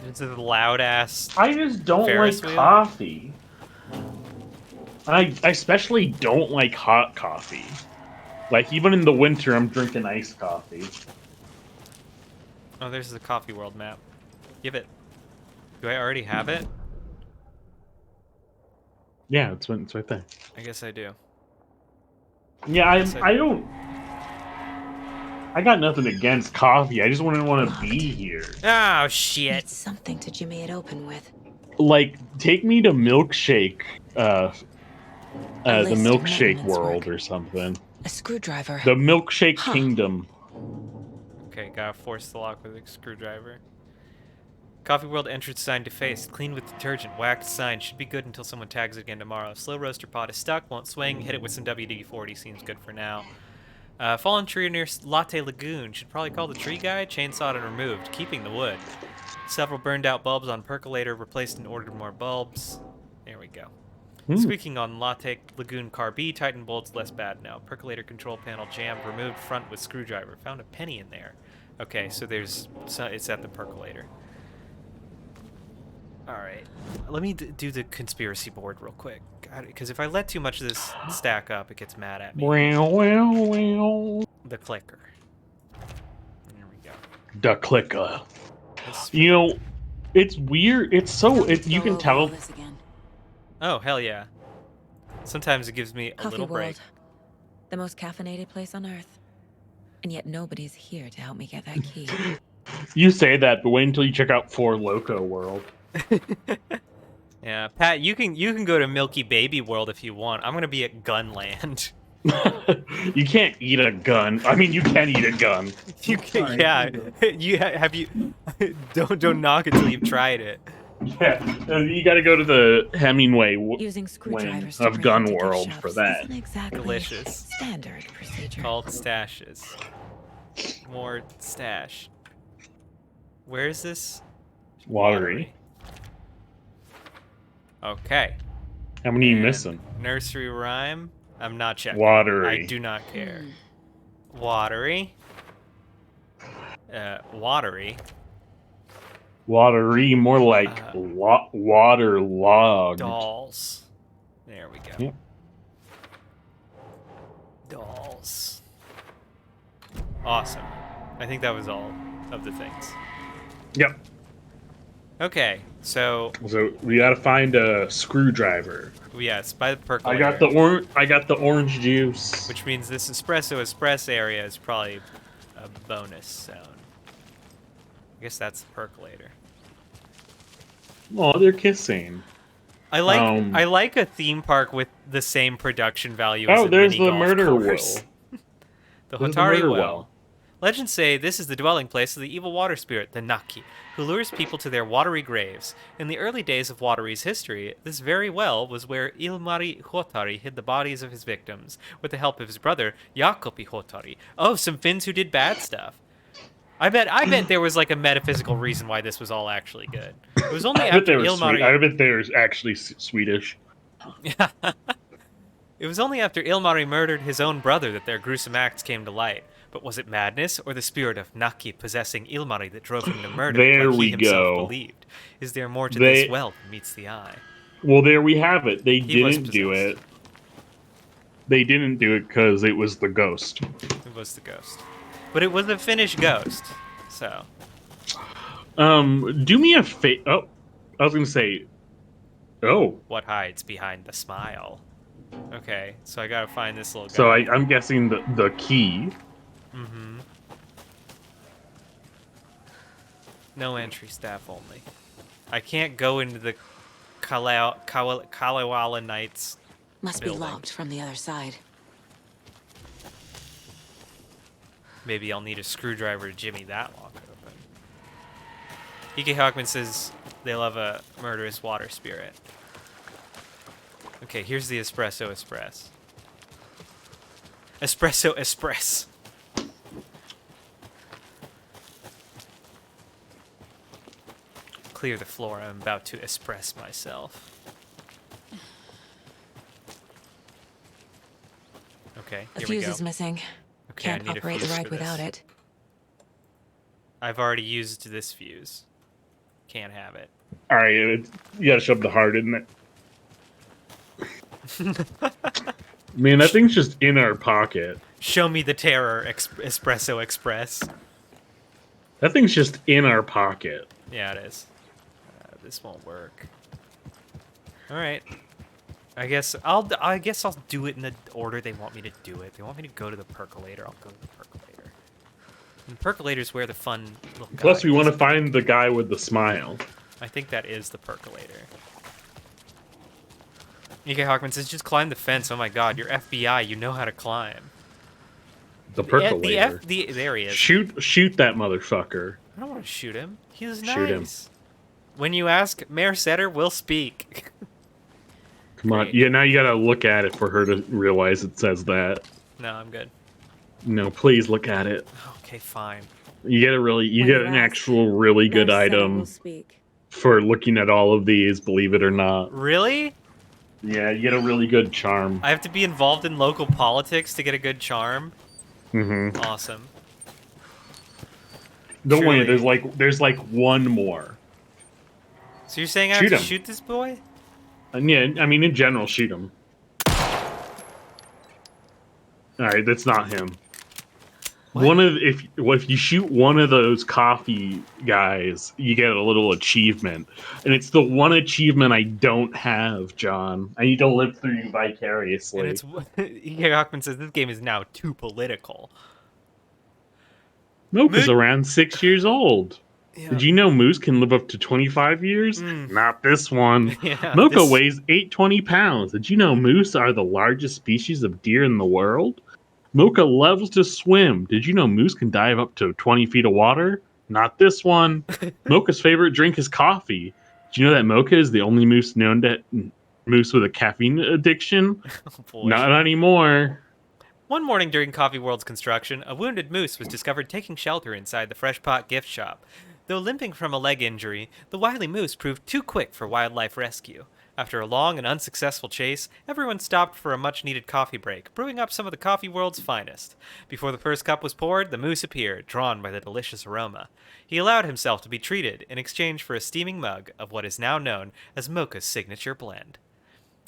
Speaker 2: It's a loud ass.
Speaker 1: I just don't
Speaker 2: Ferris
Speaker 1: like
Speaker 2: wheel?
Speaker 1: coffee. I especially don't like hot coffee. Like, even in the winter, I'm drinking iced coffee.
Speaker 2: Oh, there's the Coffee World map. Give it. Do I already have it?
Speaker 1: Yeah, it's right there.
Speaker 2: I guess I do.
Speaker 1: Yeah,
Speaker 2: Yes,
Speaker 1: I don't... I got nothing against coffee. I just wouldn't want to be here.
Speaker 2: Oh, shit.
Speaker 18: Need something to jimmy it open with.
Speaker 1: Like, take me to Milkshake, the
Speaker 18: list of
Speaker 1: Milkshake
Speaker 18: maintenance
Speaker 1: World or something.
Speaker 18: A screwdriver.
Speaker 1: The Milkshake
Speaker 18: Huh.
Speaker 1: Kingdom.
Speaker 2: Okay, gotta force the lock with a screwdriver. Coffee World entrance sign defaced. Clean with detergent. Waxed sign. Should be good until someone tags it again tomorrow. Slow roaster pot is stuck. Won't swing. Hit it with some WD-40. Seems good for now. Fallen tree near Latte Lagoon. Should probably call the tree guy. Chainsawed and removed. Keeping the wood. Several burned out bulbs on percolator. Replaced and ordered more bulbs. There we go. Squeaking on Latte Lagoon car B. Tighten bolts. Less bad now. Percolator control panel jammed. Removed front with screwdriver. Found a penny in there. Okay, so it's at the percolator. Alright. Let me do the conspiracy board real quick. Because if I let too much of this stack up, it gets mad at me. The clicker. There we go.
Speaker 1: The clicker. You know, it's weird. It's so... you can tell...
Speaker 2: Oh, hell yeah. Sometimes it gives me a
Speaker 18: Coffee
Speaker 2: little break.
Speaker 18: World. The most caffeinated place on Earth. And yet nobody's here to help me get that key.
Speaker 1: You say that, but wait until you check out Four Loko World.
Speaker 2: Yeah, Pat, you can go to Milky Baby World if you want. I'm gonna be at Gunland.
Speaker 1: You can't eat a gun. I mean, you can eat a gun.
Speaker 2: You can, yeah. Have you? Don't knock it till you've tried it.
Speaker 1: Yeah, you got to go to the Hemingway
Speaker 18: Using
Speaker 1: wing
Speaker 18: screwdrivers
Speaker 1: of Gun World for that.
Speaker 18: Isn't exactly
Speaker 2: Delicious.
Speaker 18: Standard procedure.
Speaker 2: Called stashes. More stash. Where is this?
Speaker 1: Watery.
Speaker 2: Okay.
Speaker 1: How many are you missing?
Speaker 2: Nursery rhyme. I'm not checking.
Speaker 1: Watery.
Speaker 2: I do not care. Watery. Watery.
Speaker 1: Watery, more like waterlogged.
Speaker 2: Dolls. There we go.
Speaker 1: Yep.
Speaker 2: Dolls. Awesome. I think that was all of the things.
Speaker 1: Yep.
Speaker 2: Okay, so
Speaker 1: we gotta find a screwdriver.
Speaker 2: Yes, by the percolator.
Speaker 1: I got the orange juice.
Speaker 2: Which means this espresso area is probably a bonus zone. I guess that's the percolator.
Speaker 1: Oh, they're kissing.
Speaker 2: I like a theme park with the same production value as a
Speaker 1: there's
Speaker 2: mini
Speaker 1: the
Speaker 2: golf
Speaker 1: murder
Speaker 2: course.
Speaker 1: well.
Speaker 2: The
Speaker 1: There's
Speaker 2: Hotari
Speaker 1: murder
Speaker 2: well. Legends say this is the dwelling place of the evil water spirit, the Naki, who lures people to their watery graves. In the early days of Watery's history, this very well was where Ilmari Hotari hid the bodies of his victims, with the help of his brother, Jakobi Hotari. Oh, some Finns who did bad stuff. I bet there was like a metaphysical reason why this was all actually good. It was only after Ilmari...
Speaker 1: I bet they were actually Swedish.
Speaker 2: It was only after Ilmari murdered his own brother that their gruesome acts came to light. But was it madness or the spirit of Naki possessing Ilmari that drove him to murder
Speaker 1: There
Speaker 2: like
Speaker 1: we
Speaker 2: he himself
Speaker 1: go.
Speaker 2: Believed? Is there more to this well than meets the eye?
Speaker 1: Well, there we have it. They
Speaker 2: He was
Speaker 1: didn't do it. They didn't do it because it was the ghost.
Speaker 2: It was the ghost. But it was a Finnish ghost, so...
Speaker 1: Do me a favor. Oh, I was going to say... Oh.
Speaker 2: What hides behind the smile? Okay, so I gotta find this little guy.
Speaker 1: So I'm guessing the key.
Speaker 2: Mm-hmm. No entry, staff only. I can't go into the Kalevala Knights
Speaker 18: Must
Speaker 2: building.
Speaker 18: be locked from the other side.
Speaker 2: Maybe I'll need a screwdriver to jimmy that lock open. E.K. Hawkman says they love a murderous water spirit. Okay, here's the Espresso Express. Espresso Express. Clear the floor. I'm about to express myself. Okay,
Speaker 18: A
Speaker 2: here we
Speaker 18: fuse
Speaker 2: go.
Speaker 18: is missing.
Speaker 2: Okay, I
Speaker 18: Can't
Speaker 2: need a
Speaker 18: operate the
Speaker 2: fuse
Speaker 18: ride
Speaker 2: for this.
Speaker 18: without it.
Speaker 2: I've already used this fuse. Can't have it.
Speaker 1: All right, you gotta shove the heart in it. Man, that thing's just in our pocket.
Speaker 2: Show me the terror, Espresso Express.
Speaker 1: That thing's just in our pocket.
Speaker 2: Yeah, it is. This won't work. All right. I guess I'll do it in the order they want me to do it. They want me to go to the percolator. I'll go to the percolator. And the percolator's where the fun little guy
Speaker 1: Plus, we
Speaker 2: is.
Speaker 1: want to find the guy with the smile.
Speaker 2: I think that is the percolator. E.K. Hawkman says, just climb the fence. Oh my god, you're FBI. You know how to climb.
Speaker 1: The percolator.
Speaker 2: There he is.
Speaker 1: Shoot that motherfucker.
Speaker 2: I don't want to shoot him. He's
Speaker 1: Shoot him.
Speaker 2: nice. When you ask, Mayor Setter will speak.
Speaker 1: Come on. Yeah, now you gotta look at it for her to realize it says that.
Speaker 2: No, I'm good.
Speaker 1: No, please look at it.
Speaker 2: Okay, fine.
Speaker 1: You get an actual really good item for looking at all of these, believe it or not.
Speaker 2: Really?
Speaker 1: Yeah, you get a really good charm.
Speaker 2: I have to be involved in local politics to get a good charm?
Speaker 1: Mm-hmm.
Speaker 2: Awesome.
Speaker 1: Don't worry,
Speaker 2: Truly.
Speaker 1: there's like one more.
Speaker 2: So you're saying I have to shoot this boy?
Speaker 1: And yeah, I mean, in general, shoot him. Alright, that's not him. if you shoot one of those coffee guys, you get a little achievement, and it's the one achievement I don't have, John. I need to live through you vicariously.
Speaker 2: And it's E.K. Hockman says this game is now too political.
Speaker 1: Mocha's around 6 years old.
Speaker 2: Yeah.
Speaker 1: Did you know Moose can live up to 25 years? Not this one.
Speaker 2: Yeah,
Speaker 1: Mocha weighs 820 pounds. Did you know moose are the largest species of deer in the world? Mocha loves to swim. Did you know moose can dive up to 20 feet of water? Not this one. Mocha's favorite drink is coffee. Did you know that Mocha is the only moose known to moose with a caffeine addiction?
Speaker 2: Oh, boy.
Speaker 1: Not anymore.
Speaker 2: One morning during Coffee World's construction, a wounded moose was discovered taking shelter inside the Fresh Pot gift shop. Though limping from a leg injury, the wily moose proved too quick for wildlife rescue. After a long and unsuccessful chase, everyone stopped for a much-needed coffee break, brewing up some of the Coffee World's finest. Before the first cup was poured, the moose appeared, drawn by the delicious aroma. He allowed himself to be treated in exchange for a steaming mug of what is now known as Mocha's signature blend.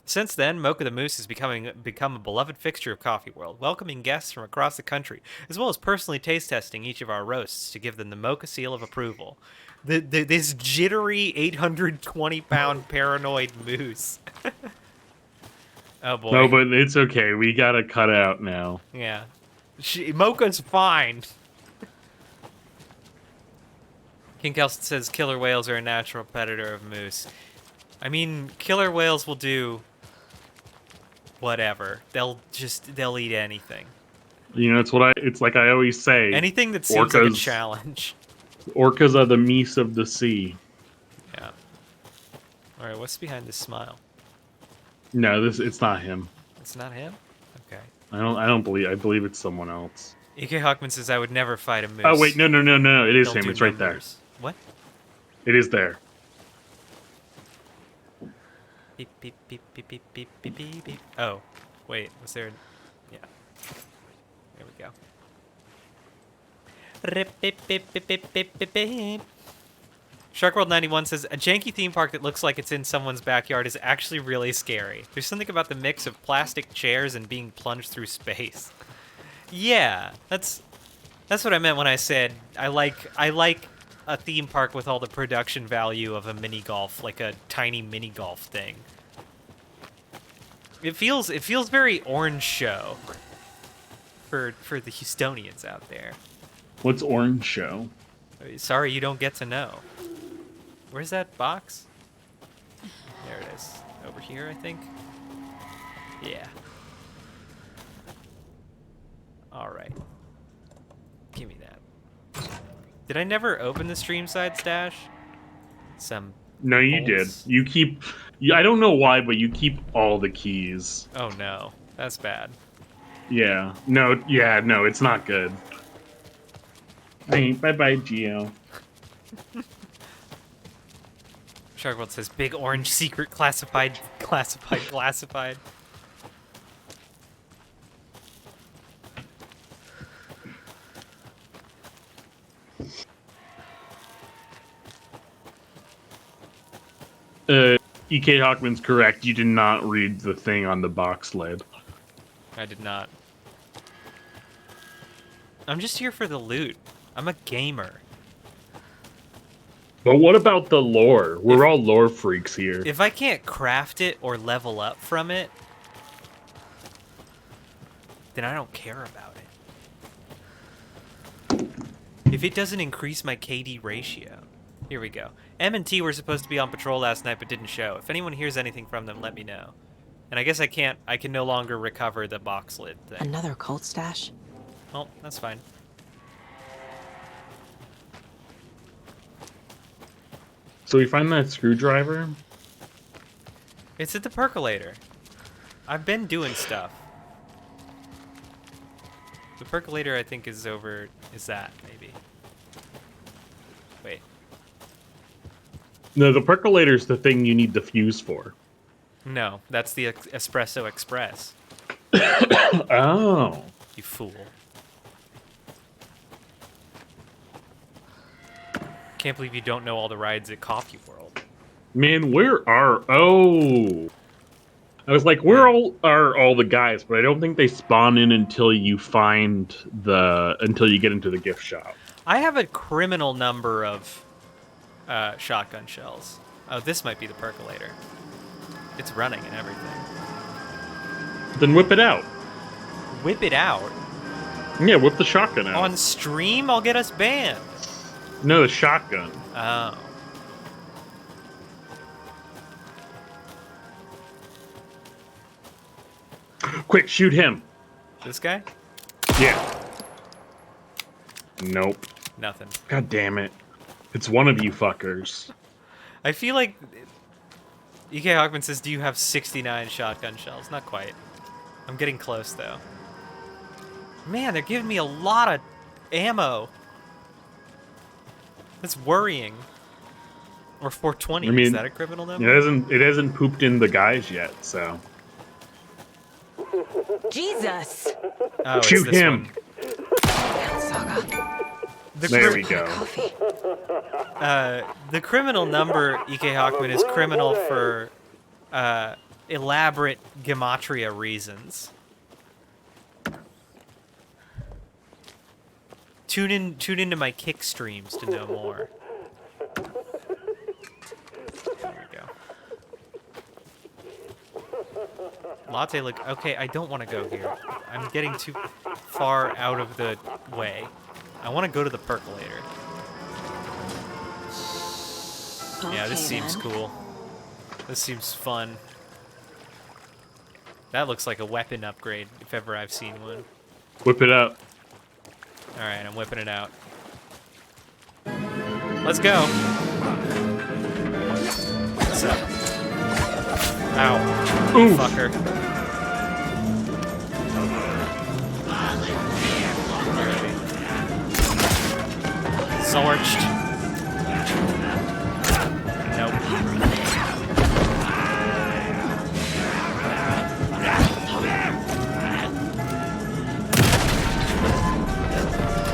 Speaker 2: Since then, Mocha the Moose has become a beloved fixture of Coffee World, welcoming guests from across the country, as well as personally taste testing each of our roasts to give them the Mocha seal of approval. This jittery 820-pound paranoid moose. Oh boy.
Speaker 1: No, but it's okay. We gotta cut out now.
Speaker 2: Yeah. Mocha's fine. King Kelson says killer whales are a natural predator of moose. I mean, killer whales will do whatever. They'll eat anything.
Speaker 1: You know, it's like I always say.
Speaker 2: Anything that seems like a challenge.
Speaker 1: Orcas are the meese of the sea.
Speaker 2: Yeah. All right, what's behind this smile?
Speaker 1: No, it's not him.
Speaker 2: It's not him? Okay.
Speaker 1: I believe it's someone else.
Speaker 2: E.K. Hockman says I would never fight a moose.
Speaker 1: Oh wait, no. It is him. It's right there.
Speaker 2: What?
Speaker 1: It is there.
Speaker 2: Beep, beep, beep, beep, beep, beep, beep, beep, beep. Oh, wait, was there... Yeah. There we go. Rip, beep, beep, beep, beep, beep, beep, beep. SharkWorld91 says, a janky theme park that looks like it's in someone's backyard is actually really scary. There's something about the mix of plastic chairs and being plunged through space. Yeah, that's what I meant when I said I like a theme park with all the production value of a mini golf, like a tiny mini golf thing. It feels very Orange Show for the Houstonians out there.
Speaker 1: What's Orange Show?
Speaker 2: Sorry, you don't get to know. Where's that box? There it is. Over here, I think. Yeah. All right. Give me that. Did I never open the stream side stash?
Speaker 1: No, you
Speaker 2: bolts?
Speaker 1: did. You keep... I don't know why, but you keep all the keys.
Speaker 2: Oh, no. That's bad.
Speaker 1: Yeah. No, it's not good. Bye-bye, Geo.
Speaker 2: Sharkworld says, big orange secret classified.
Speaker 1: E.K. Hockman's correct. You did not read the thing on the box lid.
Speaker 2: I did not. I'm just here for the loot. I'm a gamer.
Speaker 1: But what about the lore? We're all lore freaks here.
Speaker 2: If I can't craft it or level up from it, then I don't care about it. If it doesn't increase my KD ratio. Here we go. M and T were supposed to be on patrol last night but didn't show. If anyone hears anything from them, let me know. And I guess I can no longer recover the box lid thing.
Speaker 18: Another cult stash?
Speaker 2: Well, that's fine.
Speaker 1: So we find that screwdriver?
Speaker 2: It's at the percolator. I've been doing stuff. The percolator, I think, is over... Is that, maybe? Wait.
Speaker 1: No, the percolator's the thing you need the fuse for.
Speaker 2: No, that's the Espresso Express.
Speaker 1: Oh.
Speaker 2: You fool. Can't believe you don't know all the rides at Coffee World.
Speaker 1: Man, where are... Oh. I was like, where are all the guys? But I don't think they spawn in until you until you get into the gift shop.
Speaker 2: I have a criminal number of shotgun shells. Oh, this might be the percolator. It's running and everything.
Speaker 1: Then whip it out.
Speaker 2: Whip it out?
Speaker 1: Yeah, whip the shotgun out.
Speaker 2: On stream, I'll get us banned.
Speaker 1: No, the shotgun.
Speaker 2: Oh.
Speaker 1: Quick, shoot him.
Speaker 2: This guy?
Speaker 1: Yeah. Nope.
Speaker 2: Nothing.
Speaker 1: God damn it. It's one of you fuckers.
Speaker 2: I feel like... EK Hawkman says, do you have 69 shotgun shells? Not quite. I'm getting close, though. Man, they're giving me a lot of ammo. That's worrying. Or 420,
Speaker 1: I mean,
Speaker 2: is that a criminal number?
Speaker 1: It hasn't pooped in the guys yet, so...
Speaker 7: Jesus!
Speaker 2: Oh,
Speaker 1: shoot him! There we go.
Speaker 2: The criminal number, EK Hawkman, is criminal for elaborate gematria reasons. Tune into my kick streams to know more. There we go. Latte look okay. I don't want to go here. I'm getting too far out of the way. I want to go to the percolator. Yeah, this seems cool. This seems fun. That looks like a weapon upgrade, if ever I've seen one.
Speaker 1: Whip it up.
Speaker 2: Alright, I'm whipping it out. Let's go. What's up? Ow.
Speaker 1: Oof.
Speaker 2: Fucker. Sorged. Nope.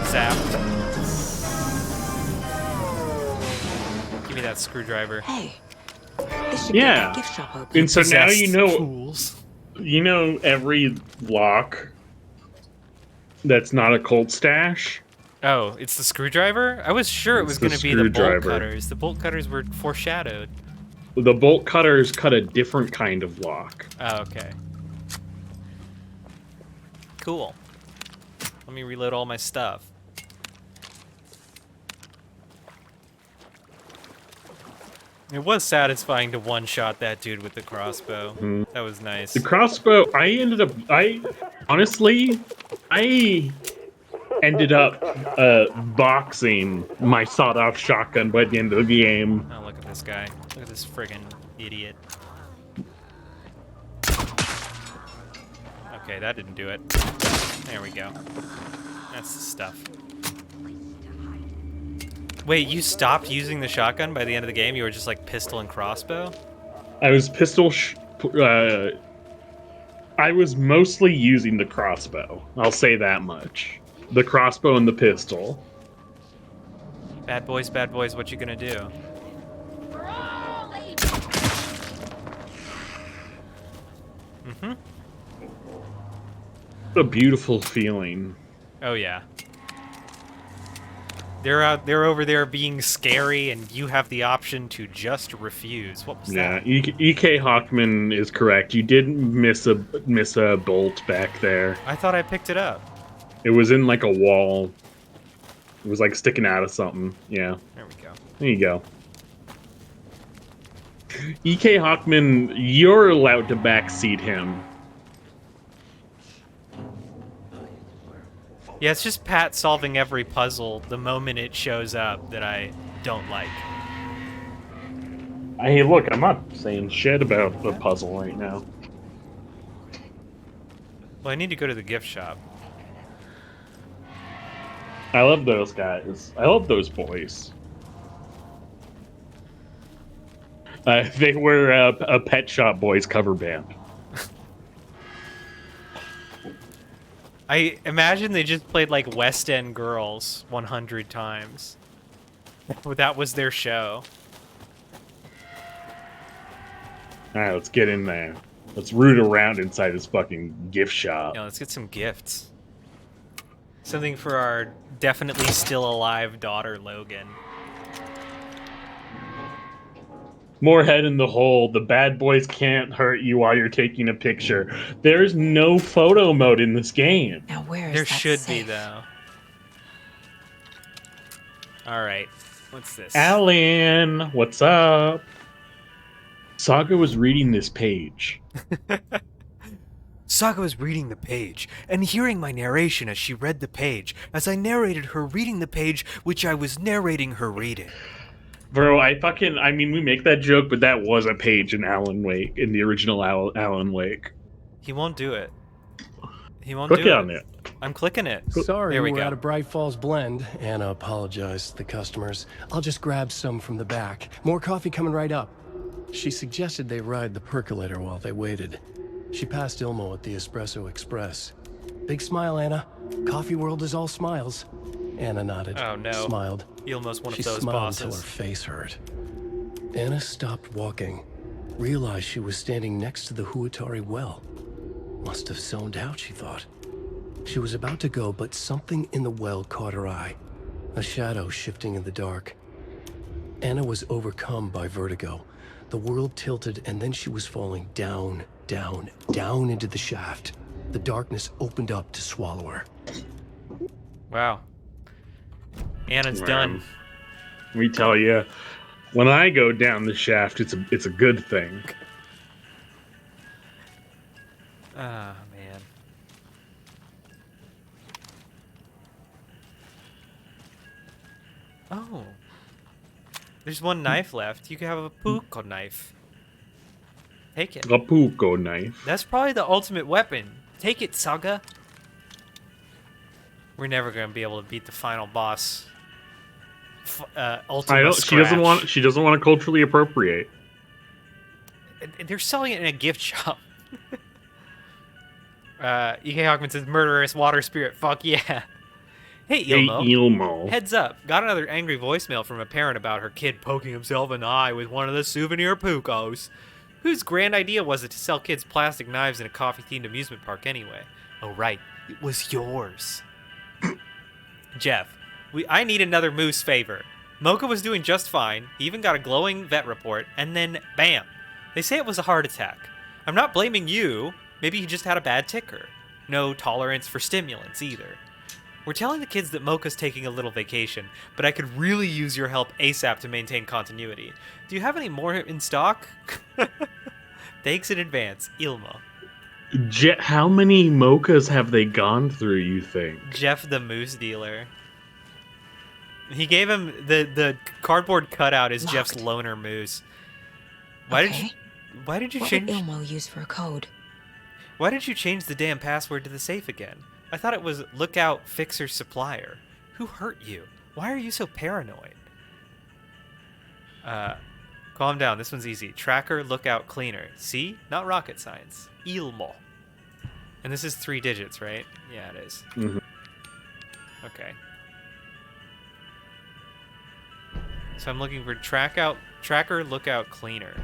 Speaker 2: Zapped. Give me that screwdriver.
Speaker 18: Hey. This should
Speaker 1: Yeah.
Speaker 18: be a gift shop open.
Speaker 1: And so now you know
Speaker 2: fools.
Speaker 1: You know every lock that's not a cult stash.
Speaker 2: Oh, it's the screwdriver? I was sure it was going to be the bolt cutters. The bolt cutters were foreshadowed.
Speaker 1: The bolt cutters cut a different kind of lock.
Speaker 2: Oh, okay. Cool. Let me reload all my stuff. It was satisfying to one-shot that dude with the crossbow.
Speaker 1: Mm-hmm.
Speaker 2: That was nice.
Speaker 1: The crossbow, I ended up boxing my sawed-off shotgun by the end of the game.
Speaker 2: Oh, look at this guy. Look at this friggin' idiot. Okay, that didn't do it. There we go. That's the stuff. Wait, you stopped using the shotgun by the end of the game? You were just like pistol and crossbow?
Speaker 1: I was I was mostly using the crossbow. I'll say that much. The crossbow and the pistol.
Speaker 2: Bad boys, what you gonna do? Mm-hmm.
Speaker 1: What a beautiful feeling.
Speaker 2: Oh yeah. They're over there being scary, and you have the option to just refuse. What was that?
Speaker 1: Yeah, EK Hawkman is correct. You didn't miss a bolt back there.
Speaker 2: I thought I picked it up.
Speaker 1: It was in like a wall. It was like sticking out of something. Yeah.
Speaker 2: There we go.
Speaker 1: There you go. EK Hawkman, you're allowed to backseat him.
Speaker 2: Yeah, it's just Pat solving every puzzle the moment it shows up that I don't like.
Speaker 1: Hey, look, I'm not saying shit about the puzzle right now.
Speaker 2: Well, I need to go to the gift shop.
Speaker 1: I love those guys. I love those boys. They were a Pet Shop Boys cover band.
Speaker 2: I imagine they just played like West End Girls 100 times. That was their show.
Speaker 1: Alright, let's get in there. Let's root around inside his fucking gift shop.
Speaker 2: Yeah, let's get some gifts. Something for our definitely still alive daughter, Logan.
Speaker 1: More head in the hole. The bad boys can't hurt you while you're taking a picture. There's no photo mode in this game.
Speaker 18: Now where is
Speaker 2: there
Speaker 18: that
Speaker 2: should
Speaker 18: safe?
Speaker 2: be, though. All right. What's this?
Speaker 1: Alan, what's up? Saga was reading this page.
Speaker 21: Saga was reading the page, and hearing my narration as she read the page, as I narrated her reading the page, which I was narrating her reading.
Speaker 1: Bro, I mean, we make that joke, but that was a page in Alan Wake, in the original Alan Wake.
Speaker 2: He won't do it. He won't
Speaker 1: Click
Speaker 2: do
Speaker 1: on it.
Speaker 2: I'm clicking it.
Speaker 4: Sorry,
Speaker 2: there we
Speaker 4: we're
Speaker 2: go.
Speaker 4: out of Bright Falls blend. Anna apologized to the customers. I'll just grab some from the back. More coffee coming right up. She suggested they ride the percolator while they waited. She passed Ilmo at the Espresso Express. Big smile, Anna. Coffee world is all smiles. Anna nodded.
Speaker 2: Oh no.
Speaker 4: Smiled.
Speaker 2: Ilmo's one
Speaker 4: She
Speaker 2: of those
Speaker 4: smiled
Speaker 2: bosses.
Speaker 4: until her face hurt. Anna stopped walking. Realized she was standing next to the Huatari well. Must have zoned out, she thought. She was about to go, but something in the well caught her eye. A shadow shifting in the dark. Anna was overcome by vertigo. The world tilted, and then she was falling down, down, down into the shaft. The darkness opened up to swallow her.
Speaker 2: Wow. Anna's done.
Speaker 1: Let me tell you, when I go down the shaft, it's a good thing.
Speaker 2: Ah, man. Oh. There's one knife left. You can have a puko knife. Take it.
Speaker 1: A puko knife.
Speaker 2: That's probably the ultimate weapon. Take it, Saga. We're never gonna be able to beat the final boss. Ultimate
Speaker 1: She doesn't want. She doesn't want to culturally appropriate.
Speaker 2: They're selling it in a gift shop. E.K. Hawkman says, "Murderous water spirit." Fuck yeah. Hey, Ilmo.
Speaker 1: Hey, Ilmo.
Speaker 2: Heads up. Got another angry voicemail from a parent about her kid poking himself in the eye with one of the souvenir Pukos. Whose grand idea was it to sell kids plastic knives in a coffee-themed amusement park anyway? Oh, right. It was yours. Jeff, I need another moose favor. Mocha was doing just fine. He even got a glowing vet report, and then, bam. They say it was a heart attack. I'm not blaming you. Maybe he just had a bad ticker. No tolerance for stimulants either. We're telling the kids that Mocha's taking a little vacation, but I could really use your help ASAP to maintain continuity. Do you have any more in stock? Thanks in advance, Ilmo.
Speaker 1: How many mochas have they gone through, you think?
Speaker 2: Jeff the moose dealer. He gave him the cardboard cutout is Jeff's loner moose. Why did you
Speaker 18: What
Speaker 2: change?
Speaker 18: would Ilmo use for a code?
Speaker 2: Why did you change the damn password to the safe again? I thought it was Lookout Fixer Supplier. Who hurt you? Why are you so paranoid? Calm down. This one's easy. Tracker, Lookout, Cleaner. See? Not rocket science. Ilmo. And this is 3 digits, right? Yeah, it is.
Speaker 1: Mm-hmm.
Speaker 2: Okay. So I'm looking for Tracker, Lookout, Cleaner.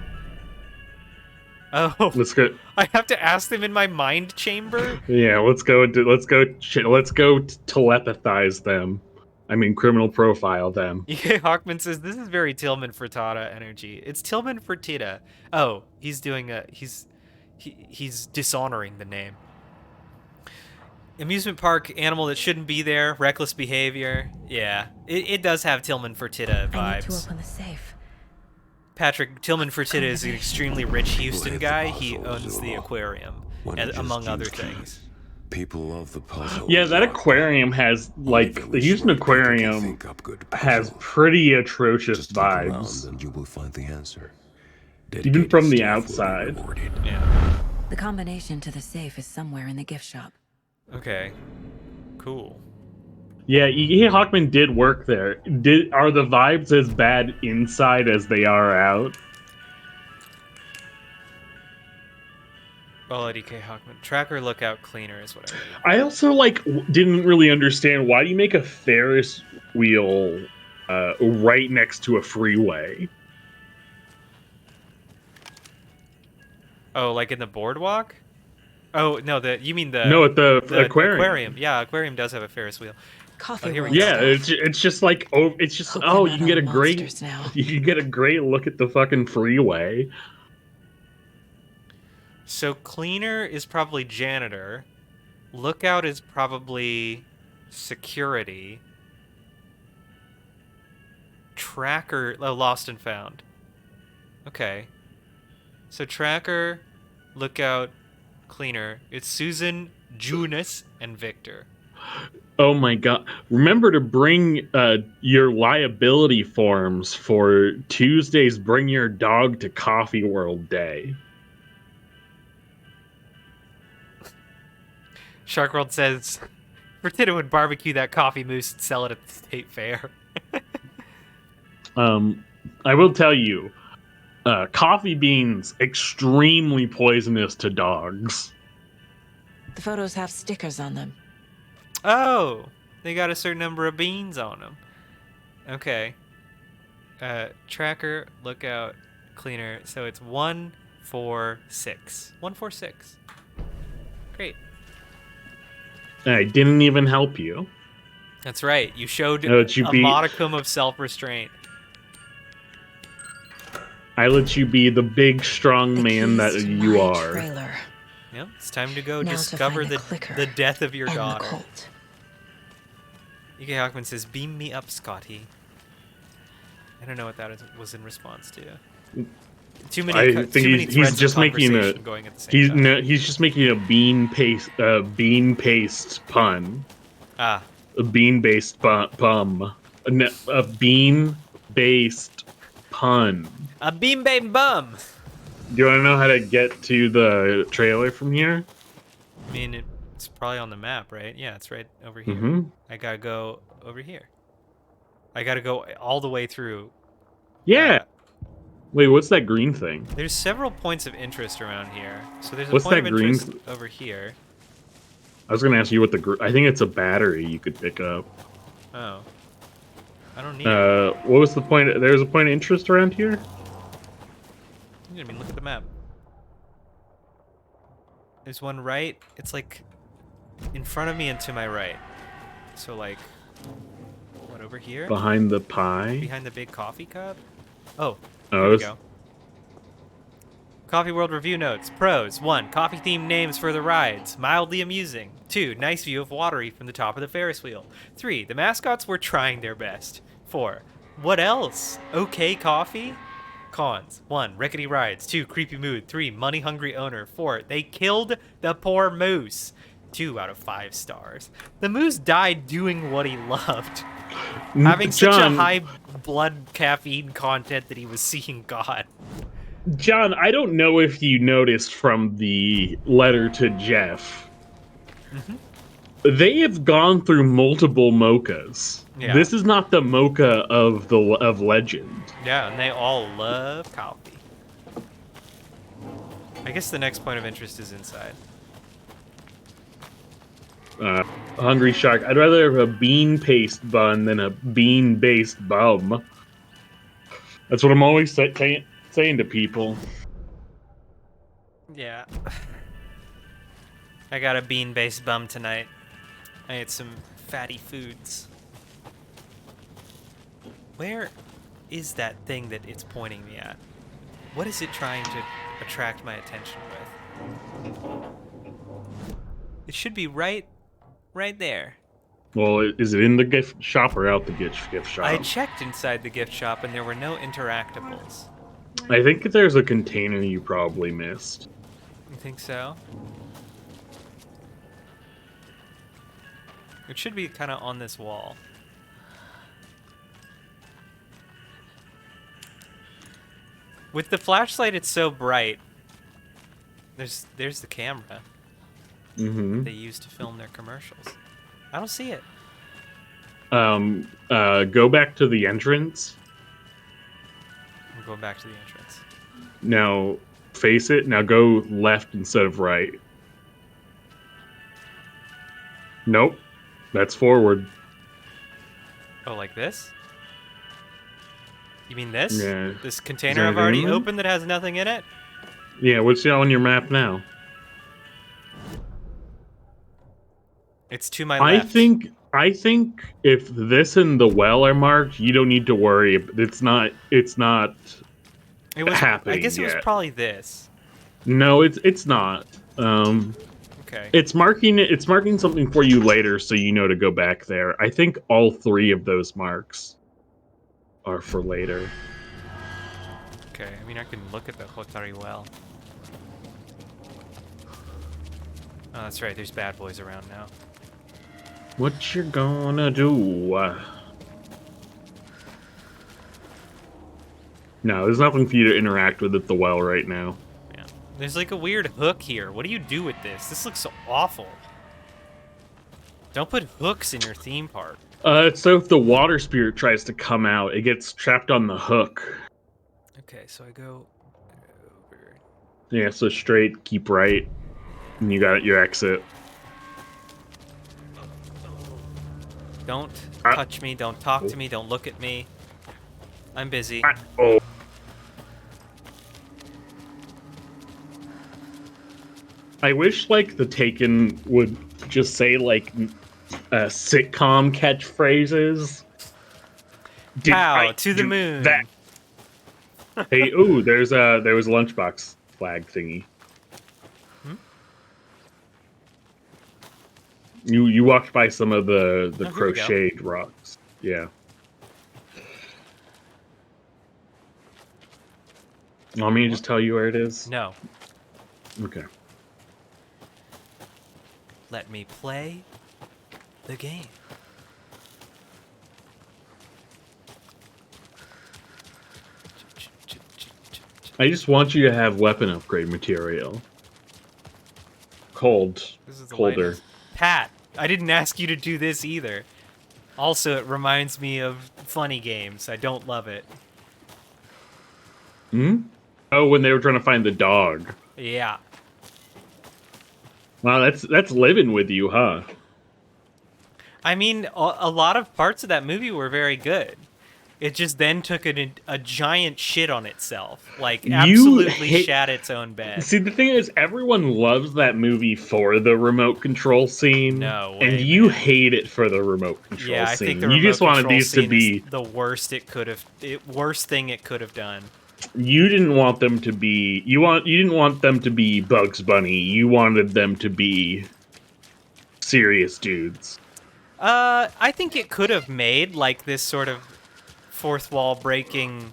Speaker 2: Oh,
Speaker 1: let's go.
Speaker 2: I have to ask them in my mind chamber.
Speaker 1: Yeah, let's go telepathize them. I mean, criminal profile them.
Speaker 2: E.K. Hawkman says this is very Tillman Fertitta energy. It's Tillman Fertitta. Oh, he's doing he's dishonoring the name. Amusement park animal that shouldn't be there. Reckless behavior. Yeah, it does have Tillman Fertitta vibes.
Speaker 18: I need to open the safe.
Speaker 2: Patrick, Tillman Fertitta is an extremely rich Houston guy. He owns the aquarium, among other things.
Speaker 13: People love the puzzle.
Speaker 1: Yeah, that aquarium has, like, the Houston Aquarium has pretty atrocious vibes.
Speaker 13: And you will find the answer.
Speaker 1: Even from the outside.
Speaker 2: Yeah.
Speaker 18: The combination to the safe is somewhere in the gift shop.
Speaker 2: Okay. Cool.
Speaker 1: Yeah, E.K. Hawkman did work there. Are the vibes as bad inside as they are out?
Speaker 2: Well, E.K. Hawkman. Tracker, Lookout, Cleaner is what I read.
Speaker 1: I also, didn't really understand, why do you make a Ferris wheel right next to a freeway?
Speaker 2: Oh, like in the boardwalk? Oh no, you mean the
Speaker 1: no, at the aquarium.
Speaker 2: Yeah, aquarium does have a Ferris wheel.
Speaker 7: Coffee
Speaker 2: here we
Speaker 7: world
Speaker 2: go.
Speaker 1: Yeah, it's just like
Speaker 7: Hope
Speaker 1: you can get a great you can get a great look at the fucking freeway.
Speaker 2: So cleaner is probably janitor. Lookout is probably security. Tracker, lost and found. Okay. So tracker, lookout, cleaner. It's Susan, Junus, and Victor.
Speaker 1: Oh my god. Remember to bring your liability forms for Tuesday's Bring Your Dog to Coffee World Day.
Speaker 2: Shark World says, Fertitta would barbecue that coffee mousse and sell it at the state fair.
Speaker 1: I will tell you, coffee beans extremely poisonous to dogs.
Speaker 18: The photos have stickers on them.
Speaker 2: Oh, they got a certain number of beans on them. Okay. Tracker, lookout, cleaner. So it's 146. 146. Great.
Speaker 1: I didn't even help you.
Speaker 2: That's right. You showed a modicum of self-restraint.
Speaker 1: I let you be the big, strong man that you are.
Speaker 18: Trailer.
Speaker 2: Yep, it's time to go
Speaker 18: Now
Speaker 2: discover
Speaker 18: to
Speaker 2: the death of your
Speaker 18: and
Speaker 2: daughter.
Speaker 18: the cult.
Speaker 2: E.K. Hockman says, "Beam me up, Scotty." I don't know what that was in response to. Too many.
Speaker 1: I think he's just making a.
Speaker 2: Going at the same time.
Speaker 1: No, he's just making a bean paste pun.
Speaker 2: Ah.
Speaker 1: A bean-based pum. A bean-based pun.
Speaker 2: A bean-based bum.
Speaker 1: Do you want to know how to get to the trailer from here?
Speaker 2: I mean, it's probably on the map, right? Yeah, it's right over here.
Speaker 1: Mm-hmm.
Speaker 2: I gotta go over here. I gotta go all the way through.
Speaker 1: Yeah. Wait, what's that green thing?
Speaker 2: There's several points of interest around here. So there's a
Speaker 1: What's
Speaker 2: point
Speaker 1: that
Speaker 2: of
Speaker 1: green
Speaker 2: interest over here.
Speaker 1: I was gonna ask you what I think it's a battery you could pick up.
Speaker 2: Oh. I don't need it.
Speaker 1: What was the point? There's a point of interest around here?
Speaker 2: I mean, look at the map. There's one right. It's like in front of me and to my right. So like, what, over here?
Speaker 1: Behind the pie?
Speaker 2: Behind the big coffee cup? Oh,
Speaker 1: Oh,
Speaker 2: there we go. Coffee World review notes. Pros. 1. Coffee themed names for the rides. Mildly amusing. 2. Nice view of Watery from the top of the Ferris wheel. 3. The mascots were trying their best. 4. What else? Okay coffee? Cons. 1. Rickety rides. 2. Creepy mood. 3. Money hungry owner. 4. They killed the poor moose. 2 out of 5 stars. The moose died doing what he loved. Having such a high blood caffeine content that he was seeing God.
Speaker 1: John, I don't know if you noticed from the letter to Jeff. Mm-hmm. They have gone through multiple mochas. Yeah. This is not the mocha of Legend.
Speaker 2: Yeah, and they all love coffee. I guess the next point of interest is inside.
Speaker 1: Hungry Shark. I'd rather have a bean paste bun than a bean-based bum. That's what I'm always saying to people.
Speaker 2: Yeah. I got a bean-based bum tonight. I ate some fatty foods. Where is that thing that it's pointing me at? What is it trying to attract my attention with? It should be right there.
Speaker 1: Well, is it in the gift shop or out the gift shop?
Speaker 2: I checked inside the gift shop and there were no interactables.
Speaker 1: I think there's a container you probably missed.
Speaker 2: You think so? It should be kind of on this wall. With the flashlight, it's so bright. There's the camera.
Speaker 1: Mm-hmm.
Speaker 2: They use to film their commercials. I don't see it.
Speaker 1: Go back to the entrance.
Speaker 2: I'm going back to the entrance.
Speaker 1: Now, face it. Now go left instead of right. Nope. That's forward.
Speaker 2: Oh, like this? You mean this?
Speaker 1: Yeah.
Speaker 2: This container I've already opened that has nothing in it?
Speaker 1: Yeah, what's on your map now?
Speaker 2: It's to my left.
Speaker 1: I think if this and the well are marked, you don't need to worry. It's not happening.
Speaker 2: I guess it was
Speaker 1: yet.
Speaker 2: probably this.
Speaker 1: No, it's not.
Speaker 2: Okay.
Speaker 1: It's marking something for you later, so you know to go back there. I think all 3 of those marks are for later.
Speaker 2: Okay, I mean I can look at the Hotari well. Oh, that's right. There's bad boys around now.
Speaker 1: What you gonna do? No, there's nothing for you to interact with at the well right now.
Speaker 2: Yeah. There's like a weird hook here. What do you do with this? This looks so awful. Don't put hooks in your theme park.
Speaker 1: So if the water spirit tries to come out, it gets trapped on the hook.
Speaker 2: Okay, so I go over.
Speaker 1: Yeah, so straight, keep right, and you got your exit.
Speaker 2: Don't touch me, don't talk to me, don't look at me. I'm busy.
Speaker 1: Oh. I wish, like, the Taken would just say, like, sitcom catchphrases.
Speaker 2: Pow, to the moon.
Speaker 1: That? Hey, ooh, there was a lunchbox flag thingy. You walked by some of the crocheted rocks. Yeah. Want me to just tell you where it is?
Speaker 2: No.
Speaker 1: Okay.
Speaker 2: Let me play the game.
Speaker 1: I just want you to have weapon upgrade material. Colder.
Speaker 2: Pat, I didn't ask you to do this either. Also, it reminds me of funny games. I don't love it.
Speaker 1: Hmm? Oh, when they were trying to find the dog.
Speaker 2: Yeah.
Speaker 1: Wow, that's living with you, huh?
Speaker 2: I mean, a lot of parts of that movie were very good. It just then took a giant shit on itself. Like, absolutely shat its own bed.
Speaker 1: See, the thing is, everyone loves that movie for the remote control scene.
Speaker 2: No way,
Speaker 1: and you hate it for the remote control scene.
Speaker 2: Yeah, I think the
Speaker 1: you
Speaker 2: remote
Speaker 1: just wanted
Speaker 2: control
Speaker 1: these to
Speaker 2: scene
Speaker 1: be
Speaker 2: is the worst it could have. Worst thing it could have done.
Speaker 1: You didn't want them to be. You didn't want them to be Bugs Bunny. You wanted them to be serious dudes.
Speaker 2: I think it could have made like this sort of fourth wall breaking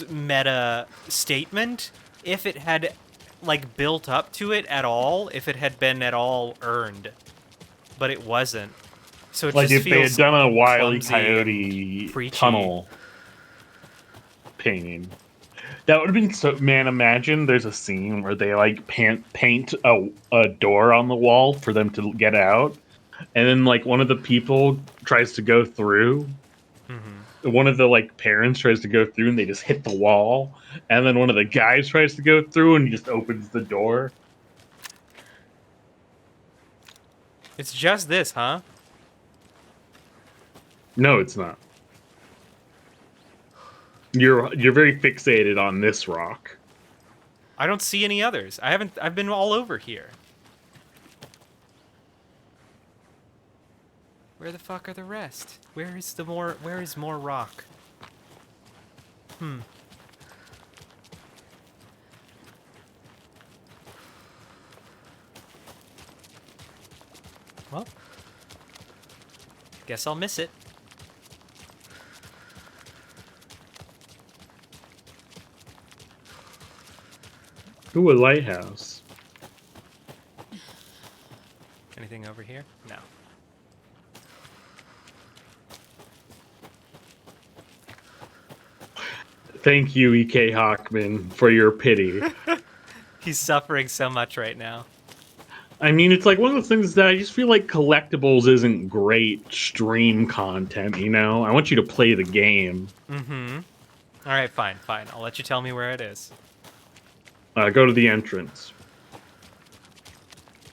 Speaker 2: meta statement if it had like built up to it at all, if it had been at all earned, but it wasn't. So it
Speaker 1: like
Speaker 2: just
Speaker 1: if they had done a Wile E.
Speaker 2: clumsy
Speaker 1: Coyote
Speaker 2: preachy.
Speaker 1: tunnel painting. That would have been so. Man, imagine there's a scene where they like paint a door on the wall for them to get out, and then like one of the people tries to go through. One of the like parents tries to go through, and they just hit the wall. And then one of the guys tries to go through, and he just opens the door.
Speaker 2: It's just this, huh?
Speaker 1: No, it's not. You're very fixated on this rock.
Speaker 2: I don't see any others. I've been all over here. Where the fuck are the rest? Where is more rock? Well, guess I'll miss it.
Speaker 1: Ooh, a lighthouse.
Speaker 2: Anything over here? No.
Speaker 1: Thank you, E.K. Hockman, for your pity.
Speaker 2: He's suffering so much right now.
Speaker 1: I mean, it's like one of those things that I just feel like collectibles isn't great stream content, you know? I want you to play the game.
Speaker 2: Mm-hmm. All right, fine. I'll let you tell me where it is.
Speaker 1: Go to the entrance.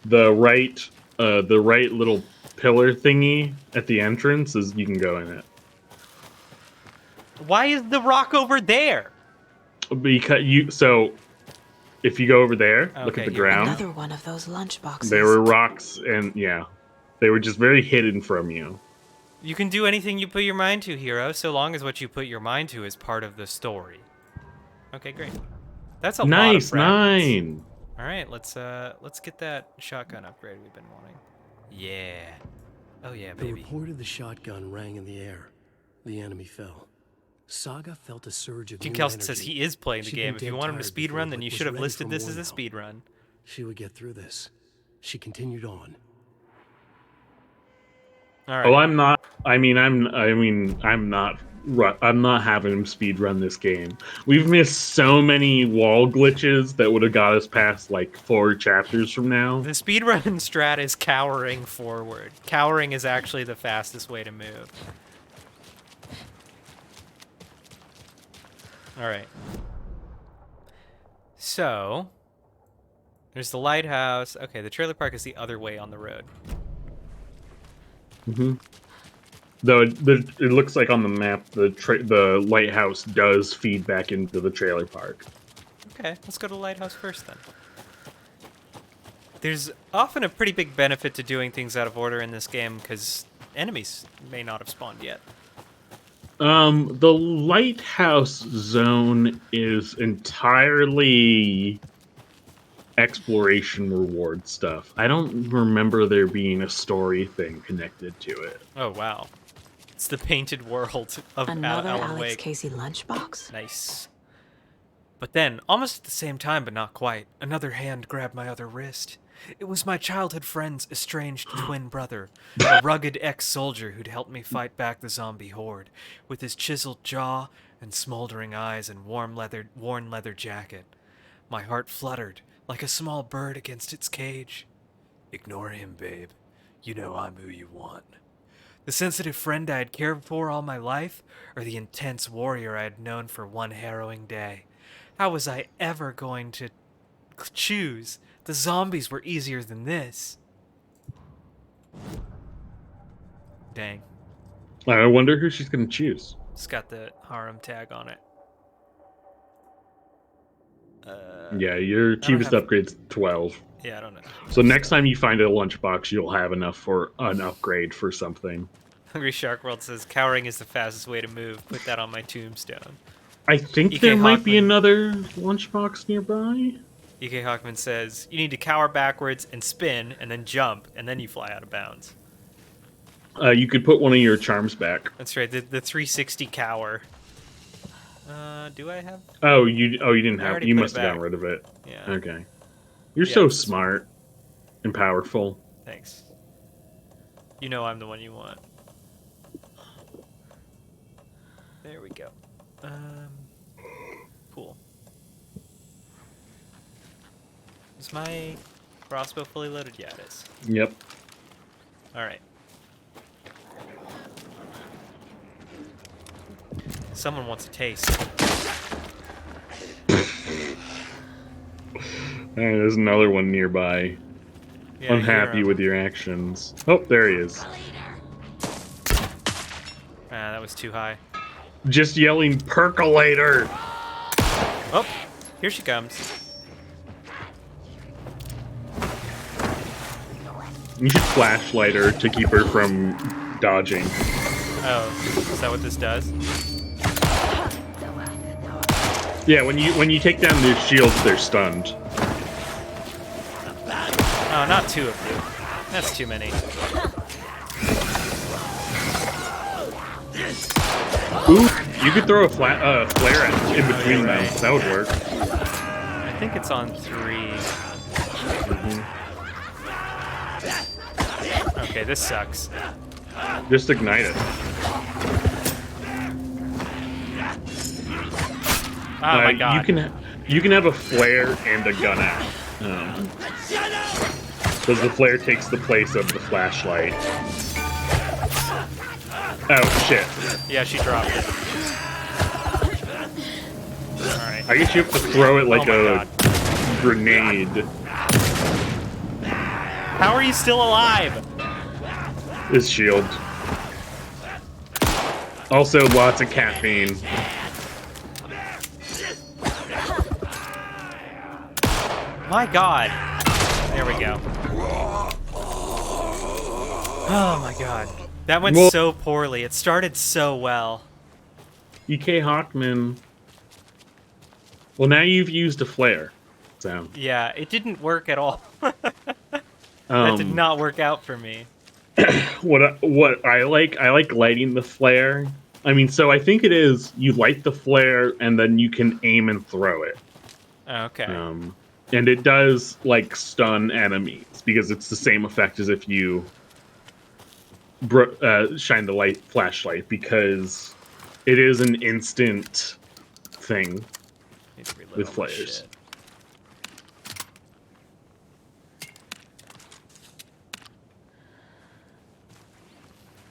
Speaker 1: The right little pillar thingy at the entrance is you can go in it.
Speaker 2: Why is the rock over there?
Speaker 1: Because if you go over there, look
Speaker 2: Okay,
Speaker 1: at the
Speaker 2: here we go.
Speaker 1: ground.
Speaker 18: Another one of those lunch boxes.
Speaker 1: There were rocks, and yeah, they were just very hidden from you.
Speaker 2: You can do anything you put your mind to, hero, so long as what you put your mind to is part of the story. Okay, great. That's a lot of fragments.
Speaker 1: 9.
Speaker 2: All right, let's get that shotgun upgrade we've been wanting. Yeah. Oh yeah,
Speaker 4: The
Speaker 2: baby.
Speaker 4: report of the shotgun rang in the air. The enemy fell. Saga felt a surge of
Speaker 2: Jim
Speaker 4: new
Speaker 2: Kelson
Speaker 4: energy.
Speaker 2: says he is playing the
Speaker 4: She'd
Speaker 2: game.
Speaker 4: been
Speaker 2: If you
Speaker 4: dead
Speaker 2: want him to
Speaker 4: tired
Speaker 2: speed
Speaker 4: before,
Speaker 2: run, then
Speaker 4: but
Speaker 2: you
Speaker 4: was
Speaker 2: should have
Speaker 4: ready
Speaker 2: listed
Speaker 4: for
Speaker 2: this
Speaker 4: more
Speaker 2: as a
Speaker 4: now.
Speaker 2: speed run.
Speaker 4: She would get through this. She continued on.
Speaker 2: All right.
Speaker 1: Oh, I'm not. I'm not having him speed run this game. We've missed so many wall glitches that would have got us past like 4 chapters from now.
Speaker 2: The speedrun strat is cowering forward. Cowering is actually the fastest way to move. Alright. So, there's the lighthouse. Okay, the trailer park is the other way on the road.
Speaker 1: Mm-hmm. Though it looks like on the map, the lighthouse does feed back into the trailer park.
Speaker 2: Okay, let's go to the lighthouse first then. There's often a pretty big benefit to doing things out of order in this game because enemies may not have spawned yet.
Speaker 1: The lighthouse zone is entirely exploration reward stuff. I don't remember there being a story thing connected to it.
Speaker 2: Oh wow. It's the painted world of
Speaker 18: Another
Speaker 2: Alan
Speaker 18: Alex
Speaker 2: Wake.
Speaker 18: Casey lunchbox?
Speaker 2: Nice. But then, almost at the same time, but not quite, another hand grabbed my other wrist. It was my childhood friend's estranged twin brother, a rugged ex-soldier who'd helped me fight back the zombie horde, with his chiseled jaw and smoldering eyes and worn leather jacket. My heart fluttered, like a small bird against its cage. Ignore him, babe. You know I'm who you want. The sensitive friend I had cared for all my life, or the intense warrior I had known for one harrowing day? How was I ever going to choose? The zombies were easier than this. Dang.
Speaker 1: I wonder who she's going to choose.
Speaker 2: It's got the harem tag on it.
Speaker 1: Yeah, your cheapest upgrade's 12.
Speaker 2: Yeah, I don't know.
Speaker 1: So next time you find a lunchbox, you'll have enough for an upgrade for something.
Speaker 2: Hungry Shark World says, cowering is the fastest way to move. Put that on my tombstone.
Speaker 1: I think
Speaker 2: EK
Speaker 1: there might be
Speaker 2: Hawkman-
Speaker 1: another lunchbox nearby.
Speaker 2: EK Hawkman says, you need to cower backwards and spin, and then jump, and then you fly out of bounds.
Speaker 1: You could put one of your charms back.
Speaker 2: That's right, the 360 cower. Do I have?
Speaker 1: Oh, you didn't
Speaker 2: I
Speaker 1: have.
Speaker 2: already
Speaker 1: You
Speaker 2: put it
Speaker 1: must have gotten
Speaker 2: back.
Speaker 1: rid of it.
Speaker 2: Yeah.
Speaker 1: Okay. You're
Speaker 2: Yeah,
Speaker 1: so
Speaker 2: it's just-
Speaker 1: smart and powerful.
Speaker 2: Thanks. You know I'm the one you want. There we go. Cool. Is my crossbow fully loaded? Yeah, it is.
Speaker 1: Yep.
Speaker 2: Alright. Someone wants a taste.
Speaker 1: There's another one nearby.
Speaker 2: Yeah,
Speaker 1: Unhappy with your actions. Oh, there he is.
Speaker 2: That was too high.
Speaker 1: Just yelling percolator.
Speaker 2: Oh, here she comes.
Speaker 1: You should flashlight her to keep her from dodging.
Speaker 2: Oh, is that what this does?
Speaker 1: Yeah, when you take down their shields, they're stunned.
Speaker 2: Oh, not 2 of you. That's too many.
Speaker 1: Ooh, you could throw a flare in between them. That would work.
Speaker 2: I think it's on 3. Okay, this sucks.
Speaker 1: Just ignite it.
Speaker 2: Oh my god.
Speaker 1: You can have a flare and a gun out. Because the flare takes the place of the flashlight. Oh shit.
Speaker 2: Yeah, she dropped it. Alright.
Speaker 1: I guess you have to throw it like
Speaker 2: Oh
Speaker 1: a grenade.
Speaker 2: How are you still alive?
Speaker 1: His shield. Also, lots of caffeine.
Speaker 2: My god. There we go. Oh my god. That went so poorly. It started so well.
Speaker 1: EK Hawkman. Well, now you've used a flare. So.
Speaker 2: Yeah, it didn't work at all. That did not work out for me.
Speaker 1: What I like lighting the flare. I mean, so I think it is you light the flare and then you can aim and throw it.
Speaker 2: Okay.
Speaker 1: And it does like stun enemies because it's the same effect as if you shine the flashlight, because it is an instant thing with flares.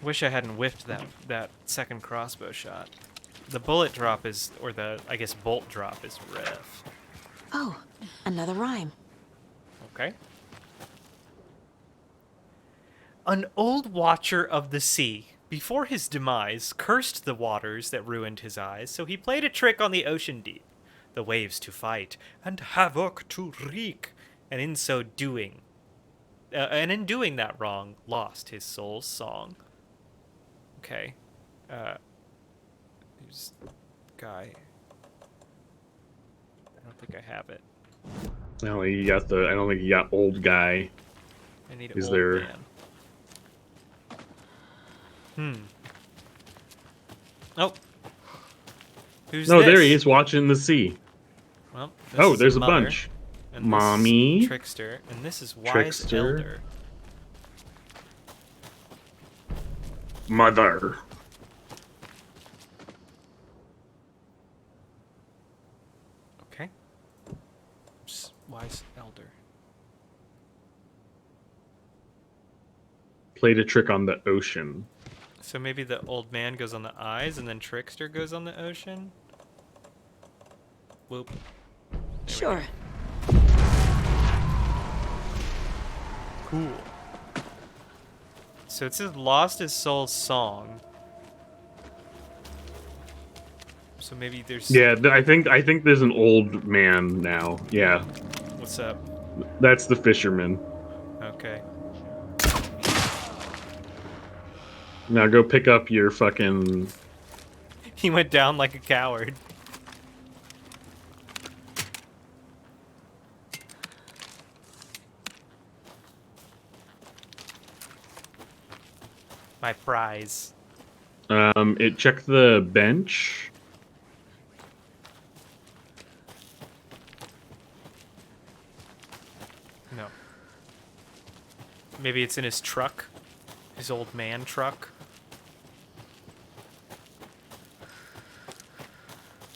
Speaker 2: Wish I hadn't whiffed that second crossbow shot. The bullet drop is, or the, I guess, bolt drop is ref.
Speaker 7: Oh, another rhyme.
Speaker 2: Okay. An old watcher of the sea, before his demise, cursed the waters that ruined his eyes, so he played a trick on the ocean deep, the waves to fight, and havoc to wreak, and in so doing, in doing that wrong, lost his soul's song. Okay. Here's guy. I don't think I have it.
Speaker 1: No, you got I don't think you got old guy.
Speaker 2: I need
Speaker 1: Is
Speaker 2: old
Speaker 1: there?
Speaker 2: Man. Oh. Who's
Speaker 1: no,
Speaker 2: this?
Speaker 1: there he is watching the sea.
Speaker 2: Well,
Speaker 1: oh, there's a bunch.
Speaker 2: And
Speaker 1: Mommy.
Speaker 2: This Trickster. And this is Wise Elder.
Speaker 1: Mother.
Speaker 2: Okay. Wise Elder.
Speaker 1: Played a trick on the ocean.
Speaker 2: So maybe the old man goes on the eyes and then Trickster goes on the ocean? Whoop.
Speaker 7: Sure.
Speaker 2: Cool. So it says lost his soul's song. So maybe there's...
Speaker 1: Yeah, I think there's an old man now. Yeah.
Speaker 2: What's up?
Speaker 1: That's the fisherman.
Speaker 2: Okay.
Speaker 1: Now go pick up your fucking...
Speaker 2: He went down like a coward. My prize.
Speaker 1: Check the bench.
Speaker 2: No. Maybe it's in his truck. His old man truck.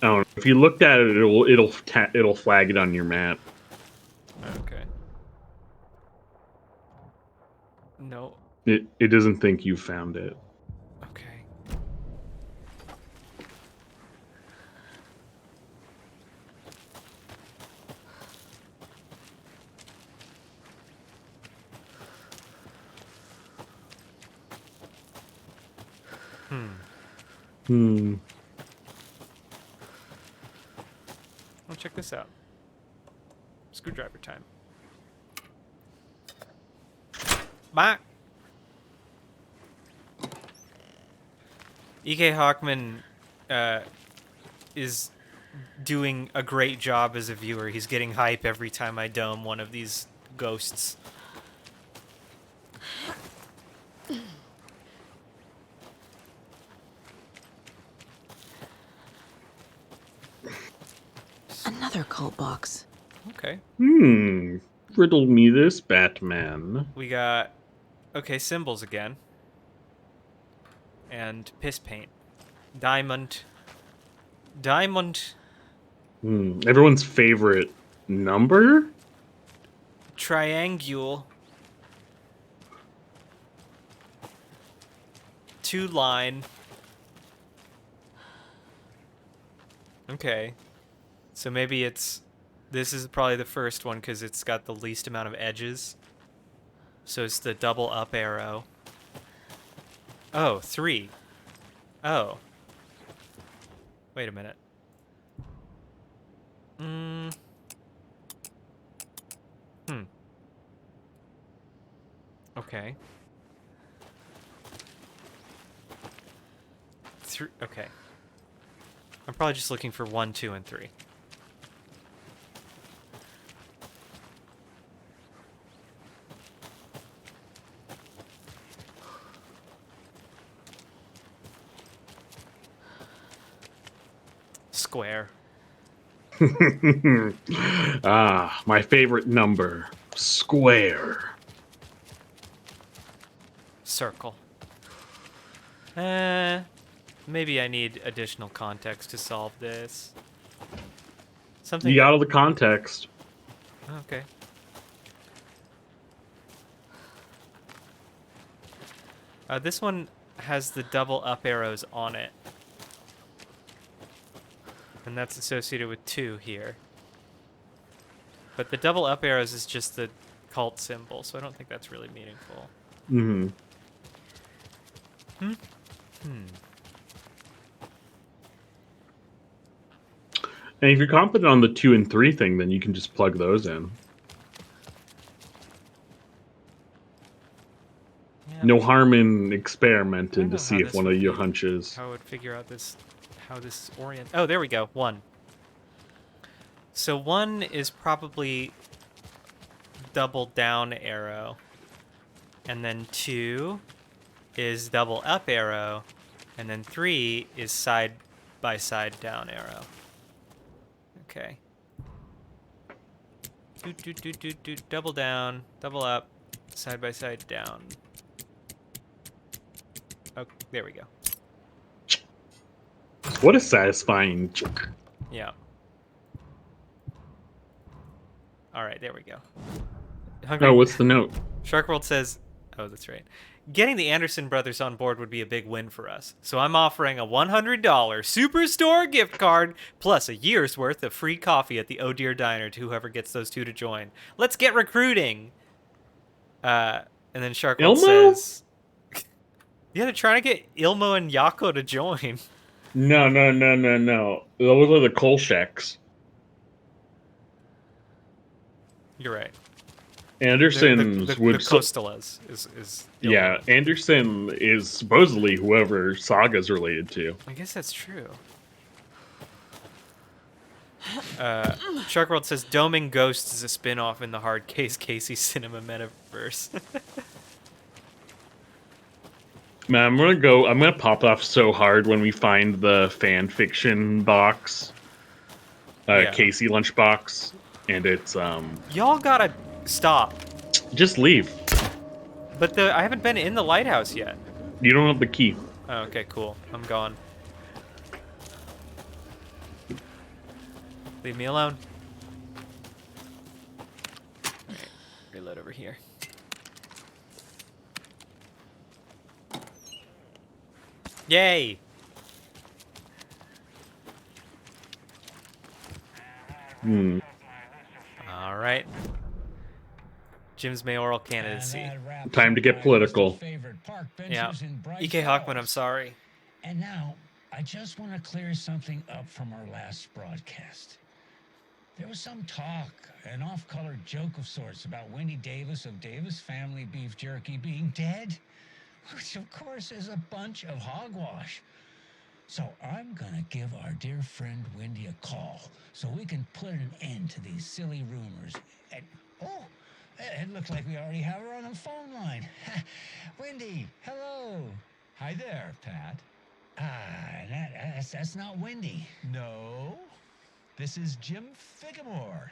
Speaker 1: I don't know. If you looked at it, it'll flag it on your map.
Speaker 2: Okay. No.
Speaker 1: It doesn't think you found it.
Speaker 2: Okay. Well, check this out. Screwdriver time. Bye. EK Hawkman is doing a great job as a viewer. He's getting hype every time I dome one of these ghosts.
Speaker 7: Another cult box.
Speaker 2: Okay.
Speaker 1: Riddle me this, Batman.
Speaker 2: We got, okay, symbols again. And piss paint. Diamond.
Speaker 1: Everyone's favorite number?
Speaker 2: Triangule. 2 line. Okay. So maybe this is probably the first one because it's got the least amount of edges. So it's the double up arrow. Oh, 3. Oh. Wait a minute. Okay. Okay. I'm probably just looking for 1, 2, and 3. Square.
Speaker 1: Ah, my favorite number. Square.
Speaker 2: Circle. Maybe I need additional context to solve this. Something.
Speaker 1: You got all the context.
Speaker 2: Okay. This one has the double up arrows on it. And that's associated with 2 here. But the double up arrows is just the cult symbol, so I don't think that's really meaningful.
Speaker 1: Mm-hmm. And if you're confident on the 2 and 3 thing, then you can just plug those in.
Speaker 2: Yeah,
Speaker 1: no harm in experimenting to see if one of your hunches.
Speaker 2: How I would figure out how this orient. Oh, there we go. 1. So 1 is probably double down arrow, and then 2 is double up arrow, and then 3 is side by side down arrow. Okay. Double down, double up, side by side down. Oh, there we go.
Speaker 1: What a satisfying.
Speaker 2: Yeah. All right, there we go.
Speaker 1: Oh, what's the note?
Speaker 2: Shark World says, oh, that's right. Getting the Anderson brothers on board would be a big win for us. So I'm offering a $100 Superstore gift card plus a year's worth of free coffee at the Oh Dear Diner to whoever gets those 2 to join. Let's get recruiting. And then Shark World says, yeah, they're trying to get Ilmo and Yako to join.
Speaker 1: No. Those are the Kolchaks.
Speaker 2: You're right.
Speaker 1: Anderson's
Speaker 2: the
Speaker 1: would
Speaker 2: Costalas is
Speaker 1: yeah, Anderson is supposedly whoever Saga's related to.
Speaker 2: I guess that's true. Shark World says Doming Ghost is a spin-off in the Hard Case Casey Cinema Metaverse.
Speaker 1: Man, I'm gonna pop off so hard when we find the fan fiction box. Casey lunchbox. And it's
Speaker 2: y'all gotta stop.
Speaker 1: Just leave.
Speaker 2: But I haven't been in the lighthouse yet.
Speaker 1: You don't have the key.
Speaker 2: Oh, okay, cool. I'm gone. Leave me alone. Alright, reload over here. Yay! Alright. Jim's mayoral candidacy.
Speaker 1: Time to get political.
Speaker 2: Yeah. E.K. Hockman, I'm sorry.
Speaker 9: And now, I just want to clear something up from our last broadcast. There was some talk, an off-color joke of sorts about Wendy Davis of Davis Family Beef Jerky being dead, which of course is a bunch of hogwash. So I'm gonna give our dear friend Wendy a call so we can put an end to these silly rumors. And, oh, it looks like we already have her on the phone line. Wendy, hello.
Speaker 5: Hi there, Pat.
Speaker 9: That's not Wendy.
Speaker 5: No, this is Jim Figamore.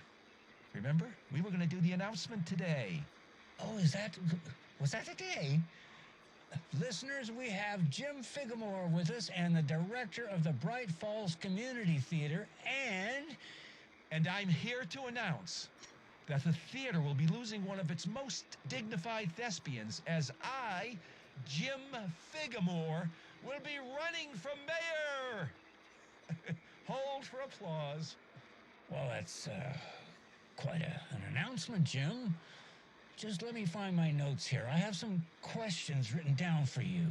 Speaker 5: Remember, we were going to do the announcement today.
Speaker 9: Oh, was that today? Listeners, we have Jim Figamore with us and the director of the Bright Falls Community Theater,
Speaker 5: and I'm here to announce that the theater will be losing one of its most dignified thespians as I, Jim Figamore, will be running for mayor. Hold for applause.
Speaker 9: Well, that's quite an announcement, Jim. Just let me find my notes here. I have some questions written down for you.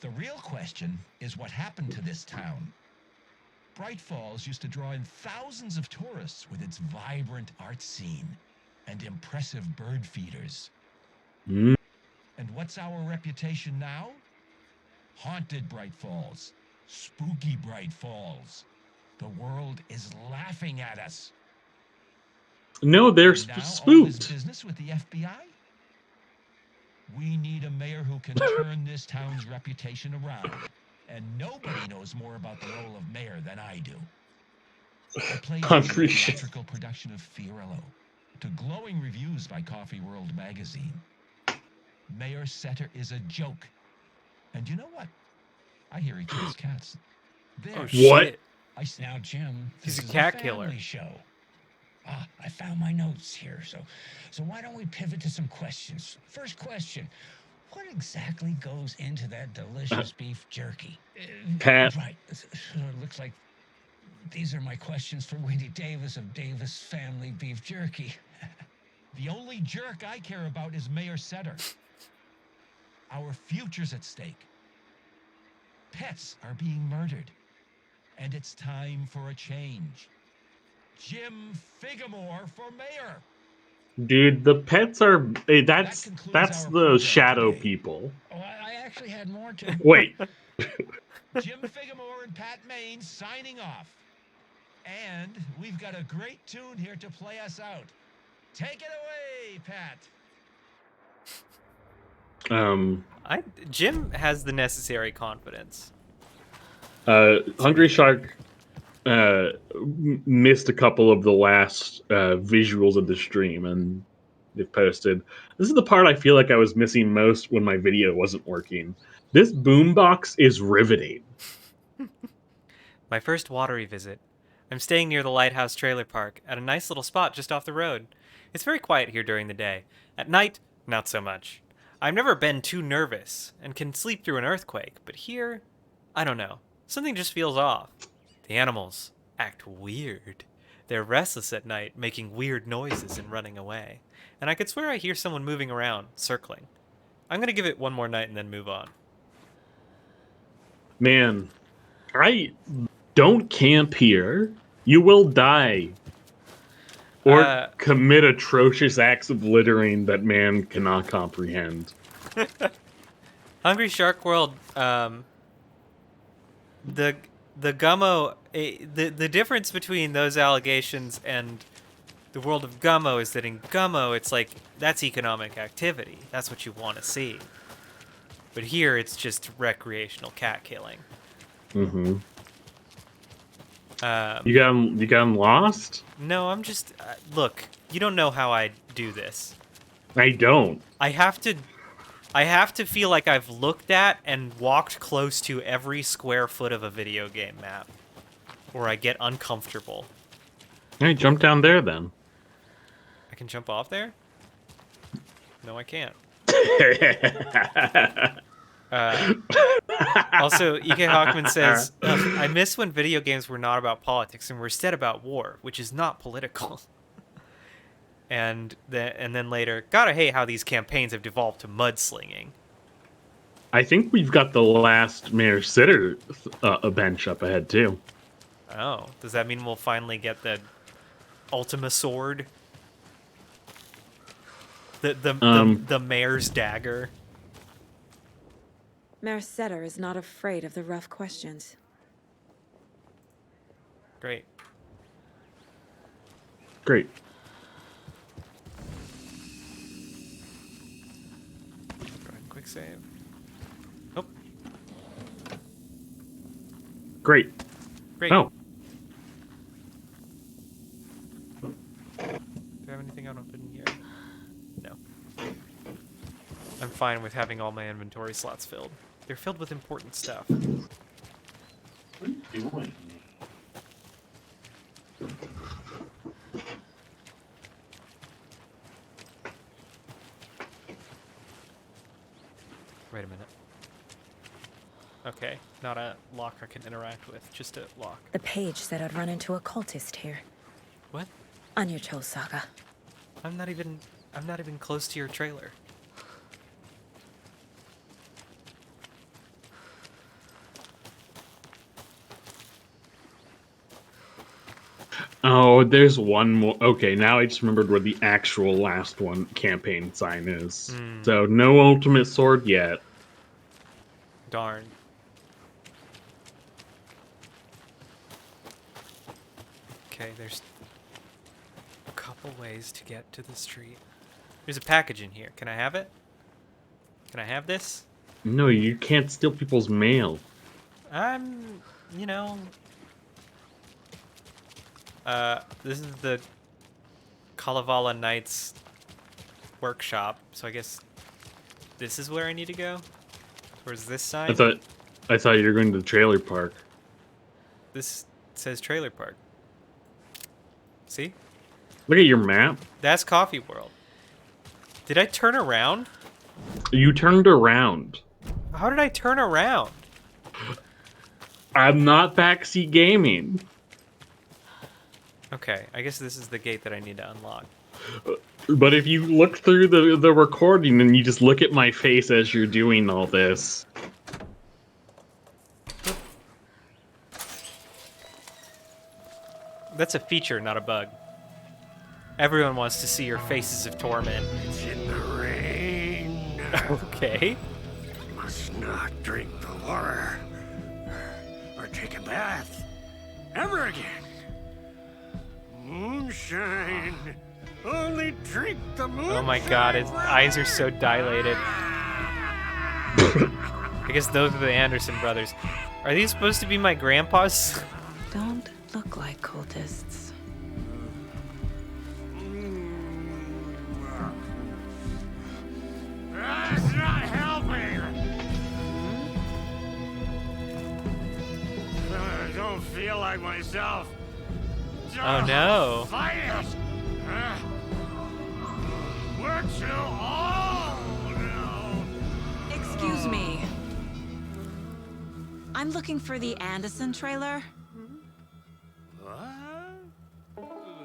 Speaker 5: The real question is what happened to this town. Bright Falls used to draw in thousands of tourists with its vibrant art scene and impressive bird feeders. And what's our reputation now? Haunted Bright Falls. Spooky Bright Falls. The world is laughing at us.
Speaker 1: No, they're
Speaker 5: Now,
Speaker 1: spooked.
Speaker 5: all this business with the FBI? We need a mayor who can turn this town's reputation around. And nobody knows more about the role of mayor than I do. I played in the theatrical production of Fiorello to glowing reviews by Coffee World magazine. Mayor Setter is a joke. And you know what? I hear he kills cats. There.
Speaker 2: Oh, shit.
Speaker 9: Now, Jim,
Speaker 2: He's
Speaker 9: this
Speaker 2: a
Speaker 9: is
Speaker 2: cat
Speaker 9: a
Speaker 2: killer.
Speaker 9: family show. I found my notes here. So why don't we pivot to some questions? First question. What exactly goes into that delicious beef jerky?
Speaker 1: Pat.
Speaker 9: Right. So it looks like these are my questions for Wendy Davis of Davis Family Beef Jerky.
Speaker 5: The only jerk I care about is Mayor Setter. Our future's at stake. Pets are being murdered. And it's time for a change. Jim Figamore for mayor.
Speaker 1: Dude, the pets are that's the shadow people.
Speaker 9: Oh, I actually had more to...
Speaker 1: Wait.
Speaker 5: Jim Figamore and Pat Maine signing off. And we've got a great tune here to play us out. Take it away, Pat.
Speaker 2: Jim has the necessary confidence.
Speaker 1: Hungry Shark missed a couple of the last visuals of the stream, and they've posted. This is the part I feel like I was missing most when my video wasn't working. This boombox is riveting.
Speaker 2: My first watery visit. I'm staying near the Lighthouse Trailer Park at a nice little spot just off the road. It's very quiet here during the day. At night, not so much. I've never been too nervous and can sleep through an earthquake, but here, I don't know. Something just feels off. The animals act weird. They're restless at night, making weird noises and running away. And I could swear I hear someone moving around, circling. I'm going to give it one more night and then move on.
Speaker 1: Man, I don't camp here. You will die. Or commit atrocious acts of littering that man cannot comprehend.
Speaker 2: Hungry Shark World, the Gummo, the difference between those allegations and the world of Gummo is that in Gummo, it's like, that's economic activity. That's what you want to see. But here, it's just recreational cat killing.
Speaker 1: Mm-hmm. You got him lost?
Speaker 2: No, I'm just... look, you don't know how I do this.
Speaker 1: I don't.
Speaker 2: I have to feel like I've looked at and walked close to every square foot of a video game map. Or I get uncomfortable.
Speaker 1: Hey, jump down there then.
Speaker 2: I can jump off there? No, I can't. Also, E.K. Hawkman says, I miss when video games were not about politics and were instead about war, which is not political. and then later, gotta hate how these campaigns have devolved to mudslinging.
Speaker 1: I think we've got the last Mayor Sitter bench up ahead, too.
Speaker 2: Oh, does that mean we'll finally get the Ultima Sword? The Mayor's Dagger?
Speaker 18: Mayor Setter is not afraid of the rough questions.
Speaker 2: Great.
Speaker 1: Great.
Speaker 2: Go ahead and quick save. Oh.
Speaker 1: Great.
Speaker 2: Great.
Speaker 1: Oh.
Speaker 2: Do I have anything out open here? No. I'm fine with having all my inventory slots filled. They're filled with important stuff.
Speaker 1: What are you doing?
Speaker 2: Wait a minute. Okay, not a lock I can interact with, just a lock.
Speaker 18: The page said I'd run into a cultist here.
Speaker 2: What?
Speaker 18: On your Cho saga.
Speaker 2: I'm not even close to your trailer.
Speaker 1: Oh, there's one more. Okay, now I just remembered where the actual last one campaign sign is. So no ultimate sword yet.
Speaker 2: Darn. Okay, there's a couple ways to get to the street. There's a package in here. Can I have it? Can I have this?
Speaker 1: No, you can't steal people's mail.
Speaker 2: I'm, you know... this is the Kalevala Knights workshop, so I guess this is where I need to go? Where's this sign?
Speaker 1: I thought you were going to the trailer park.
Speaker 2: This says trailer park. See?
Speaker 1: Look at your map.
Speaker 2: That's Coffee World. Did I turn around?
Speaker 1: You turned around.
Speaker 2: How did I turn around?
Speaker 1: I'm not backseat gaming.
Speaker 2: Okay, I guess this is the gate that I need to unlock.
Speaker 1: But if you look through the recording and you just look at my face as you're doing all this.
Speaker 2: That's a feature, not a bug. Everyone wants to see your faces of torment.
Speaker 11: It's in the rain.
Speaker 2: Okay.
Speaker 11: Must not drink the water. Or take a bath. Ever again. Moonshine. Only drink the moonshine.
Speaker 2: Oh my god, his eyes are so dilated. I guess those are the Anderson brothers. Are these supposed to be my grandpas?
Speaker 7: Don't look like cultists.
Speaker 11: That's not helping. I don't feel like myself.
Speaker 2: Oh no.
Speaker 11: Fight it. We're too old now.
Speaker 7: Excuse me. I'm looking for the Anderson trailer.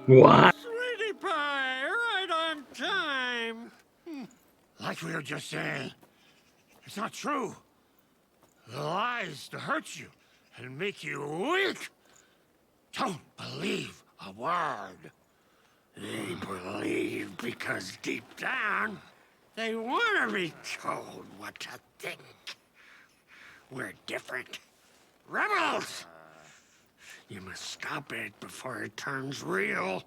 Speaker 1: What?
Speaker 11: Sweetie pie, right on time. Like we were just saying, it's not true. The lies to hurt you and make you weak. Don't believe a word. They believe because deep down, they want to be told what to think. We're different. Rebels! You must stop it before it turns real.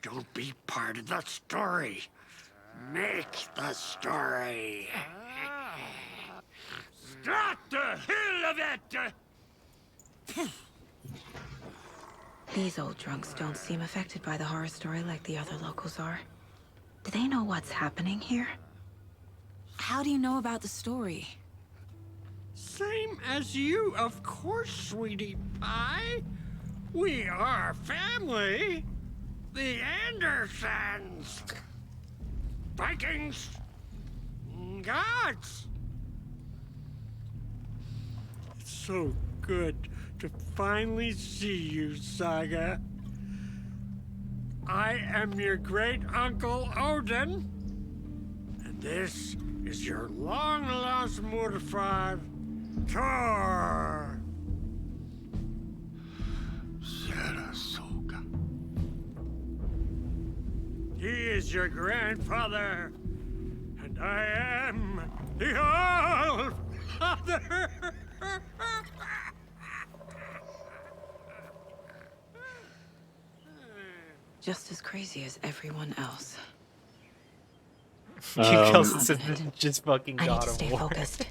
Speaker 11: Don't be part of the story. Make the story. Start the hell of it!
Speaker 7: These old drunks don't seem affected by the horror story like the other locals are. Do they know what's happening here? How do you know about the story?
Speaker 11: Same as you, of course, sweetie pie. We are family. The Andersons. Vikings. Gods. It's so good to finally see you, Saga. I am your great uncle Odin. And this is your long-lost Murfar, Thor. Sarasota. He is your grandfather, and I am the All-Father.
Speaker 7: Just as crazy as everyone else.
Speaker 2: Just fucking
Speaker 7: I need
Speaker 2: God
Speaker 7: to
Speaker 2: of
Speaker 7: stay
Speaker 2: War.
Speaker 7: focused.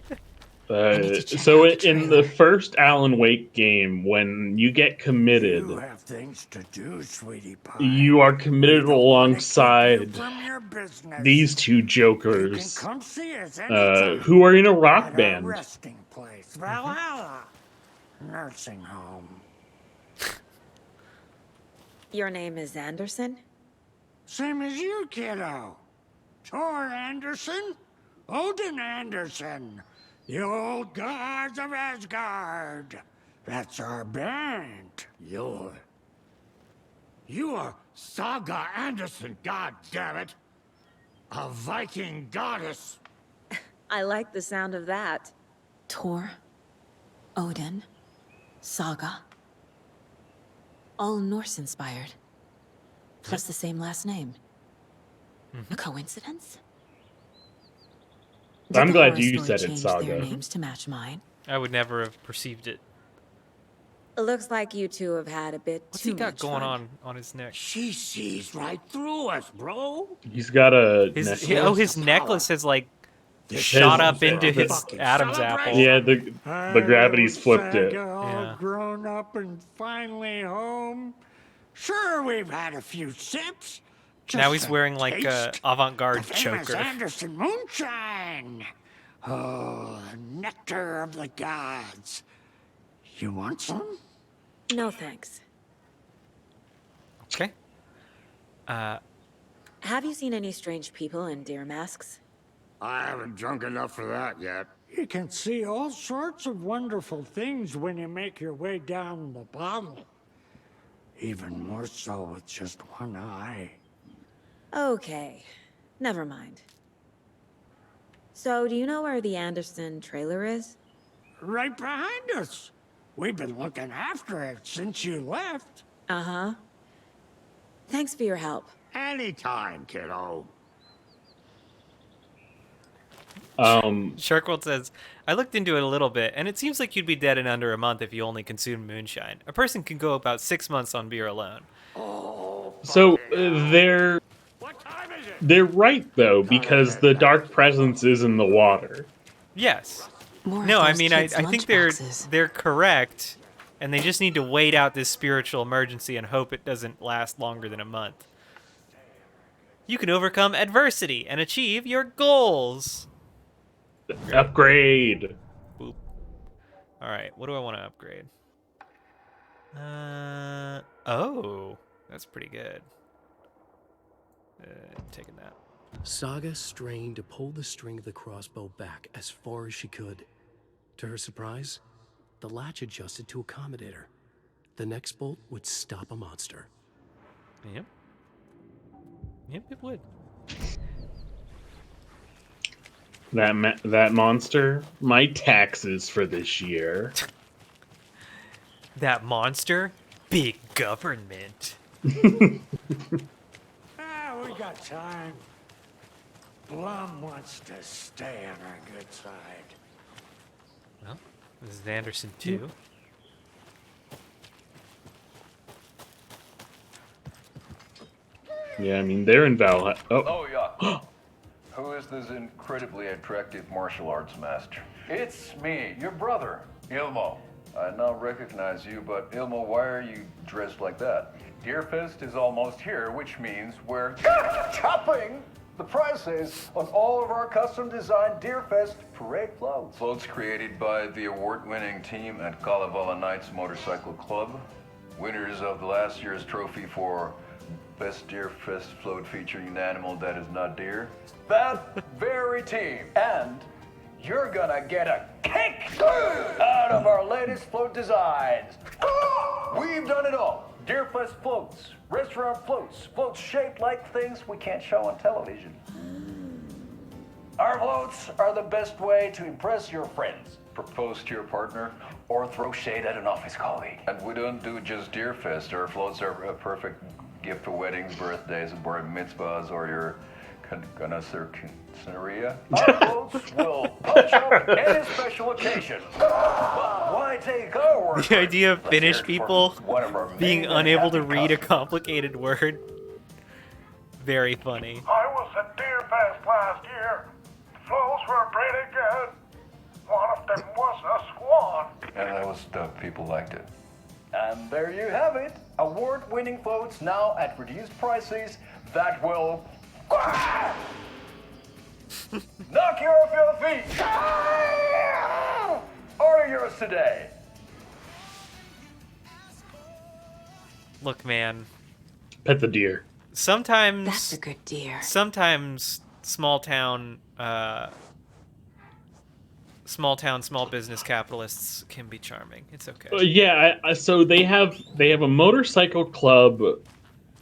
Speaker 1: So in the first Alan Wake game, when you get committed,
Speaker 11: You have things to do, sweetie pie.
Speaker 1: you are committed alongside
Speaker 11: From your business.
Speaker 1: these two
Speaker 11: You can
Speaker 1: jokers
Speaker 11: come see us anytime
Speaker 1: who are in a rock
Speaker 11: at our
Speaker 1: band.
Speaker 11: resting place, Valhalla, nursing home.
Speaker 7: Your name is Anderson?
Speaker 11: Same as you, kiddo. Thor Anderson, Odin Anderson, the old gods of Asgard. That's our band. You are Saga Anderson, goddammit. A Viking goddess.
Speaker 7: I like the sound of that. Thor, Odin, Saga.
Speaker 18: All Norse-inspired. Plus the same last name. A coincidence? Did
Speaker 1: I'm
Speaker 18: the
Speaker 1: glad
Speaker 18: horror
Speaker 1: you
Speaker 18: story
Speaker 1: said it,
Speaker 18: change
Speaker 1: Saga.
Speaker 18: their names to match mine?
Speaker 2: I would never have perceived it.
Speaker 18: It looks like you two have had a bit
Speaker 2: What's
Speaker 18: too
Speaker 2: he got
Speaker 18: much
Speaker 2: going
Speaker 18: fun.
Speaker 2: on his neck?
Speaker 11: She sees right through us, bro.
Speaker 1: He's got a
Speaker 2: His
Speaker 1: necklace.
Speaker 2: his necklace has like
Speaker 11: This
Speaker 2: shot
Speaker 11: is
Speaker 2: up into
Speaker 11: a
Speaker 2: his
Speaker 11: fucking
Speaker 2: Adam's apple.
Speaker 1: Yeah, the gravity's flipped it.
Speaker 11: All
Speaker 2: Yeah.
Speaker 11: grown up and finally home. Sure, we've had a few sips.
Speaker 2: Now
Speaker 11: Just
Speaker 2: he's wearing like a
Speaker 11: taste
Speaker 2: avant-garde
Speaker 11: the famous
Speaker 2: choker.
Speaker 11: Anderson moonshine. Oh, the nectar of the gods. You want some?
Speaker 18: No thanks.
Speaker 2: Okay.
Speaker 18: Have you seen any strange people in deer masks?
Speaker 11: I haven't drunk enough for that yet. You can see all sorts of wonderful things when you make your way down the bottle. Even more so with just one eye.
Speaker 18: Okay. Never mind. So, do you know where the Anderson trailer is?
Speaker 11: Right behind us. We've been looking after it since you left.
Speaker 18: Uh-huh. Thanks for your help.
Speaker 11: Anytime, kiddo.
Speaker 2: Sharkworld says, I looked into it a little bit, and it seems like you'd be dead in under a month if you only consumed moonshine. A person can go about 6 months on beer alone.
Speaker 1: So they're right though, because the dark presence is in the water.
Speaker 2: Yes.
Speaker 18: More
Speaker 2: No,
Speaker 18: of
Speaker 2: I
Speaker 18: those
Speaker 2: mean, I
Speaker 18: kids'
Speaker 2: think
Speaker 18: lunchboxes.
Speaker 2: they're correct, and they just need to wait out this spiritual emergency and hope it doesn't last longer than a month. You can overcome adversity and achieve your goals.
Speaker 1: Upgrade.
Speaker 2: Boop. All right, what do I want to upgrade? Oh, that's pretty good. Taking that.
Speaker 4: Saga strained to pull the string of the crossbow back as far as she could. To her surprise, the latch adjusted to accommodate her. The next bolt would stop a monster.
Speaker 2: Yep. Yep, it would.
Speaker 1: That monster, my taxes for this year.
Speaker 2: That monster, big government.
Speaker 11: We got time. Blum wants to stay on our good side.
Speaker 2: Well, this is Anderson too.
Speaker 1: Yeah, I mean they're in Valhalla.
Speaker 19: Oh yeah. Who is this incredibly attractive martial arts master? It's me, your brother, Ilmo. I now recognize you, but Ilmo, why are you dressed like that? Deerfest is almost here, which means we're chopping the prices on all of our custom-designed Deerfest parade floats. Floats created by the award-winning team at Kalevala Knights Motorcycle Club. Winners of the last year's trophy for Best Deerfest float featuring an animal that is not deer. That very team. And you're gonna get a kick out of our latest float designs. We've done it all. Deerfest floats, restaurant floats, floats shaped like things we can't show on television. Our floats are the best way to impress your friends, propose to your partner, or throw shade at an office colleague. And we don't do just Deerfest. Our floats are a perfect gift for weddings, birthdays, bar mitzvahs, or your connoisseuria. Our floats will punch up any special occasion. But why take our word?
Speaker 2: The idea of
Speaker 19: Let's hear
Speaker 2: Finnish
Speaker 19: it for
Speaker 2: people
Speaker 19: one of our
Speaker 2: being
Speaker 19: many
Speaker 2: unable to
Speaker 19: happy
Speaker 2: read a
Speaker 19: customers.
Speaker 2: complicated word. Very funny.
Speaker 8: I was at Deerfest last year. The floats were pretty good. One of them was a swan.
Speaker 19: And that was the people liked it. And there you have it. Award-winning floats now at reduced prices that will knock you off your feet. Order yours today.
Speaker 2: Look, man.
Speaker 1: Pet the deer.
Speaker 2: Sometimes
Speaker 18: That's a good deer.
Speaker 2: Sometimes small town, small business capitalists can be charming. It's okay.
Speaker 1: Yeah, so they have a motorcycle club,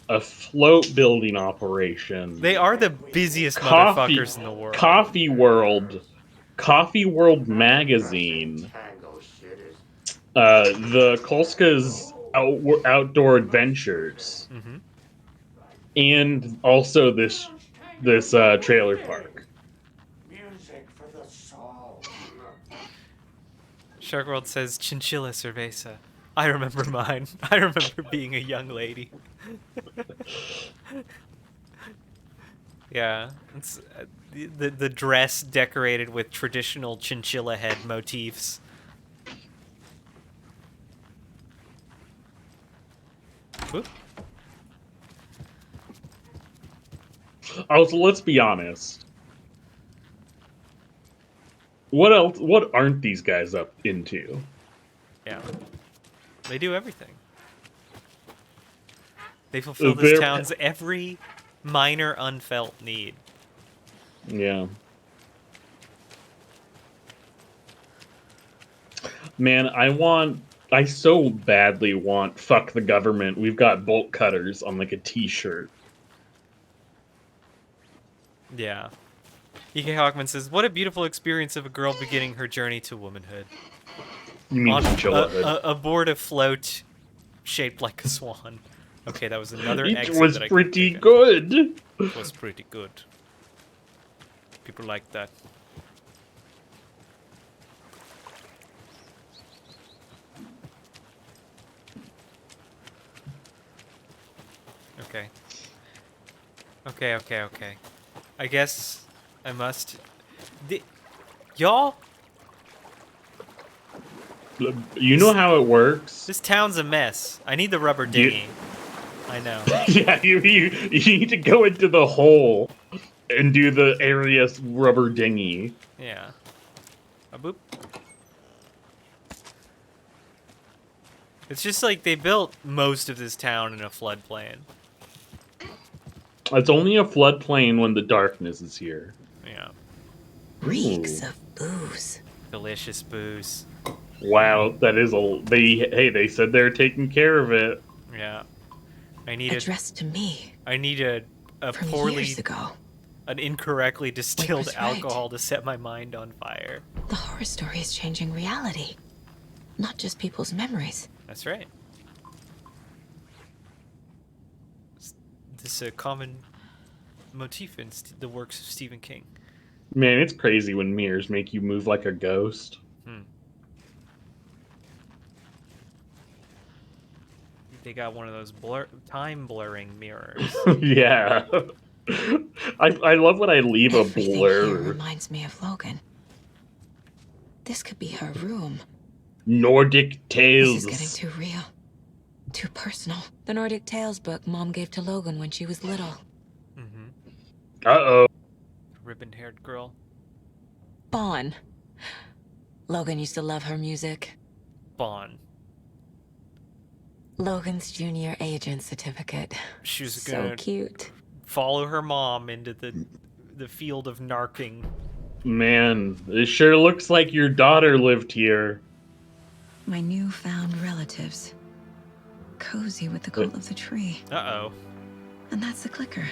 Speaker 1: a float building operation.
Speaker 2: They are the busiest motherfuckers in the world.
Speaker 1: Coffee World magazine. The Kolska's outdoor adventures, and also this trailer park.
Speaker 11: Music for the soul.
Speaker 2: Shark World says chinchilla cerveza. I remember mine. I remember being a young lady. Yeah, it's the dress decorated with traditional chinchilla head motifs. Oop.
Speaker 1: Oh, so let's be honest. What else? What aren't these guys up into?
Speaker 2: Yeah, they do everything. They fulfill this town's every minor unfelt need.
Speaker 1: Yeah. Man, I so badly want "fuck the government." We've got bolt cutters on like a T-shirt.
Speaker 2: Yeah. E.K. Hawkman says, "What a beautiful experience of a girl beginning her journey to womanhood."
Speaker 1: You mean chinchilla-hood?
Speaker 2: Aboard a float shaped like a swan. Okay, that was another exit.
Speaker 1: It was pretty good.
Speaker 2: It was pretty good. People like that. Okay. Okay. I guess I must... Y'all?
Speaker 1: You know how it works.
Speaker 2: This town's a mess. I need the rubber dinghy. I know.
Speaker 1: Yeah, you need to go into the hole and do the Arius rubber dinghy.
Speaker 2: Yeah. A boop. It's just like they built most of this town in a floodplain.
Speaker 1: It's only a floodplain when the darkness is here.
Speaker 2: Yeah.
Speaker 18: Reeks of booze.
Speaker 2: Delicious booze.
Speaker 1: Wow, that is they said they're taking care of it.
Speaker 2: Yeah. I need
Speaker 18: addressed to me.
Speaker 2: I need a
Speaker 18: from
Speaker 2: poorly
Speaker 18: years ago.
Speaker 2: An incorrectly distilled
Speaker 18: was
Speaker 2: alcohol
Speaker 18: right.
Speaker 2: to set my mind on fire.
Speaker 18: The horror story is changing reality, not just people's memories.
Speaker 2: That's right. This is a common motif in the works of Stephen King.
Speaker 1: Man, it's crazy when mirrors make you move like a ghost.
Speaker 2: They got one of those time blurring mirrors.
Speaker 1: Yeah. I love when I leave a blur.
Speaker 18: Here reminds me of Logan. This could be her room.
Speaker 1: Nordic Tales.
Speaker 18: This is getting too real. Too personal. The Nordic Tales book Mom gave to Logan when she was little.
Speaker 1: Uh-oh.
Speaker 2: Ribbon-haired girl.
Speaker 18: Bon. Logan used to love her music.
Speaker 2: Bon.
Speaker 18: Logan's junior agent certificate.
Speaker 2: She was
Speaker 18: so cute.
Speaker 2: Follow her mom into the field of narking.
Speaker 1: Man, it sure looks like your daughter lived here.
Speaker 18: My newfound relatives. Cozy with the cult of the tree.
Speaker 2: Uh-oh.
Speaker 18: And that's the clicker.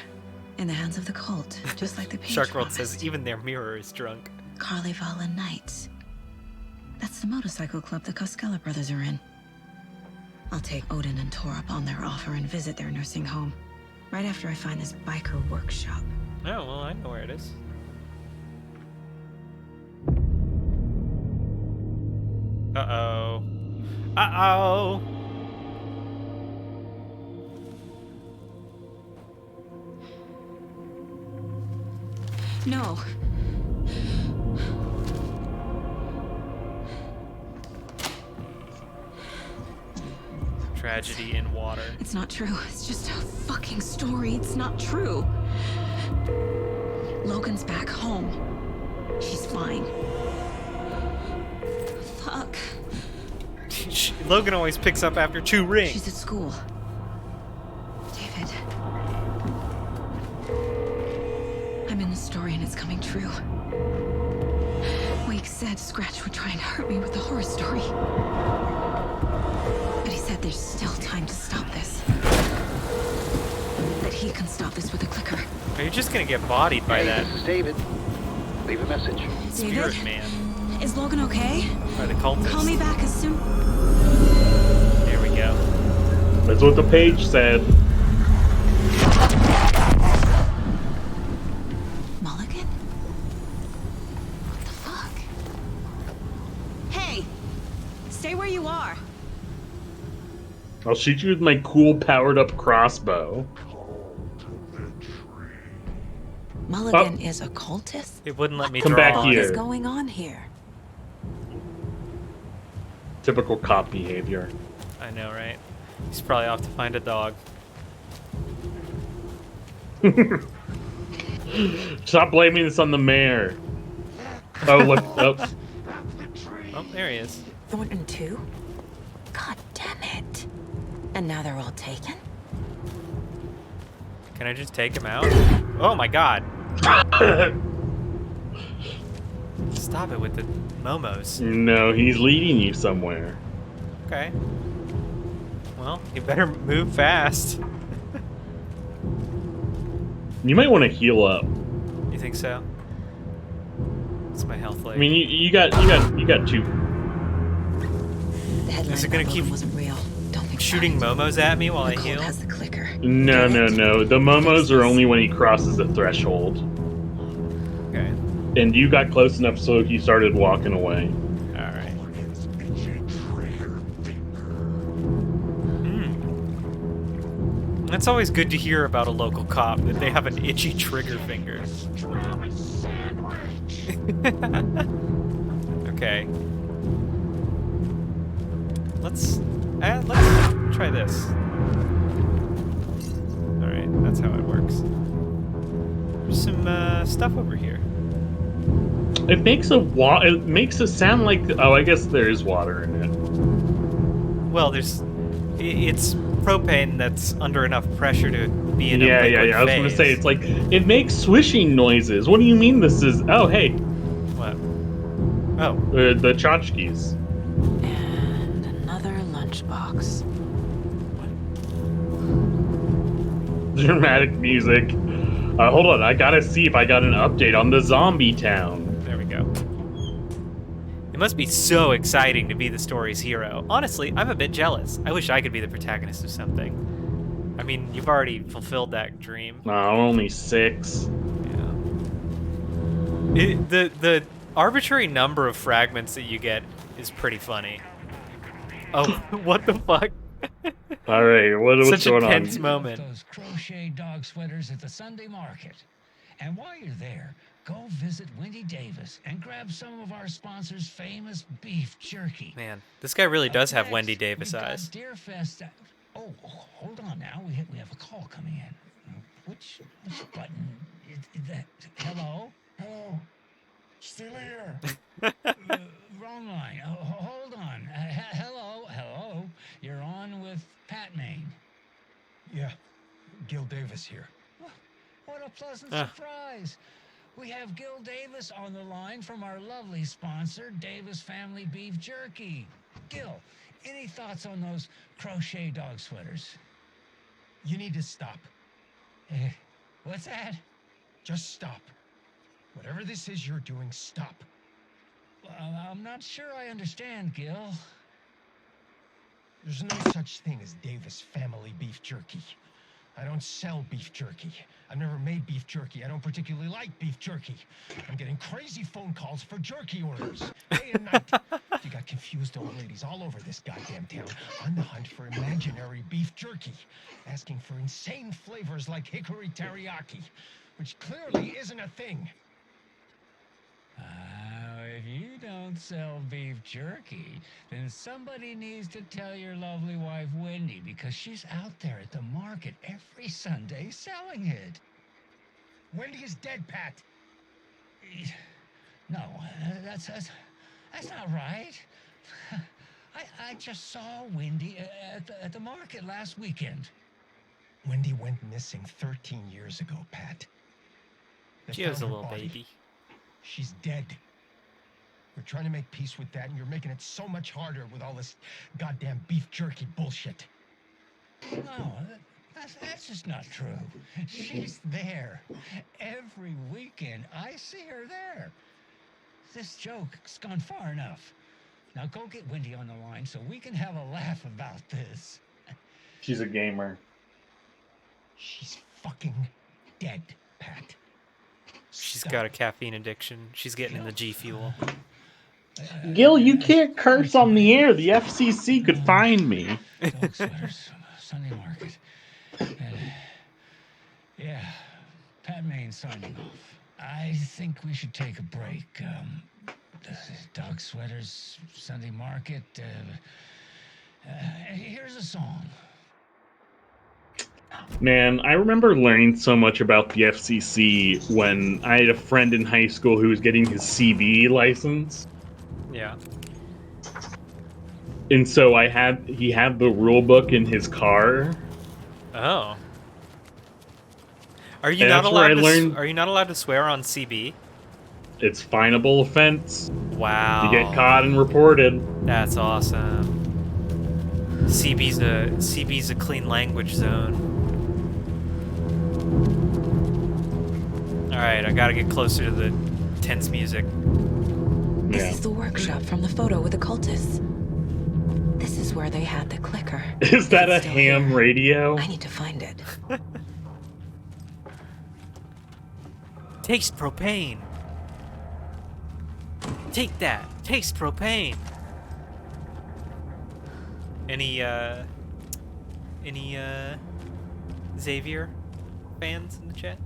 Speaker 18: In the hands of the cult, just like the page
Speaker 2: Shark World
Speaker 18: promised.
Speaker 2: says even their mirror is drunk.
Speaker 18: Carnival Knights. That's the motorcycle club the Koskela brothers are in. I'll take Odin and Tor up on their offer and visit their nursing home. Right after I find this biker workshop.
Speaker 2: Oh, well, I know where it is. Uh-oh. Uh-oh!
Speaker 18: No.
Speaker 2: Tragedy in water.
Speaker 18: It's not true. It's just a fucking story. It's not true. Logan's back home. She's fine. Fuck.
Speaker 2: Logan always picks up after 2 rings.
Speaker 18: She's at school. David. I'm in the story and it's coming true. Wake said Scratch would try and hurt me with the horror story. But he said there's still time to stop this. That he can stop this with a clicker.
Speaker 2: Are you just gonna get bodied by that?
Speaker 12: This is David. Leave a message.
Speaker 2: Spirit
Speaker 18: David?
Speaker 2: Man.
Speaker 18: Is Logan okay?
Speaker 2: By the cultist.
Speaker 18: Call me back as soon.
Speaker 2: There we go.
Speaker 1: That's what the page said.
Speaker 7: Mulligan? What the fuck? Hey! Stay where you are.
Speaker 1: I'll shoot you with my cool powered-up crossbow.
Speaker 18: Mulligan is a cultist?
Speaker 2: It wouldn't let me
Speaker 1: Come
Speaker 2: draw
Speaker 1: back
Speaker 2: on
Speaker 1: here.
Speaker 2: it.
Speaker 18: What is going on here?
Speaker 1: Typical cop behavior.
Speaker 2: I know, right? He's probably off to find a dog.
Speaker 1: Stop blaming this on the mayor. Oh, look. Oh.
Speaker 2: Oh, there he is.
Speaker 18: Thornton 2? God damn it. And now they're all taken?
Speaker 2: Can I just take him out? Oh my god. Stop it with the momos.
Speaker 1: No, he's leading you somewhere.
Speaker 2: Okay. Well, you better move fast.
Speaker 1: You might want to heal up.
Speaker 2: You think so? What's my health like?
Speaker 1: I mean, you got two.
Speaker 18: The headline
Speaker 2: Is it gonna
Speaker 18: about
Speaker 2: keep
Speaker 18: Logan wasn't real. Don't think
Speaker 2: shooting momos at me while I heal?
Speaker 18: has the clicker.
Speaker 1: No. The momos are only when he crosses the threshold.
Speaker 2: Okay.
Speaker 1: And you got close enough so he started walking away.
Speaker 2: Alright. It's always good to hear about a local cop, that they have an itchy trigger finger. Okay. Let's try this. Alright, that's how it works. There's some stuff over here.
Speaker 1: It makes it sound like, oh, I guess there is water in it.
Speaker 2: Well, it's propane that's under enough pressure to be in a liquid
Speaker 1: Yeah. I was gonna
Speaker 2: phase.
Speaker 1: say, it's like, it makes swishing noises. What do you mean this is, oh, hey.
Speaker 2: What? Oh.
Speaker 1: The tchotchkes.
Speaker 18: And another lunchbox.
Speaker 1: Dramatic music. Hold on, I gotta see if I got an update on the zombie town.
Speaker 2: There we go. It must be so exciting to be the story's hero. Honestly, I'm a bit jealous. I wish I could be the protagonist of something. I mean, you've already fulfilled that dream.
Speaker 1: No, only 6.
Speaker 2: Yeah. The arbitrary number of fragments that you get is pretty funny. Oh, what the fuck?
Speaker 1: All right, what's
Speaker 2: Such
Speaker 1: going
Speaker 2: a
Speaker 1: on?
Speaker 2: tense moment.
Speaker 9: Those crochet dog sweaters at the Sunday market. And while you're there, go visit Wendy Davis and grab some of our sponsor's famous beef jerky.
Speaker 2: Man, this guy really does have
Speaker 9: Next,
Speaker 2: Wendy Davis
Speaker 9: we've got
Speaker 2: eyes.
Speaker 9: Deerfest. Oh, hold on now. We have a call coming in. Which button is that? Hello?
Speaker 8: Hello. Still here.
Speaker 9: Wrong line. Hold on. Hello. You're on with Pat Maine.
Speaker 5: Yeah, Gil Davis here.
Speaker 9: What a pleasant surprise. We have Gil Davis on the line from our lovely sponsor, Davis Family Beef Jerky. Gil, any thoughts on those crochet dog sweaters?
Speaker 5: You need to stop.
Speaker 9: What's that?
Speaker 5: Just stop. Whatever this is you're doing, stop.
Speaker 9: I'm not sure I understand, Gil.
Speaker 5: There's no such thing as Davis Family Beef Jerky. I don't sell beef jerky. I've never made beef jerky. I don't particularly like beef jerky. I'm getting crazy phone calls for jerky orders, day and night. You got confused old ladies all over this goddamn town on the hunt for imaginary beef jerky, asking for insane flavors like hickory teriyaki, which clearly isn't a thing.
Speaker 9: If you don't sell beef jerky, then somebody needs to tell your lovely wife, Wendy, because she's out there at the market every Sunday selling it.
Speaker 5: Wendy is dead, Pat.
Speaker 9: No, that's not right. I just saw Wendy at the market last weekend.
Speaker 5: Wendy went missing 13 years ago, Pat.
Speaker 2: She was a little baby.
Speaker 5: She's dead. We're trying to make peace with that, and you're making it so much harder with all this goddamn beef jerky bullshit.
Speaker 9: No, that's just not true. She's there. Every weekend, I see her there. This joke's gone far enough. Now go get Wendy on the line so we can have a laugh about this.
Speaker 1: She's a gamer.
Speaker 5: She's fucking dead, Pat.
Speaker 2: She's got a caffeine addiction. She's getting in the G Fuel.
Speaker 1: Gil, you can't curse on the air. The FCC could find me.
Speaker 5: Dog sweaters, Sunday market. Yeah, Pat Main signing off. I think we should take a break. Dog sweaters, Sunday market. Here's a song.
Speaker 1: Man, I remember learning so much about the FCC when I had a friend in high school who was getting his CB license.
Speaker 2: Yeah.
Speaker 1: And so he had the rule book in his car.
Speaker 2: Oh. Are you not allowed to swear on CB?
Speaker 1: It's finable offense.
Speaker 2: Wow.
Speaker 1: You get caught and reported.
Speaker 2: That's awesome. CB's a clean language zone. Alright, I gotta get closer to the tense music.
Speaker 18: This is the workshop from the photo with the cultists. This is where they had the clicker.
Speaker 1: Is that a ham radio?
Speaker 18: I need to find it.
Speaker 2: Taste propane. Take that. Taste propane. Any Xavier fans in the chat?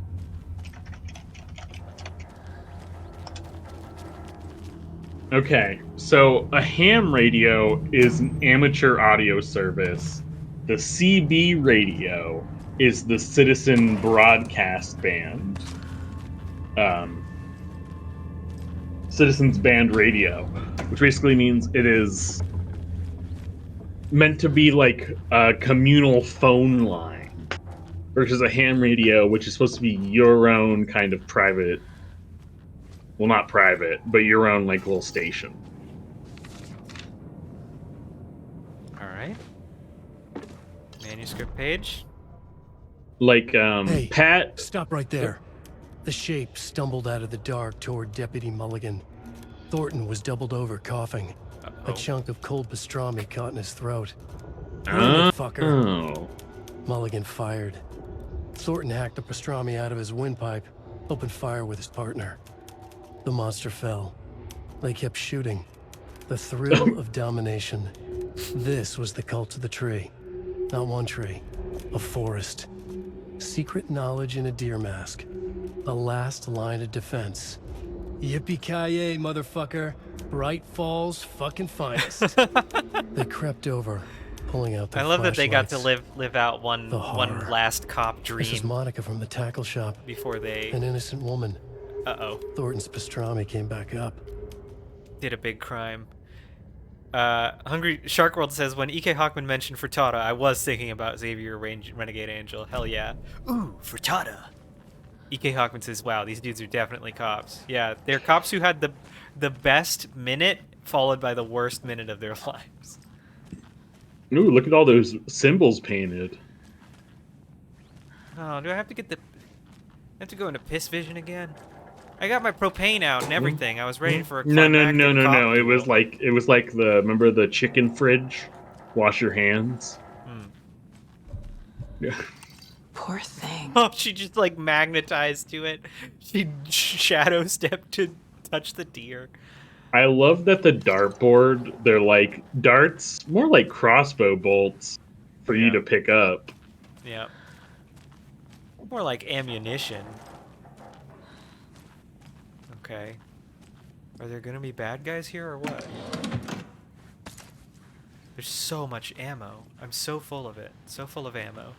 Speaker 1: Okay, so a ham radio is an amateur audio service. The CB radio is the citizen broadcast band. Citizens Band Radio, which basically means it is meant to be like a communal phone line, versus a ham radio, which is supposed to be your own kind of private. Well, not private, but your own like little station.
Speaker 2: All right. Manuscript page.
Speaker 1: Like,
Speaker 4: hey,
Speaker 1: Pat.
Speaker 4: Stop right there. The shape stumbled out of the dark toward Deputy Mulligan. Thornton was doubled over, coughing. A chunk of cold pastrami caught in his throat. Fucker. Mulligan fired. Thornton hacked the pastrami out of his windpipe, opened fire with his partner. The monster fell. They kept shooting. The thrill of domination. This was the cult of the tree. Not one tree, a forest. Secret knowledge in a deer mask. The last line of defense. Yippee-ki-yay, motherfucker. Bright Falls fucking finest. They crept over, pulling out their
Speaker 2: I love that they got to
Speaker 4: flashlights.
Speaker 2: live out one last cop dream.
Speaker 4: This is Monica from the tackle shop.
Speaker 2: Before they...
Speaker 4: An innocent woman.
Speaker 2: Uh-oh.
Speaker 4: Thornton's pastrami came back up.
Speaker 2: Did a big crime. Hungry Shark World says, when E.K. Hawkman mentioned Frittata, I was thinking about Xavier Renegade Angel. Hell yeah. Ooh, Frittata. E.K. Hawkman says, wow, these dudes are definitely cops. Yeah, they're cops who had the best minute followed by the worst minute of their lives.
Speaker 1: Ooh, look at all those symbols painted.
Speaker 2: Oh, do I have to get I have to go into piss vision again? I got my propane out and everything. I was ready for a
Speaker 1: No.
Speaker 2: climactic
Speaker 1: It was like remember the chicken fridge? Wash your hands. Yeah.
Speaker 18: Poor thing.
Speaker 2: Oh, she just like magnetized to it. She shadow stepped to touch the deer.
Speaker 1: I love that the dartboard, they're like darts, more like crossbow bolts for you to pick up.
Speaker 2: Yeah. More like ammunition. Okay. Are there gonna be bad guys here or what? There's so much ammo. I'm so full of it. So full of ammo.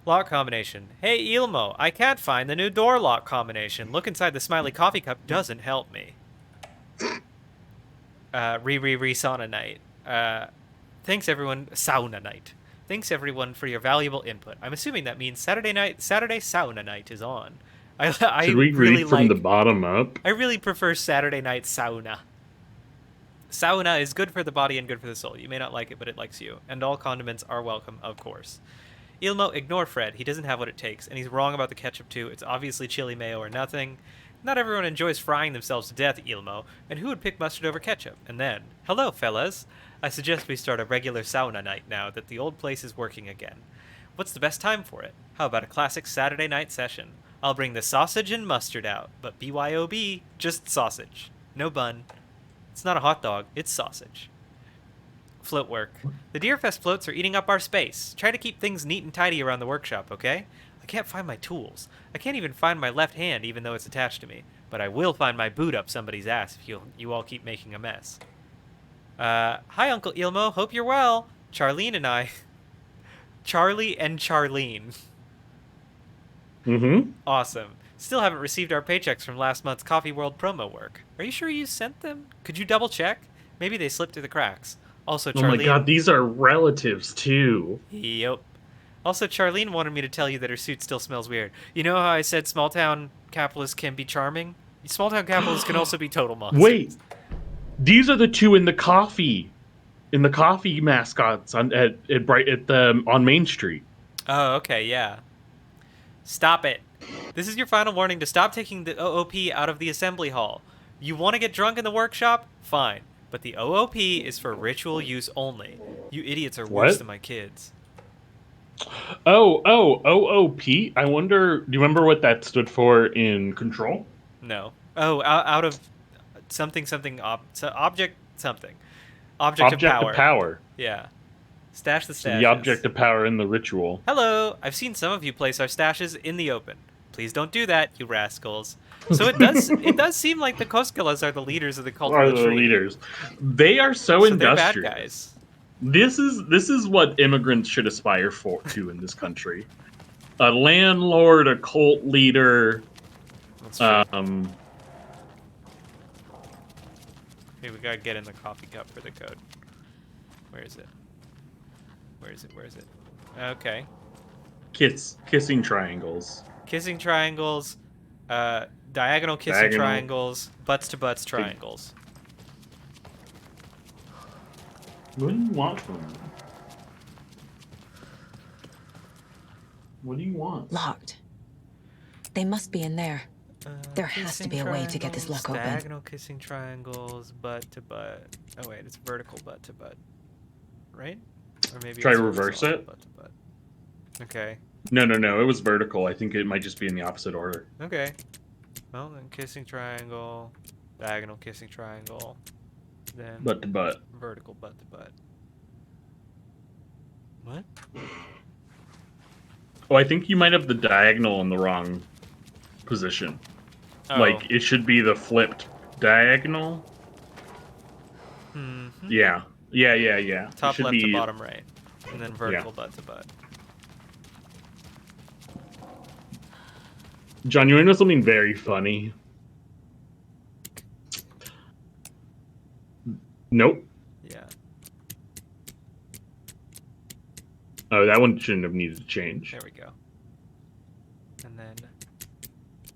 Speaker 2: Lock combination. Hey, Ilmo, I can't find the new door lock combination. Look inside the smiley coffee cup doesn't help me. Sauna night. Thanks everyone. Sauna night. Thanks everyone for your valuable input. I'm assuming that means Saturday sauna night is on. I
Speaker 1: Should we
Speaker 2: really
Speaker 1: read from the bottom up?
Speaker 2: I really prefer Saturday night sauna. Sauna is good for the body and good for the soul. You may not like it, but it likes you. And all condiments are welcome, of course. Ilmo, ignore Fred. He doesn't have what it takes, and he's wrong about the ketchup too. It's obviously chili mayo or nothing. Not everyone enjoys frying themselves to death, Ilmo, and who would pick mustard over ketchup? And then, hello, fellas. I suggest we start a regular sauna night now that the old place is working again. What's the best time for it? How about a classic Saturday night session? I'll bring the sausage and mustard out, but BYOB, just sausage. No bun. It's not a hot dog, it's sausage. Float work. The Deerfest floats are eating up our space. Try to keep things neat and tidy around the workshop, okay? I can't find my tools. I can't even find my left hand even though it's attached to me. But I will find my boot up somebody's ass if you all keep making a mess. Hi, Uncle Ilmo. Hope you're well. Charlene and I... Charlie and Charlene.
Speaker 1: Mm-hmm.
Speaker 2: Awesome. Still haven't received our paychecks from last month's Coffee World promo work. Are you sure you sent them? Could you double check? Maybe they slipped through the cracks. Also, Charlene...
Speaker 1: Oh my god, these are relatives, too.
Speaker 2: Yep. Also, Charlene wanted me to tell you that her suit still smells weird. You know how I said small-town capitalists can be charming? Small-town capitalists can also be total monsters.
Speaker 1: Wait! These are the two in the coffee mascots on Main Street.
Speaker 2: Oh, okay, yeah. Stop it. This is your final warning to stop taking the OOP out of the assembly hall. You want to get drunk in the workshop? Fine. But the OOP is for ritual use only. You idiots are worse than my kids.
Speaker 1: OOP? I wonder, do you remember what that stood for in Control?
Speaker 2: No. Oh, out of something, object something. Object of power. Yeah. Stash the stashes.
Speaker 1: So the object of power in the ritual.
Speaker 2: Hello! I've seen some of you place our stashes in the open. Please don't do that, you rascals. So it does seem like the Koskelas are the leaders of the cult of the tree.
Speaker 1: Leaders. They are so industrious.
Speaker 2: They're bad guys.
Speaker 1: This is what immigrants should aspire to in this country. A landlord, a cult leader.
Speaker 2: Hey, we gotta get in the coffee cup for the code. Where is it? Where is it? Okay.
Speaker 1: Kissing triangles.
Speaker 2: Kissing triangles. Diagonal kissing triangles. Butts to butts triangles.
Speaker 1: What do you want from them? What do you want?
Speaker 18: Locked. They must be in there. There has to be a way to get this lock open.
Speaker 2: Diagonal kissing triangles, butt to butt. Oh wait, it's vertical butt to butt. Right? Or maybe
Speaker 1: try to reverse it?
Speaker 2: Butt to butt. Okay.
Speaker 1: No. It was vertical. I think it might just be in the opposite order.
Speaker 2: Okay. Well, then kissing triangle, diagonal kissing triangle, then
Speaker 1: butt to butt.
Speaker 2: Vertical butt to butt. What?
Speaker 1: Oh, I think you might have the diagonal in the wrong position.
Speaker 2: Oh.
Speaker 1: Like, it should be the flipped diagonal.
Speaker 2: Mm-hmm.
Speaker 1: Yeah.
Speaker 2: Top left to bottom right. And then vertical butt to butt.
Speaker 1: John, you want to know something very funny? Nope.
Speaker 2: Yeah.
Speaker 1: Oh, that one shouldn't have needed to change.
Speaker 2: There we go. And then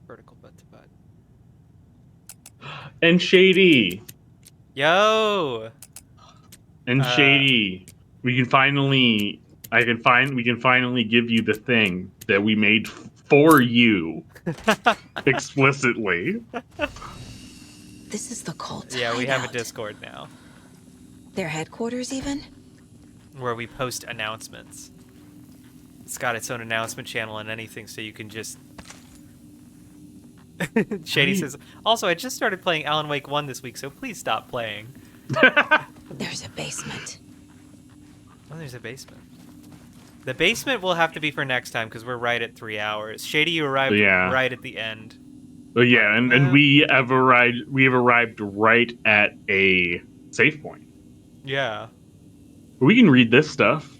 Speaker 2: vertical butt to butt.
Speaker 1: And Shady.
Speaker 2: Yo.
Speaker 1: And Shady. We can finally give you the thing that we made for you explicitly.
Speaker 18: This is the cult.
Speaker 2: Yeah, we have a Discord now.
Speaker 18: Their headquarters, even?
Speaker 2: Where we post announcements. It's got its own announcement channel and anything, so you can just... Shady says, also, I just started playing Alan Wake 1 this week, so please stop playing.
Speaker 18: There's a basement.
Speaker 2: Oh, there's a basement. The basement will have to be for next time, because we're right at 3 hours. Shady, you arrived right at the end.
Speaker 1: Oh yeah, and we have arrived right at a save point.
Speaker 2: Yeah.
Speaker 1: We can read this stuff.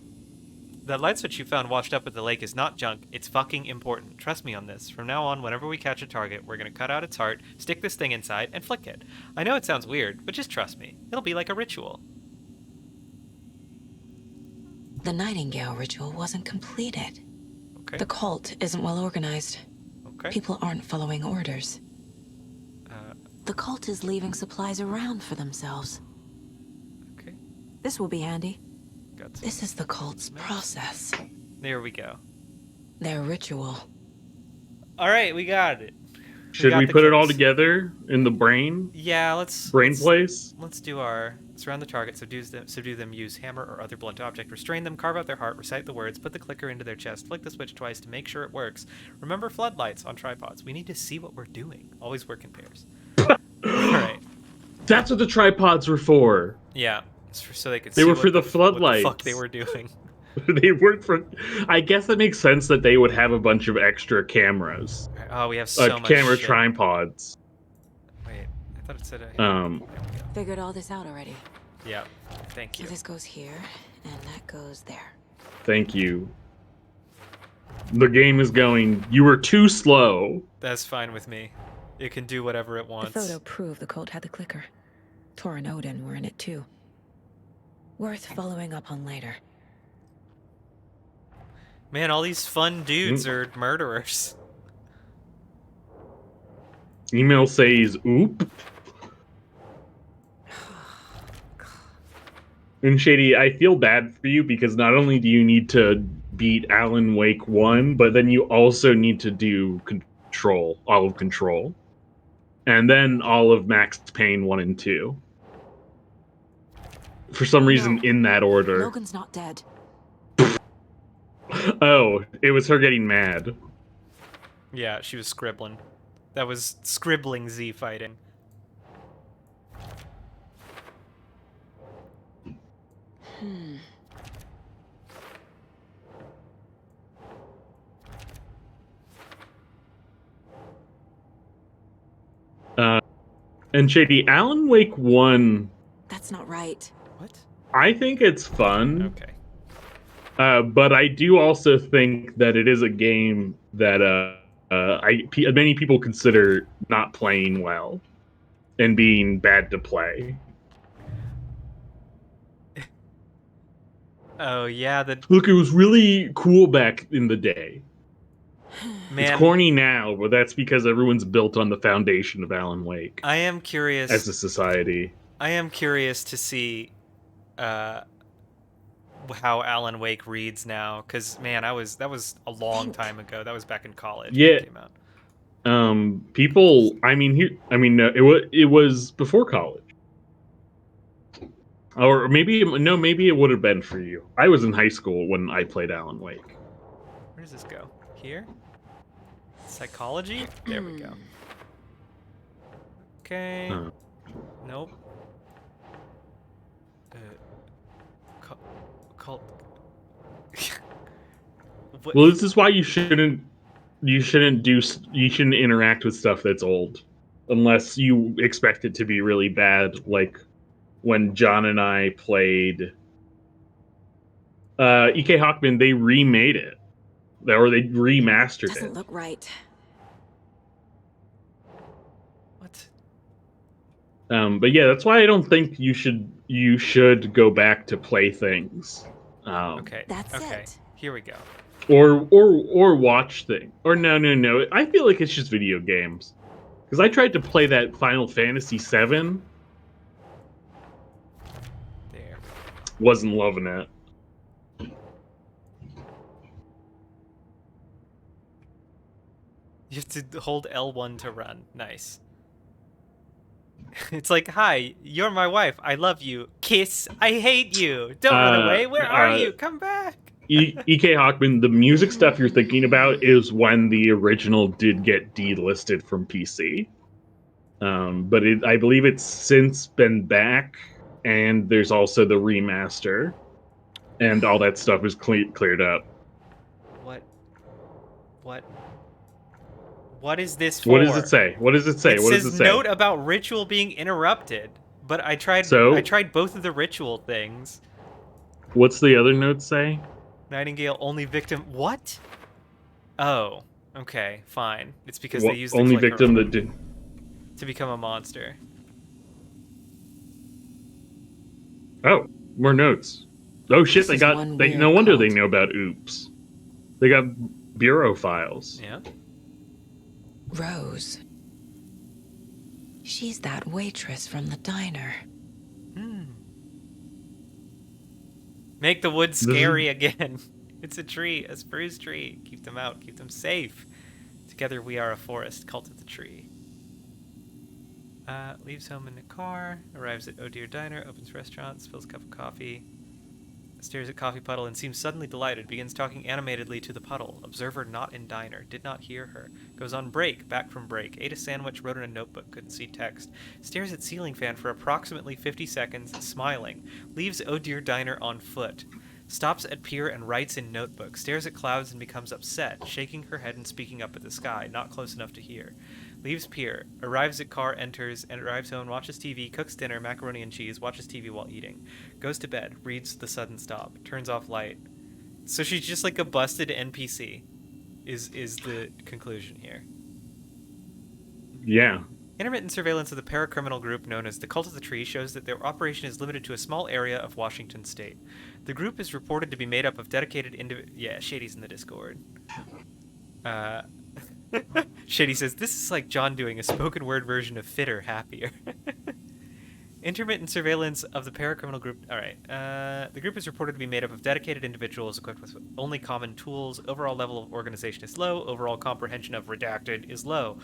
Speaker 2: That light switch you found washed up at the lake is not junk. It's fucking important. Trust me on this. From now on, whenever we catch a target, we're going to cut out its heart, stick this thing inside, and flick it. I know it sounds weird, but just trust me. It'll be like a ritual.
Speaker 18: The Nightingale ritual wasn't completed.
Speaker 2: Okay.
Speaker 18: The cult isn't well organized.
Speaker 2: Okay.
Speaker 18: People aren't following orders. The cult is leaving supplies around for themselves.
Speaker 2: Okay.
Speaker 18: This will be handy.
Speaker 2: Got
Speaker 18: this is the cult's process.
Speaker 2: There we go.
Speaker 18: Their ritual.
Speaker 2: All right, we got it.
Speaker 1: Should we put it all together in the brain?
Speaker 2: Yeah, let's
Speaker 1: place.
Speaker 2: Let's do our surround the target, subdue them, use hammer or other blunt object, restrain them, carve out their heart, recite the words, put the clicker into their chest, flick the switch twice to make sure it works. Remember floodlights on tripods. We need to see what we're doing. Always work in pairs. All right.
Speaker 1: That's what the tripods were for.
Speaker 2: Yeah, so they could.
Speaker 1: They
Speaker 2: see
Speaker 1: were for the floodlights.
Speaker 2: What the fuck they were doing.
Speaker 1: They weren't for. I guess it makes sense that they would have a bunch of extra cameras.
Speaker 2: Oh, we have so much
Speaker 1: camera
Speaker 2: shit.
Speaker 1: tripods.
Speaker 2: Wait, I thought it said.
Speaker 7: Figured all this out already.
Speaker 2: Yeah, thank you.
Speaker 7: So this goes here, and that goes there.
Speaker 1: Thank you. The game is going. You were too slow.
Speaker 2: That's fine with me. It can do whatever it wants.
Speaker 18: The photo proved the cult had the clicker. Tor and Odin were in it too. Worth following up on later.
Speaker 2: Man, all these fun dudes are murderers.
Speaker 1: Email says, oop. And Shady, I feel bad for you because not only do you need to beat Alan Wake 1, but then you also need to do Control, all of Control. And then all of Max Payne 1 and 2. For some reason, in that order.
Speaker 7: Logan's not dead.
Speaker 1: Oh, it was her getting mad.
Speaker 2: Yeah, she was scribbling. That was scribbling Z fighting.
Speaker 1: And Shady, Alan Wake 1...
Speaker 7: That's not right.
Speaker 2: What?
Speaker 1: I think it's fun.
Speaker 2: Okay.
Speaker 1: But I do also think that it is a game that many people consider not playing well and being bad to play.
Speaker 2: Oh yeah,
Speaker 1: Look, it was really cool back in the day.
Speaker 2: Man,
Speaker 1: it's corny now, but that's because everyone's built on the foundation of Alan Wake.
Speaker 2: I am curious
Speaker 1: as a society.
Speaker 2: I am curious to see how Alan Wake reads now, because man, that was a long time ago. That was back in college.
Speaker 1: Yeah.
Speaker 2: When it came out.
Speaker 1: People. It was before college. Or maybe it would have been for you. I was in high school when I played Alan Wake.
Speaker 2: Where does this go? Here? Psychology? There we go. Okay. Nope. Cult.
Speaker 1: Well, this is why you shouldn't interact with stuff that's old, unless you expect it to be really bad. Like when John and I played EK Hawkman, they remade it, or they remastered
Speaker 7: Doesn't
Speaker 1: it.
Speaker 7: look right.
Speaker 2: What?
Speaker 1: But yeah, that's why I don't think you should go back to play things.
Speaker 2: Okay.
Speaker 7: That's it.
Speaker 2: Here we go.
Speaker 1: Or watch things. Or no. I feel like it's just video games. Because I tried to play that Final Fantasy VII.
Speaker 2: There.
Speaker 1: Wasn't loving it.
Speaker 2: You have to hold L1 to run. Nice. It's like, hi, you're my wife. I love you. Kiss. I hate you. Don't run away. Where are you? Come back.
Speaker 1: EK Hawkman, the music stuff you're thinking about is when the original did get delisted from PC. But I believe it's since been back, and there's also the remaster, and all that stuff is cleared up.
Speaker 2: What is this for?
Speaker 1: What does it say? What does it say?
Speaker 2: It says note about ritual being interrupted. But I tried both of the ritual things.
Speaker 1: What's the other note say?
Speaker 2: Nightingale only victim. What? Oh, okay, fine. It's because they used the
Speaker 1: only
Speaker 2: clicker
Speaker 1: victim that did
Speaker 2: to become a monster.
Speaker 1: Oh, more notes. Oh shit! No wonder they know about Oops. They got bureau files.
Speaker 2: Yeah.
Speaker 18: Rose. She's that waitress from the diner.
Speaker 2: Make the woods scary again. It's a tree, a spruce tree. Keep them out. Keep them safe. Together we are a forest. Cult of the tree. Leaves home in a car. Arrives at Oh Dear Diner. Opens restaurant. Spills a cup of coffee. Stares at coffee puddle and seems suddenly delighted. Begins talking animatedly to the puddle. Observer not in diner. Did not hear her. Goes on break. Back from break. Ate a sandwich. Wrote in a notebook. Couldn't see text. Stares at ceiling fan for approximately 50 seconds. Smiling. Leaves Oh Dear Diner on foot. Stops at pier and writes in notebook. Stares at clouds and becomes upset. Shaking her head and speaking up at the sky. Not close enough to hear. Leaves pier. Arrives at car. Enters and arrives home. Watches TV. Cooks dinner. Macaroni and cheese. Watches TV while eating. Goes to bed. Reads The Sudden Stop. Turns off light. So she's just like a busted NPC. Is the conclusion here.
Speaker 1: Yeah.
Speaker 2: Intermittent surveillance of the paracriminal group known as the Cult of the Tree shows that their operation is limited to a small area of Washington state. The group is reported to be made up of dedicated Yeah, Shady's in the Discord. Shady says, this is like John doing a spoken word version of Fitter Happier. Intermittent surveillance of the paracriminal group. All right. The group is reported to be made up of dedicated individuals equipped with only common tools. Overall level of organization is low. Overall comprehension of redacted is low.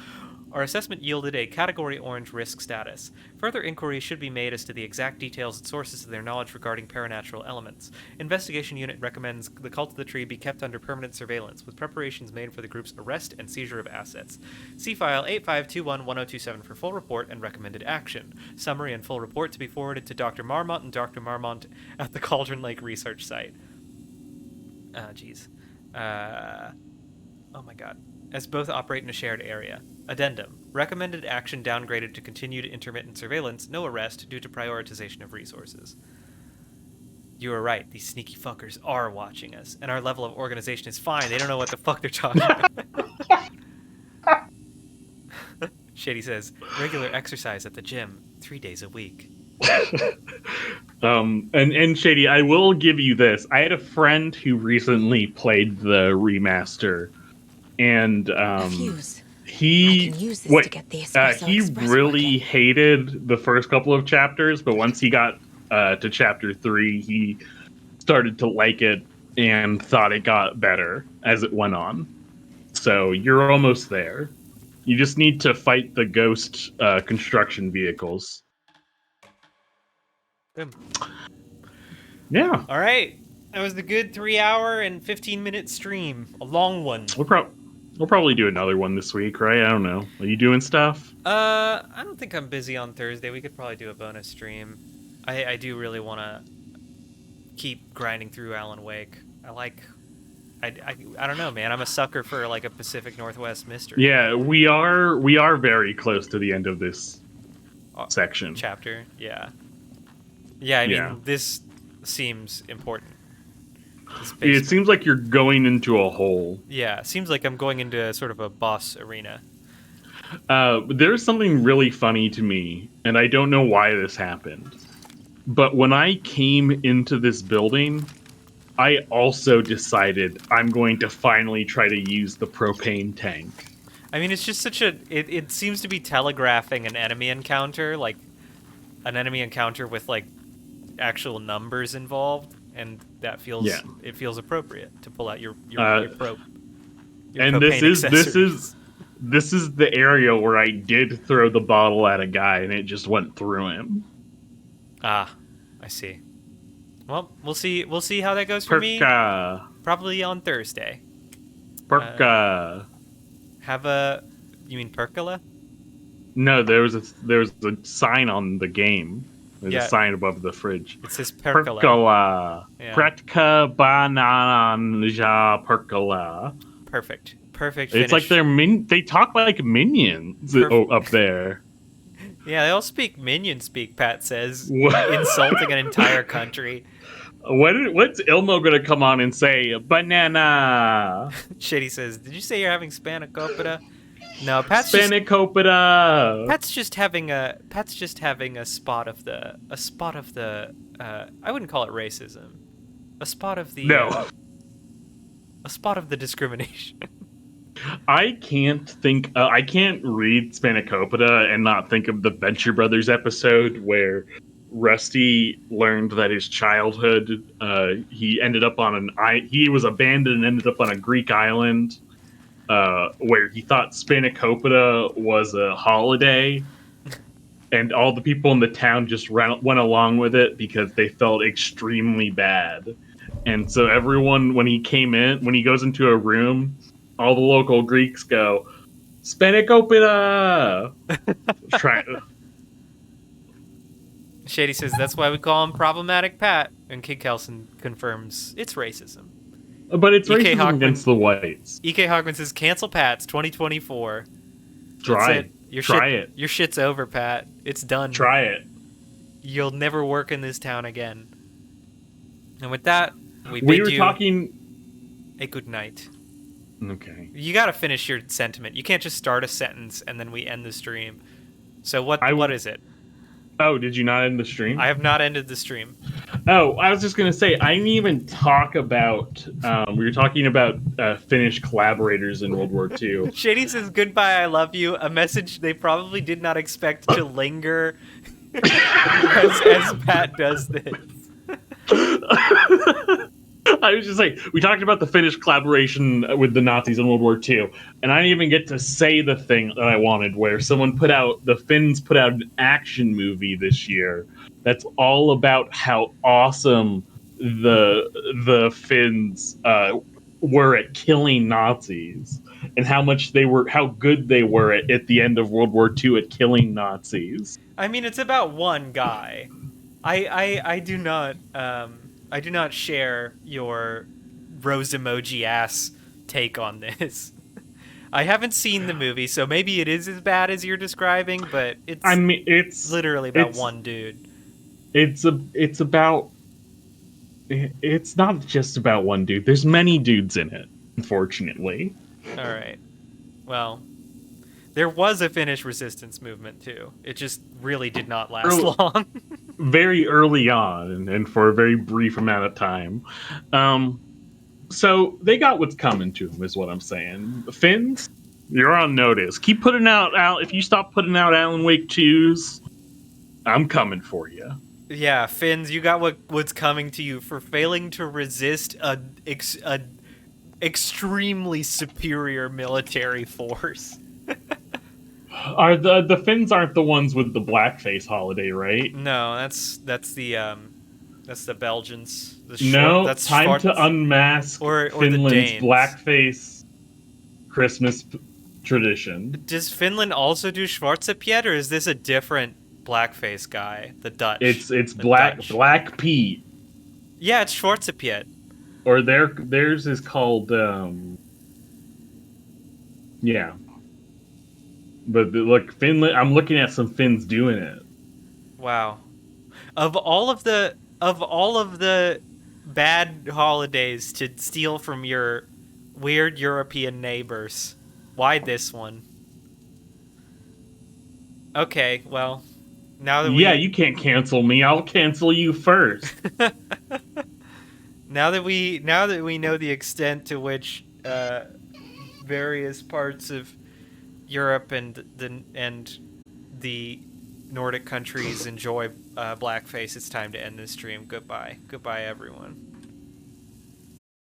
Speaker 2: Our assessment yielded a Category Orange risk status. Further inquiry should be made as to the exact details and sources of their knowledge regarding paranatural elements. Investigation Unit recommends the Cult of the Tree be kept under permanent surveillance, with preparations made for the group's arrest and seizure of assets. See file 85211027 for full report and recommended action. Summary and full report to be forwarded to Dr. Marmont and Dr. Marmont at the Cauldron Lake Research Site. Jeez. Oh my god. As both operate in a shared area. Addendum. Recommended action downgraded to continued intermittent surveillance, no arrest, due to prioritization of resources. You were right. These sneaky fuckers are watching us, and our level of organization is fine. They don't know what the fuck they're talking about. Shady says, regular exercise at the gym, 3 days a week.
Speaker 1: And Shady, I will give you this. I had a friend who recently played the remaster, and he really hated the first couple of chapters, but once he got to chapter 3, he started to like it and thought it got better as it went on. So you're almost there. You just need to fight the ghost construction vehicles.
Speaker 2: Boom.
Speaker 1: Yeah.
Speaker 2: All right. That was the good 3 hour and 15-minute stream. A long one.
Speaker 1: We'll probably do another one this week, right? I don't know. Are you doing stuff?
Speaker 2: I don't think I'm busy on Thursday. We could probably do a bonus stream. I do really want to keep grinding through Alan Wake. I don't know, man. I'm a sucker for like a Pacific Northwest mystery.
Speaker 1: Yeah, we are very close to the end of this section.
Speaker 2: Chapter, yeah. Yeah, I mean, this seems important.
Speaker 1: It seems like you're going into a hole.
Speaker 2: Yeah, it seems like I'm going into sort of a boss arena.
Speaker 1: There's something really funny to me, and I don't know why this happened. But when I came into this building, I also decided I'm going to finally try to use the propane tank.
Speaker 2: I mean, it's just such a... It seems to be telegraphing an enemy encounter, like an enemy encounter with, like, actual numbers involved, and that feels... Yeah. It feels appropriate to pull out your probe.
Speaker 1: And this is the area where I did throw the bottle at a guy, and it just went through him.
Speaker 2: Ah, I see. Well, we'll see how that goes for me. Probably on Thursday.
Speaker 1: Perka.
Speaker 2: You mean Percola?
Speaker 1: No, there was a sign on the game. There's a sign above the fridge.
Speaker 2: It says Percola.
Speaker 1: Percola. Yeah. Pretka bananja percola.
Speaker 2: Perfect finish.
Speaker 1: It's like they talk like minions up there.
Speaker 2: Yeah, they all speak minion speak, Pat says, insulting an entire country.
Speaker 1: What's Ilmo gonna come on and say? Banana.
Speaker 2: Shady says, "Did you say you're having spanakopita?" No, Pat's
Speaker 1: spanakopita.
Speaker 2: Pat's just having a spot of the I wouldn't call it racism. A spot of the a spot of the discrimination.
Speaker 1: I can't read Spanakopita and not think of the Venture Brothers episode where Rusty learned that his childhood, he was abandoned and ended up on a Greek island where he thought Spanakopita was a holiday, and all the people in the town just went along with it because they felt extremely bad. And so everyone, when he goes into a room, all the local Greeks go, Spanakopita!
Speaker 2: Shady says that's why we call him Problematic Pat, and Kid Kelson confirms it's racism.
Speaker 1: But it's racism against the whites.
Speaker 2: E.K. Hockman says cancel Pat's 2024.
Speaker 1: Try it.
Speaker 2: Your shit's over, Pat. It's done.
Speaker 1: Try it.
Speaker 2: You'll never work in this town again. And with that, we
Speaker 1: were talking
Speaker 2: a good night.
Speaker 1: Okay.
Speaker 2: You got to finish your sentiment. You can't just start a sentence and then we end the stream. So what is it?
Speaker 1: Oh, did you not end the stream?
Speaker 2: I have not ended the stream.
Speaker 1: Oh, I was just going to say, I didn't even talk about, we were talking about Finnish collaborators in World War II.
Speaker 2: Shady says, goodbye, I love you. A message they probably did not expect to linger as Pat does this.
Speaker 1: I was just saying, we talked about the Finnish collaboration with the Nazis in World War II, and I didn't even get to say the thing that I wanted, where the Finns put out an action movie this year that's all about how awesome the Finns were at killing Nazis, and how good they were at the end of World War II at killing Nazis.
Speaker 2: I mean, it's about one guy. I do not share your rose emoji ass take on this. I haven't seen the movie, so maybe it is as bad as you're describing, but it's literally about one dude.
Speaker 1: It's not just about one dude. There's many dudes in it, unfortunately.
Speaker 2: All right. Well, there was a Finnish resistance movement too. It just really did not last long.
Speaker 1: Very early on, and for a very brief amount of time. So they got what's coming to them, is what I'm saying. Finns, you're on notice. Keep putting out. If you stop putting out Alan Wake 2s, I'm coming for you.
Speaker 2: Yeah, Finns, you got what's coming to you for failing to resist a extremely superior military force.
Speaker 1: Are the Finns aren't the ones with the blackface holiday, right?
Speaker 2: No, that's the Belgians.
Speaker 1: That's time to unmask
Speaker 2: or
Speaker 1: Finland's blackface Christmas tradition.
Speaker 2: Does Finland also do Schwarzepjet, or is this a different blackface guy? The Dutch.
Speaker 1: It's Black Pete.
Speaker 2: Yeah, it's Schwarzepjet.
Speaker 1: Or theirs is called yeah. But look, Finland. I'm looking at some Finns doing it.
Speaker 2: Wow. Of all of the bad holidays to steal from your weird European neighbors, why this one? Okay, well, now that
Speaker 1: you can't cancel me. I'll cancel you first.
Speaker 2: Now that we know the extent to which various parts of Europe and the Nordic countries enjoy blackface, it's time to end this stream. Goodbye, everyone.